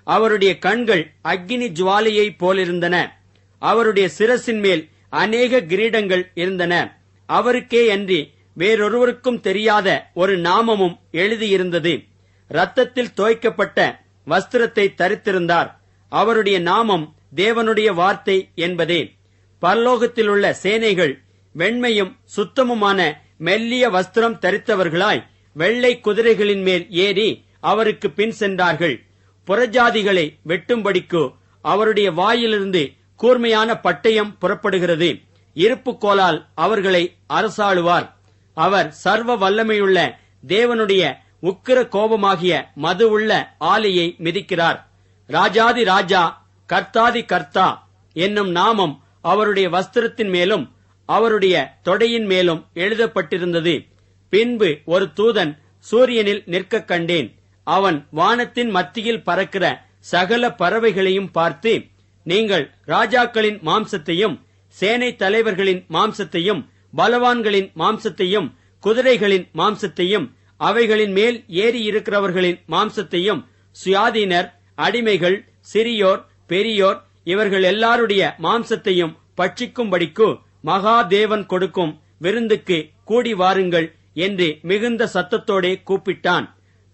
அவருடைய கண்கள் அக்கினி ஜுவாலையை போலிருந்தன. அவருடைய சிரசின் மேல் அநேக கிரீடங்கள் இருந்தன. அவருக்கே அன்றி வேறொருவருக்கும் தெரியாத ஒரு நாமமும் எழுதியிருந்தது. இரத்தத்தில் தோய்க்கப்பட்ட வஸ்திரத்தை தரித்திருந்தார். அவருடைய நாமம் தேவனுடைய வார்த்தை என்பதே. பரலோகத்திலுள்ள சேனைகள் வெண்மையும் சுத்தமுமான மெல்லிய வஸ்திரம் தரித்தவர்களாய் வெள்ளை குதிரைகளின் மேல் ஏறி அவருக்கு பின் சென்றார்கள். புறஜாதிகளை வெட்டும்படிக்கு அவருடைய வாயிலிருந்து கூர்மையான பட்டயம் புறப்படுகிறது. இருப்பு கோலால் அவர்களை அரசாளுவார். அவர் சர்வ வல்லமையுள்ள தேவனுடைய உக்கிர கோபமாகிய மது உள்ள ஆலையை மிதிக்கிறார். ராஜாதி ராஜா, கர்த்தாதி கர்த்தா என்னும் நாமம் அவருடைய வஸ்திரத்தின் மேலும் அவருடைய தொடையின் மேலும் எழுதப்பட்டிருந்தது. பின்பு ஒரு தூதன் சூரியனில் நிற்க கண்டேன். அவன் வானத்தின் மத்தியில் பறக்கிற சகல பறவைகளையும் பார்த்து, நீங்கள் ராஜாக்களின் மாம்சத்தையும் சேனை தலைவர்களின் மாம்சத்தையும் பலவான்களின் மாம்சத்தையும் குதிரைகளின் மாம்சத்தையும் அவைகளின் மேல் ஏறி இருக்கிறவர்களின் மாம்சத்தையும் சுயாதீனர், அடிமைகள், சிறியோர், பெரியோர் இவர்கள் எல்லாருடைய மாம்சத்தையும் பட்சிக்கும்படிக்கு மகாதேவன் கொடுக்கும் விருந்துக்கு கூடி வாருங்கள் என்று மிகுந்த சத்தத்தோடே கூப்பிட்டான்.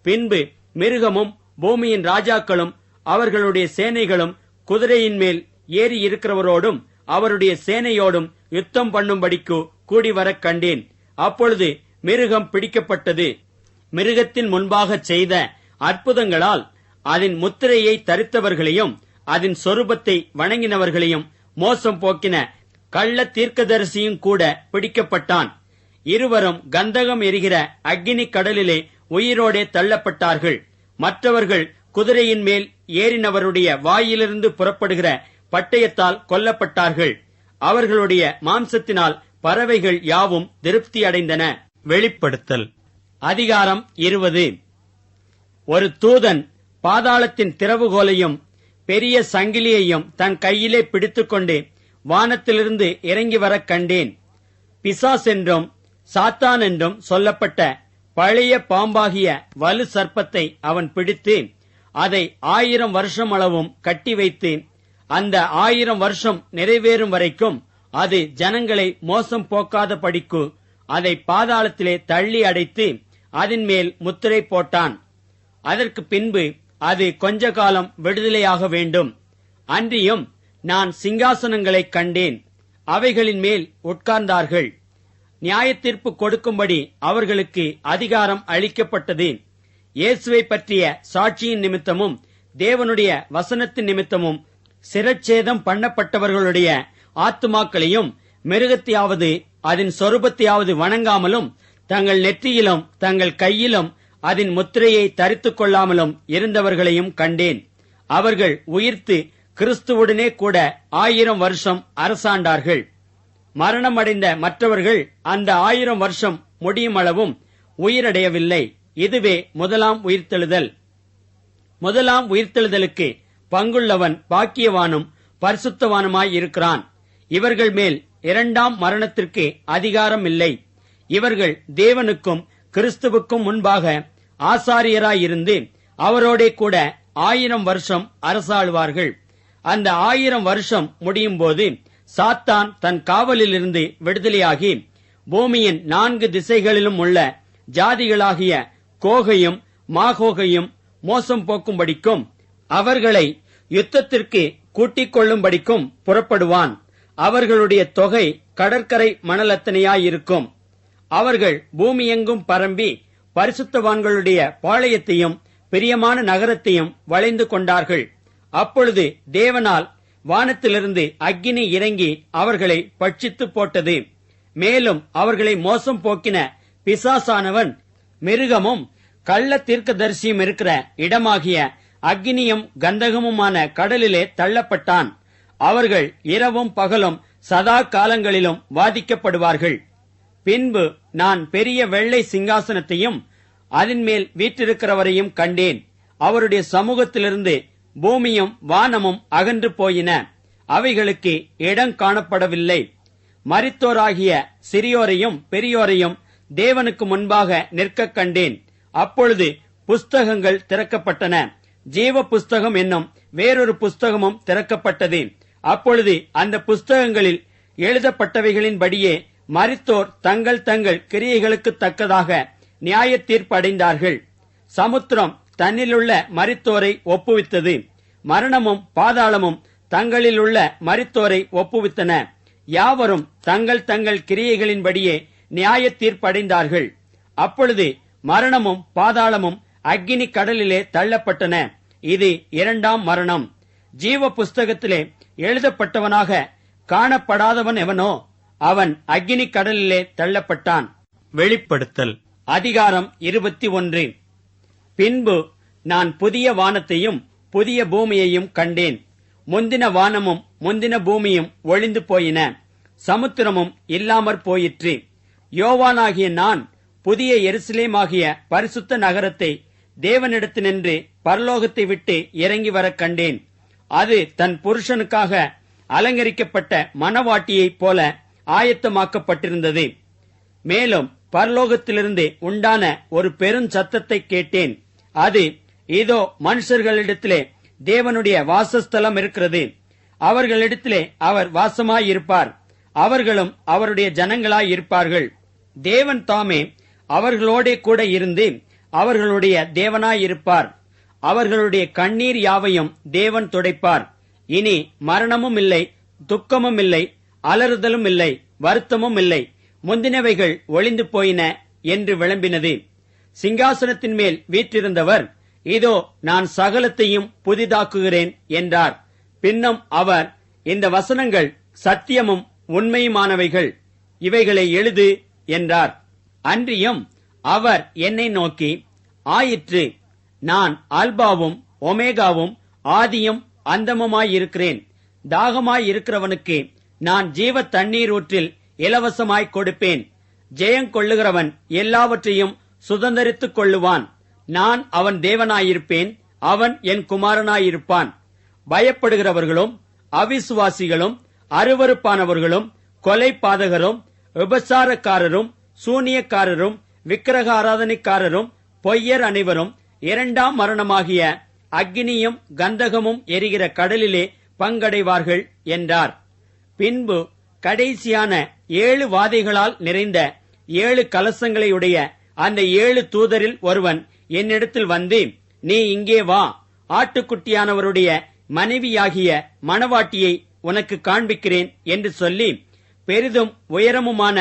பின்பு மிருகமும் பூமியின் ராஜாக்களும் அவர்களுடைய சேனைகளும் குதிரையின் மேல் ஏறி இருக்கிறவரோடும் அவருடைய சேனையோடும் யுத்தம் பண்ணும்படிக்கு கூடிவரக் கண்டேன். அப்பொழுது மிருகம் பிடிக்கப்பட்டது. மிருகத்தின் முன்பாக செய்த அற்புதங்களால் அதன் முத்திரையை தரித்தவர்களையும் அதன் சொரூபத்தை வணங்கினவர்களையும் மோசம் போக்கின கள்ள தீர்க்கதரிசியும் கூட பிடிக்கப்பட்டான். இருவரும் கந்தகம் எரிகிற அக்கினி கடலிலே உயிரோடே தள்ளப்பட்டார்கள். மற்றவர்கள் குதிரையின் மேல் ஏறினவருடைய வாயிலிருந்து புறப்படுகிற பட்டயத்தால் கொல்லப்பட்டார்கள். அவர்களுடைய மாம்சத்தினால் பறவைகள் யாவும் திருப்தி அடைந்தன. வெளிப்படுத்தல் அதிகாரம் 20. ஒரு தூதன் பாதாளத்தின் திறவுகோலையும் பெரிய சங்கிலியையும் தன் கையிலே பிடித்துக்கொண்டு வானத்திலிருந்து இறங்கி வரக் கண்டேன். பிசாஸ் என்றும் சாத்தான் என்றும் சொல்லப்பட்ட பழைய பாம்பாகிய வலு சர்ப்பத்தை அவன் பிடித்து அதை 1000 வருஷம் அளவும் கட்டி வைத்து அந்த 1000 வருஷம் நிறைவேறும் வரைக்கும் அது ஜனங்களை மோசம் போக்காத படிக்கு அதை பாதாளத்திலே தள்ளி அடைத்து அதன் மேல் முத்திரை போட்டான். அதற்கு பின்பு அது கொஞ்ச காலம் விடுதலையாக வேண்டும். அன்றியும் நான் சிங்காசனங்களைக் கண்டேன். அவைகளின் மேல் உட்கார்ந்தார்கள். நியாயத்தீர்ப்பு கொடுக்கும்படி அவர்களுக்கு அதிகாரம் அளிக்கப்பட்டது. இயேசுவை பற்றிய சாட்சியின் நிமித்தமும் தேவனுடைய வசனத்தின் நிமித்தமும் சிரச்சேதம் பண்ணப்பட்டவர்களுடைய ஆத்துமாக்களையும் மிருகத்தையாவது அதன் சொரூபத்தையாவது வணங்காமலும் தங்கள் நெற்றியிலும் தங்கள் கையிலும் அதன் முத்திரையை தரித்துக் கொள்ளாமலும் இருந்தவர்களையும் கண்டேன். அவர்கள் உயிர்த்து கிறிஸ்துவுடனே கூட 1000 வருஷம் அரசாண்டார்கள். மரணமடைந்த மற்றவர்கள் அந்த 1000 வருஷம் முடியும் அளவும் உயிரடையவில்லை. இதுவே முதலாம் உயிர்த்தெழுதல். முதலாம் உயிர்த்தெழுதலுக்கு பங்குள்ளவன் பாக்கியவானும் பரிசுத்தவானுமாயிருக்கிறான். இவர்கள் மேல் இரண்டாம் மரணத்திற்கு அதிகாரம் இல்லை. இவர்கள் தேவனுக்கும் கிறிஸ்துவுக்கும் முன்பாக ஆசாரியராயிருந்து அவரோடே கூட 1000 வருஷம் அரசாளுவார்கள். அந்த 1000 வருஷம் முடியும் போது சாத்தான் தன் காவலிலிருந்து விடுதலையாகி பூமியின் 4 திசைகளிலும் உள்ள ஜாதிகளாகிய கோகையும் மாகோகையும் மோசம் போக்கும்படிக்கும் அவர்களை யுத்தத்திற்கு கூட்டிக் கொள்ளும்படிக்கும் புறப்படுவான். அவர்களுடைய தொகை கடற்கரை மணலத்தனையாயிருக்கும். அவர்கள் பூமியெங்கும் பரம்பி பரிசுத்தவான்களுடைய பாளையத்தையும் பிரியமான நகரத்தையும் வளைந்து கொண்டார்கள். அப்பொழுது தேவனால் வானத்திலிருந்து அக்கினி இறங்கி அவர்களை பட்சித்து போட்டது. மேலும் அவர்களை மோசம் போக்கின பிசாசானவன் மிருகமும் கள்ள தீர்க்கதரிசியும் இருக்கிற இடமாகிய அக்கினியும் கந்தகமுமான கடலிலே தள்ளப்பட்டான். அவர்கள் இரவும் பகலும் சதா காலங்களிலும் வாதிக்கப்படுவார்கள். பின்பு நான் பெரிய வெள்ளை சிங்காசனத்தையும் அதன் மேல் வீற்றிருக்கிறவரையும் கண்டேன். அவருடைய சமூகத்திலிருந்து பூமியும் வானமும் அகன்று போயின. அவைகளுக்கு இடம் காணப்படவில்லை. மரித்தோராகிய சிறியோரையும் பெரியோரையும் தேவனுக்கு முன்பாக நிற்கக் கண்டேன். அப்பொழுது புஸ்தகங்கள் திறக்கப்பட்டன. ஜீவ புஸ்தகம் என்னும் வேறொரு புஸ்தகமும் திறக்கப்பட்டது. அப்பொழுது அந்த புஸ்தகங்களில் எழுதப்பட்டவைகளின்படியே மரித்தோர் தங்கள் தங்கள் கிரியைகளுக்கு தக்கதாக நியாய தீர்ப்பு அடைந்தார்கள். சமுத்திரம் தன்னிலுள்ள மரித்தோரை ஒப்புவித்தது. மரணமும் பாதாளமும் தங்களிலுள்ள மரித்தோரை ஒப்புவித்தன. யாவரும் தங்கள் தங்கள் கிரியைகளின்படியே நியாய தீர்ப்பு அடைந்தார்கள். அப்பொழுது மரணமும் பாதாளமும் அக்கினி கடலிலே தள்ளப்பட்டன. இது இரண்டாம் மரணம். ஜீவ புஸ்தகத்திலே எழுதப்பட்டவனாக காணப்படாதவன் எவனோ அவன் அக்கினி கடலிலே தள்ளப்பட்டான். வெளிப்படுத்தல் அதிகாரம் 21. பின்பு நான் புதிய வானத்தையும் புதிய பூமியையும் கண்டேன். முந்தின வானமும் முந்தின பூமியும் ஒழிந்து போயின. சமுத்திரமும் இல்லாமற் போயிற்று. யோவானாகிய நான் புதிய எருசலேமாகிய பரிசுத்த நகரத்தை தேவனிடத்தினின்று பரலோகத்தை விட்டு இறங்கி வரக் கண்டேன். அது தன் புருஷனுக்காக அலங்கரிக்கப்பட்ட மணவாட்டியைப் போல ஆயத்தமாக்கப்பட்டிருந்தது. மேலும் பரலோகத்திலிருந்து உண்டான ஒரு பெருஞ்சத்தத்தை கேட்டேன். அது, இதோ மனுஷர்களிடத்திலே தேவனுடைய வாசஸ்தலம் இருக்கிறது. அவர்களிடத்திலே அவர் வாசமாயிருப்பார். அவர்களும் அவருடைய ஜனங்களாயிருப்பார்கள். தேவன் தாமே அவர்களோடே கூட இருந்து அவர்களுடைய தேவனாயிருப்பார். அவர்களுடைய கண்ணீர் யாவையும் தேவன் துடைப்பார். இனி மரணமும் இல்லை, துக்கமும் இல்லை, அலறுதலும் இல்லை, வருத்தமும் இல்லை. முந்தினவைகள் ஒளிந்து போயின என்று விளம்பினது. சிங்காசனத்தின் மேல் வீற்றிருந்தவர், இதோ நான் சகலத்தையும் புதிதாக்குகிறேன் என்றார். பின்னும் அவர், இந்த வசனங்கள் சத்தியமும் உண்மையுமானவைகள், இவைகளை எழுது என்றார். அன்றியும் அவர் என்னை நோக்கி, ஆயிற்று, நான் அல்பாவும் ஒமேகாவும் ஆதியும் அந்தமுமாயிருக்கிறேன். தாகமாயிருக்கிறவனுக்கு நான் ஜீவ தண்ணீர் ஊற்றில் இலவசமாய் கொடுப்பேன். ஜெயங்கொள்ளுகிறவன் எல்லாவற்றையும் சுதந்தரித்துக் கொள்ளுவான். நான் அவன் தேவனாயிருப்பேன், அவன் என் குமாரனாயிருப்பான். பயப்படுகிறவர்களும் அவிசுவாசிகளும் அருவருப்பானவர்களும் கொலைபாதகரும் விபசாரக்காரரும் சூனியக்காரரும் விக்கிரக ஆராதனைக்காரரும் பொய்யர் அனைவரும் இரண்டாம் மரணமாகிய அக்கினியும் கந்தகமும் எரிகிற கடலிலே பங்கடைவார்கள் என்றார். பின்பு கடைசியான 7 வாதைகளால் நிறைந்த 7 கலசங்களையுடைய அந்த 7 தூதரில் ஒருவன் என்னிடத்தில் வந்து, நீ இங்கே வா, ஆட்டுக்குட்டியானவருடைய மனைவியாகிய மணவாட்டியை உனக்கு காண்பிக்கிறேன் என்று சொல்லி, பெரிதும் உயரமுமான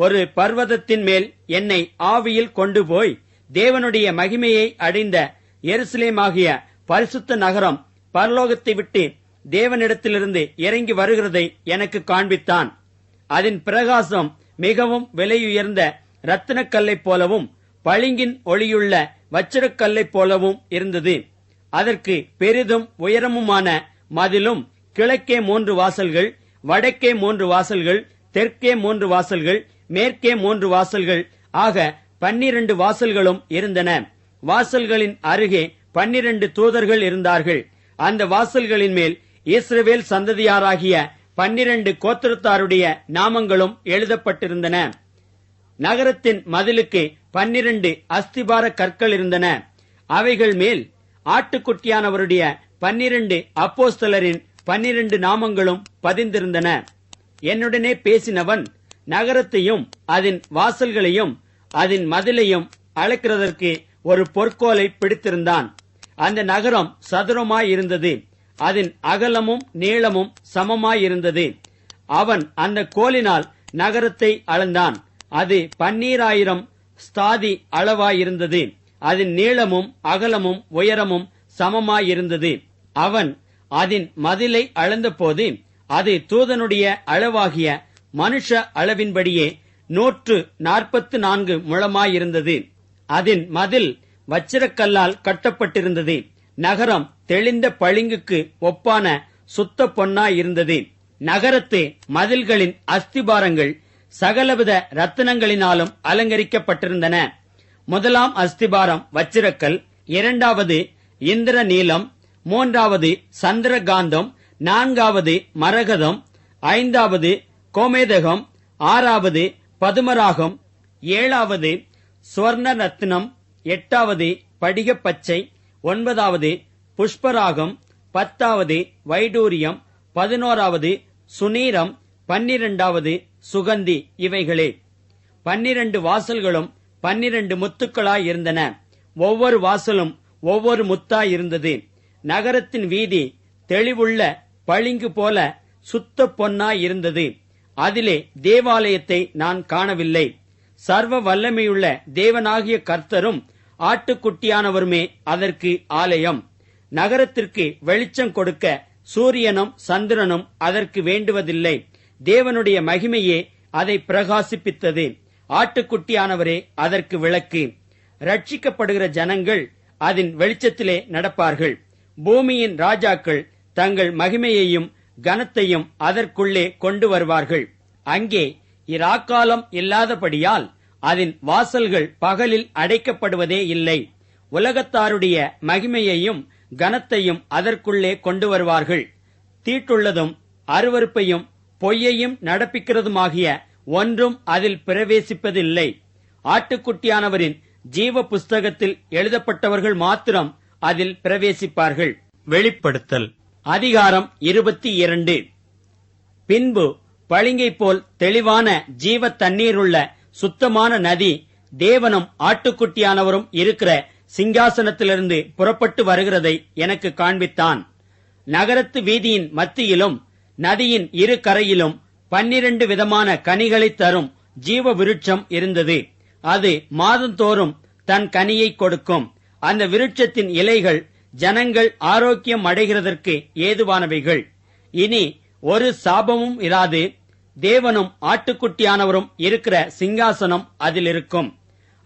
ஒரு பர்வதத்தின் மேல் என்னை ஆவியில் கொண்டு போய் தேவனுடைய மகிமையை அடைந்த எருசலேமாகிய பரிசுத்த நகரம் பரலோகத்தை விட்டு தேவனிடத்திலிருந்து இறங்கி வருகிறதை எனக்கு காண்பித்தான். அதன் பிரகாசம் மிகவும் விலையுயர்ந்த இரத்தினக்கல்லைப் போலவும் பளிங்கின் ஒளியுள்ள வச்சிரக்கல்லைப் போலவும் இருந்தது. அதற்கு பெரிதும் உயரமுமான மதிலும், கிழக்கே 3 வாசல்கள், வடக்கே 3 வாசல்கள், தெற்கே 3 வாசல்கள், மேற்கே 3 வாசல்கள் ஆக 12 வாசல்களும் இருந்தன. வாசல்களின் அருகே 12 தூதர்கள் இருந்தார்கள். அந்த வாசல்களின் மேல் இஸ்ரவேல் சந்ததியாராகிய 12 கோத்திரத்தாருடைய நாமங்களும் எழுதப்பட்டிருந்தன. நகரத்தின் மதிலுக்கு 12 அஸ்திபார கற்கள் இருந்தன. அவைகள் மேல் ஆட்டுக்குட்டியானவருடைய 12 அப்போஸ்தலரின் 12 நாமங்களும் பதிந்திருந்தன. என்னுடனே பேசினவன் நகரத்தையும் அதன் வாசல்களையும் அதன் மதிலையும் அளக்கிறதற்கு ஒரு பொற்கோலை பிடித்திருந்தான். அந்த நகரம் சதுரமாயிருந்தது, அதன் அகலமும் நீளமும் சமமாயிருந்தது. அவன் அந்த கோலினால் நகரத்தை அளந்தான். அது 12,000 ஸ்தாதி அளவாயிருந்தது. அதன் நீளமும் அகலமும் உயரமும் சமமாயிருந்தது. அவன் அதன் மதிலை அளந்தபோது அது தூதனுடைய அளவாகிய மனுஷ அளவின்படியே 144 முழமாயிருந்தது. அதன் மதில் வச்சிரக்கல்லால் கட்டப்பட்டிருந்தது. நகரம் தெளிந்த பளிங்குக்கு ஒப்பான சுத்த பொன்னாயிருந்தது. நகரத்து மதில்களின் அஸ்திபாரங்கள் சகலவித ரத்தினங்களினாலும் அலங்கரிக்கப்பட்டிருந்தன. முதலாம் அஸ்திபாரம் வச்சிரக்கல், 2வது இந்திர நீலம், 3வது சந்திரகாந்தம், 4வது மரகதம், 5வது கோமேதகம், 6வது பதுமராகம், 7வது சுவர்ண ரத்தினம், 8வது படிக பச்சை, 9வது புஷ்பராகம், 10வது வைடூரியம், 11வது சுனீரம், 12வது சுகந்தி. இவைகளே 12 வாசல்களும் 12 முத்துக்களாயிருந்தன. ஒவ்வொரு வாசலும் ஒவ்வொரு முத்தாயிருந்தது. நகரத்தின் வீதி தெளிவுள்ள பளிங்கு போல சுத்த பொன்னாயிருந்தது. அதிலே தேவாலயத்தை நான் காணவில்லை. சர்வ வல்லமையுள்ள தேவனாகிய கர்த்தரும் ஆட்டுக்குட்டியானவருமே அதற்கு ஆலயம். நகரத்திற்கு வெளிச்சம் கொடுக்க சூரியனும் சந்திரனும் அதற்கு வேண்டுவதில்லை. தேவனுடைய மகிமையே அதை பிரகாசிப்பித்தது. ஆட்டுக்குட்டியானவரே அதற்கு விளக்கு. ரட்சிக்கப்படுகிற ஜனங்கள் அதன் வெளிச்சத்திலே நடப்பார்கள். பூமியின் ராஜாக்கள் தங்கள் மகிமையையும் கனத்தையும் அதற்குள்ளே கொண்டு வருவார்கள். அங்கே இராக்காலம் இல்லாதபடியால் அதன் வாசல்கள் பகலில் அடைக்கப்படுவதே இல்லை. உலகத்தாருடைய மகிமையையும் கனத்தையும் அதற்குள்ளே கொண்டு வருவார்கள். தீட்டுள்ளதும் அருவருப்பையும் பொய்யையும் நடப்பிக்கிறதுமாகிய ஒன்றும் அதில் பிரவேசிப்பதில்லை. ஆட்டுக்குட்டியானவரின் ஜீவ புஸ்தகத்தில் எழுதப்பட்டவர்கள் மாத்திரம் அதில் பிரவேசிப்பார்கள். வெளிப்படுத்தல் அதிகாரம் 22. பின்பு பளிங்கை போல் தெளிவான ஜீவ தண்ணீருள்ள சுத்தமான நதி தேவனும் ஆட்டுக்குட்டியானவரும் இருக்கிற சிங்காசனத்திலிருந்து புறப்பட்டு வருகிறதை எனக்கு காண்பித்தான். நகரத்து வீதியின் மத்தியிலும் நதியின் இரு கரையிலும் 12 விதமான கனிகளைத் தரும் ஜீவ விருட்சம் இருந்தது. அது மாதந்தோறும் தன் கனியை கொடுக்கும். அந்த விருட்சத்தின் இலைகள் ஜனங்கள் ஆரோக்கியம் அடைகிறதற்கு ஏதுவானவைகள். இனி ஒரு சாபமும் இராது. தேவனும் ஆட்டுக்குட்டியானவரும் இருக்கிற சிங்காசனம் அதில் இருக்கும்.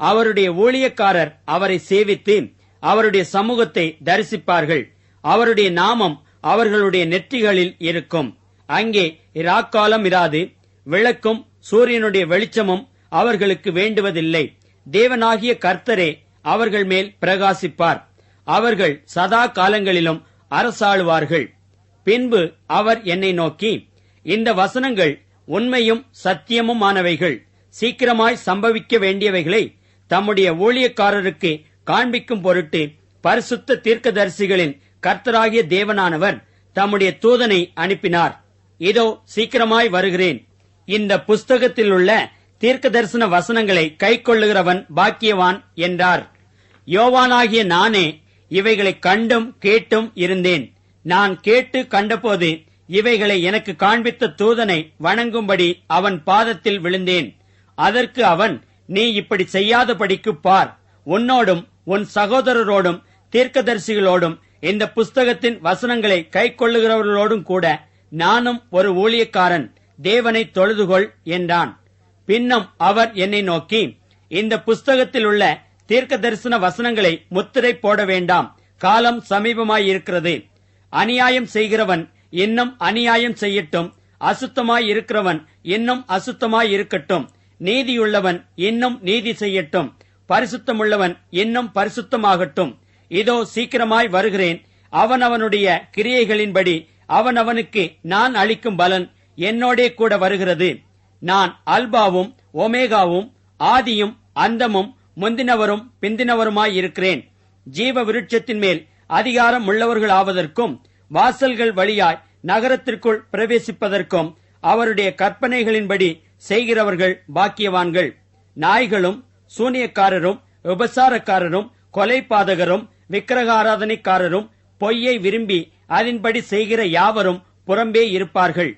அவருடைய ஊழியக்காரர் அவரை சேவித்து அவருடைய சமூகத்தை தரிசிப்பார்கள். அவருடைய நாமம் அவர்களுடைய நெற்றிகளில் இருக்கும். அங்கே இராக்காலம் இராது. விளக்கும் சூரியனுடைய வெளிச்சமும் அவர்களுக்கு வேண்டுவதில்லை. தேவனாகிய கர்த்தரே அவர்கள் மேல் பிரகாசிப்பார். அவர்கள் சதா காலங்களிலும் அரசாளுவார்கள். பின்பு அவர் என்னை நோக்கி, இந்த வசனங்கள் உண்மையும் சத்தியமுமானவைகள், சீக்கிரமாய் சம்பவிக்க வேண்டியவைகளை தம்முடைய ஊழியக்காரருக்கு காண்பிக்கும் பொருட்டு பரிசுத்த தீர்க்கதரிசிகளின் கர்த்தராகிய தேவனானவர் தம்முடைய தூதனை அனுப்பினார். இதோ சீக்கிரமாய் வருகிறேன். இந்த புஸ்தகத்தில் உள்ள தீர்க்க தரிசன வசனங்களை கைக்கொள்ளுகிறவன் பாக்கியவான் என்றார். யோவானாகிய நானே இவைகளை கண்டும் கேட்டும் இருந்தேன். நான் கேட்டு கண்டபோது இவைகளை எனக்கு காண்பித்த தூதனை வணங்கும்படி அவன் பாதத்தில் விழுந்தேன். அதற்கு அவன், நீ இப்படி செய்யாதபடிக்கு பார், உன்னோடும் உன் சகோதரரோடும் தீர்க்கதரிசிகளோடும் இந்த புஸ்தகத்தின் வசனங்களை கைக்கொள்ளுகிறவர்களோடும் கூட நானும் ஒரு ஊழியக்காரன், தேவனை தொழுதுகொள் என்றான். பின்னும் அவர் என்னை நோக்கி, இந்த புஸ்தகத்தில் உள்ள தீர்க்க தரிசன வசனங்களை முத்திரை போட வேண்டாம், காலம் சமீபமாயிருக்கிறது. அநியாயம் செய்கிறவன் இன்னும் அநியாயம் செய்யட்டும், அசுத்தமாய் இருக்கிறவன் இன்னும் அசுத்தமாய் இருக்கட்டும், நீதியுள்ளவன் இன்னும் நீதி செய்யட்டும், பரிசுத்தமுள்ளவன் இன்னும் பரிசுத்தமாகட்டும். இதோ சீக்கிரமாய் வருகிறேன். அவனவனுடைய கிரியைகளின்படி அவனவனுக்கு நான் அளிக்கும் பலன் என்னோடே கூட வருகிறது. நான் அல்பாவும் ஒமேகாவும் ஆதியும் அந்தமும் முந்தினவரும் பிந்தினவருமாயிருக்கிறேன். ஜீவ விருட்சத்தின் மேல் அதிகாரம் உள்ளவர்களாவதற்கும் வாசல்கள் வழியாய் நகரத்திற்குள் பிரவேசிப்பதற்கும் அவருடைய கற்பனைகளின்படி செய்கிறவர்கள் பாக்கியவான்கள். நாய்களும் சூனியக்காரரும் உபசாரக்காரரும் கொலைபாதகரும் விக்கிரகாராதனைக்காரரும் பொய்யை விரும்பி அதன்படி செய்கிற யாவரும் புறம்பே இருப்பார்கள்.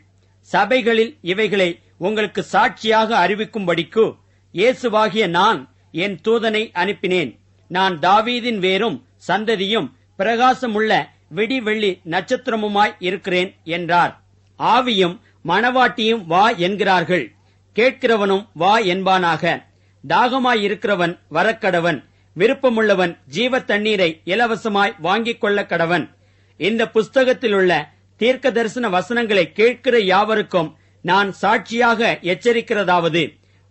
சபைகளில் இவைகளை உங்களுக்கு சாட்சியாக அறிவிக்கும்படிக்கு இயேசுவாகிய நான் என் தூதனை அனுப்பினேன். நான் தாவீதின் வேரும் சந்ததியும் பிரகாசமுள்ள விடி வெள்ளி நட்சத்திரமுமாய் இருக்கிறேன் என்றார். ஆவியும் மணவாட்டியும் வா என்கிறார்கள். கேட்கிறவனும் வா என்பானாக. தாகமாயிருக்கிறவன் வரக்கடவன். விருப்பமுள்ளவன் ஜீவ தண்ணீரை இலவசமாய் வாங்கிக் கொள்ள கடவன். இந்த புஸ்தகத்தில் உள்ள தீர்க்க தரிசன வசனங்களை கேட்கிற யாவருக்கும் நான் சாட்சியாக எச்சரிக்கிறதாவது,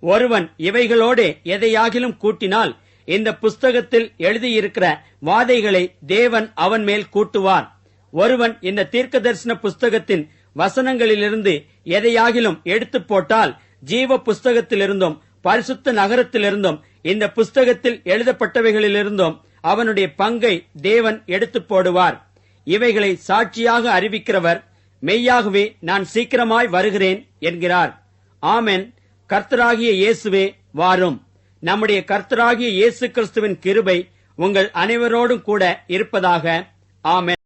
ஒருவன் இவைகளோடு எதையாகிலும் கூட்டினால் இந்த புஸ்தகத்தில் எழுதியிருக்கிற வாதைகளை தேவன் அவன் மேல் கூட்டுவார். ஒருவன் இந்த தீர்க்க தரிசன புஸ்தகத்தின் வசனங்களிலிருந்து எதையாகிலும் எடுத்து போட்டால் ஜீவ புஸ்தகத்திலிருந்தும் பரிசுத்த நகரத்திலிருந்தும் இந்த புஸ்தகத்தில் எழுதப்பட்டவைகளிலிருந்தும் அவனுடைய பங்கை தேவன் எடுத்து போடுவார். இவைகளை சாட்சியாக அறிவிக்கிறவர் மெய்யாகவே நான் சீக்கிரமாய் வருகிறேன் என்கிறார். ஆமென். கர்த்தராகிய இயேசுவே வாரும். நம்முடைய கர்த்தராகிய இயேசு கிறிஸ்துவின் கிருபை உங்கள் அனைவரோடும் கூட இருப்பதாக. ஆமென்.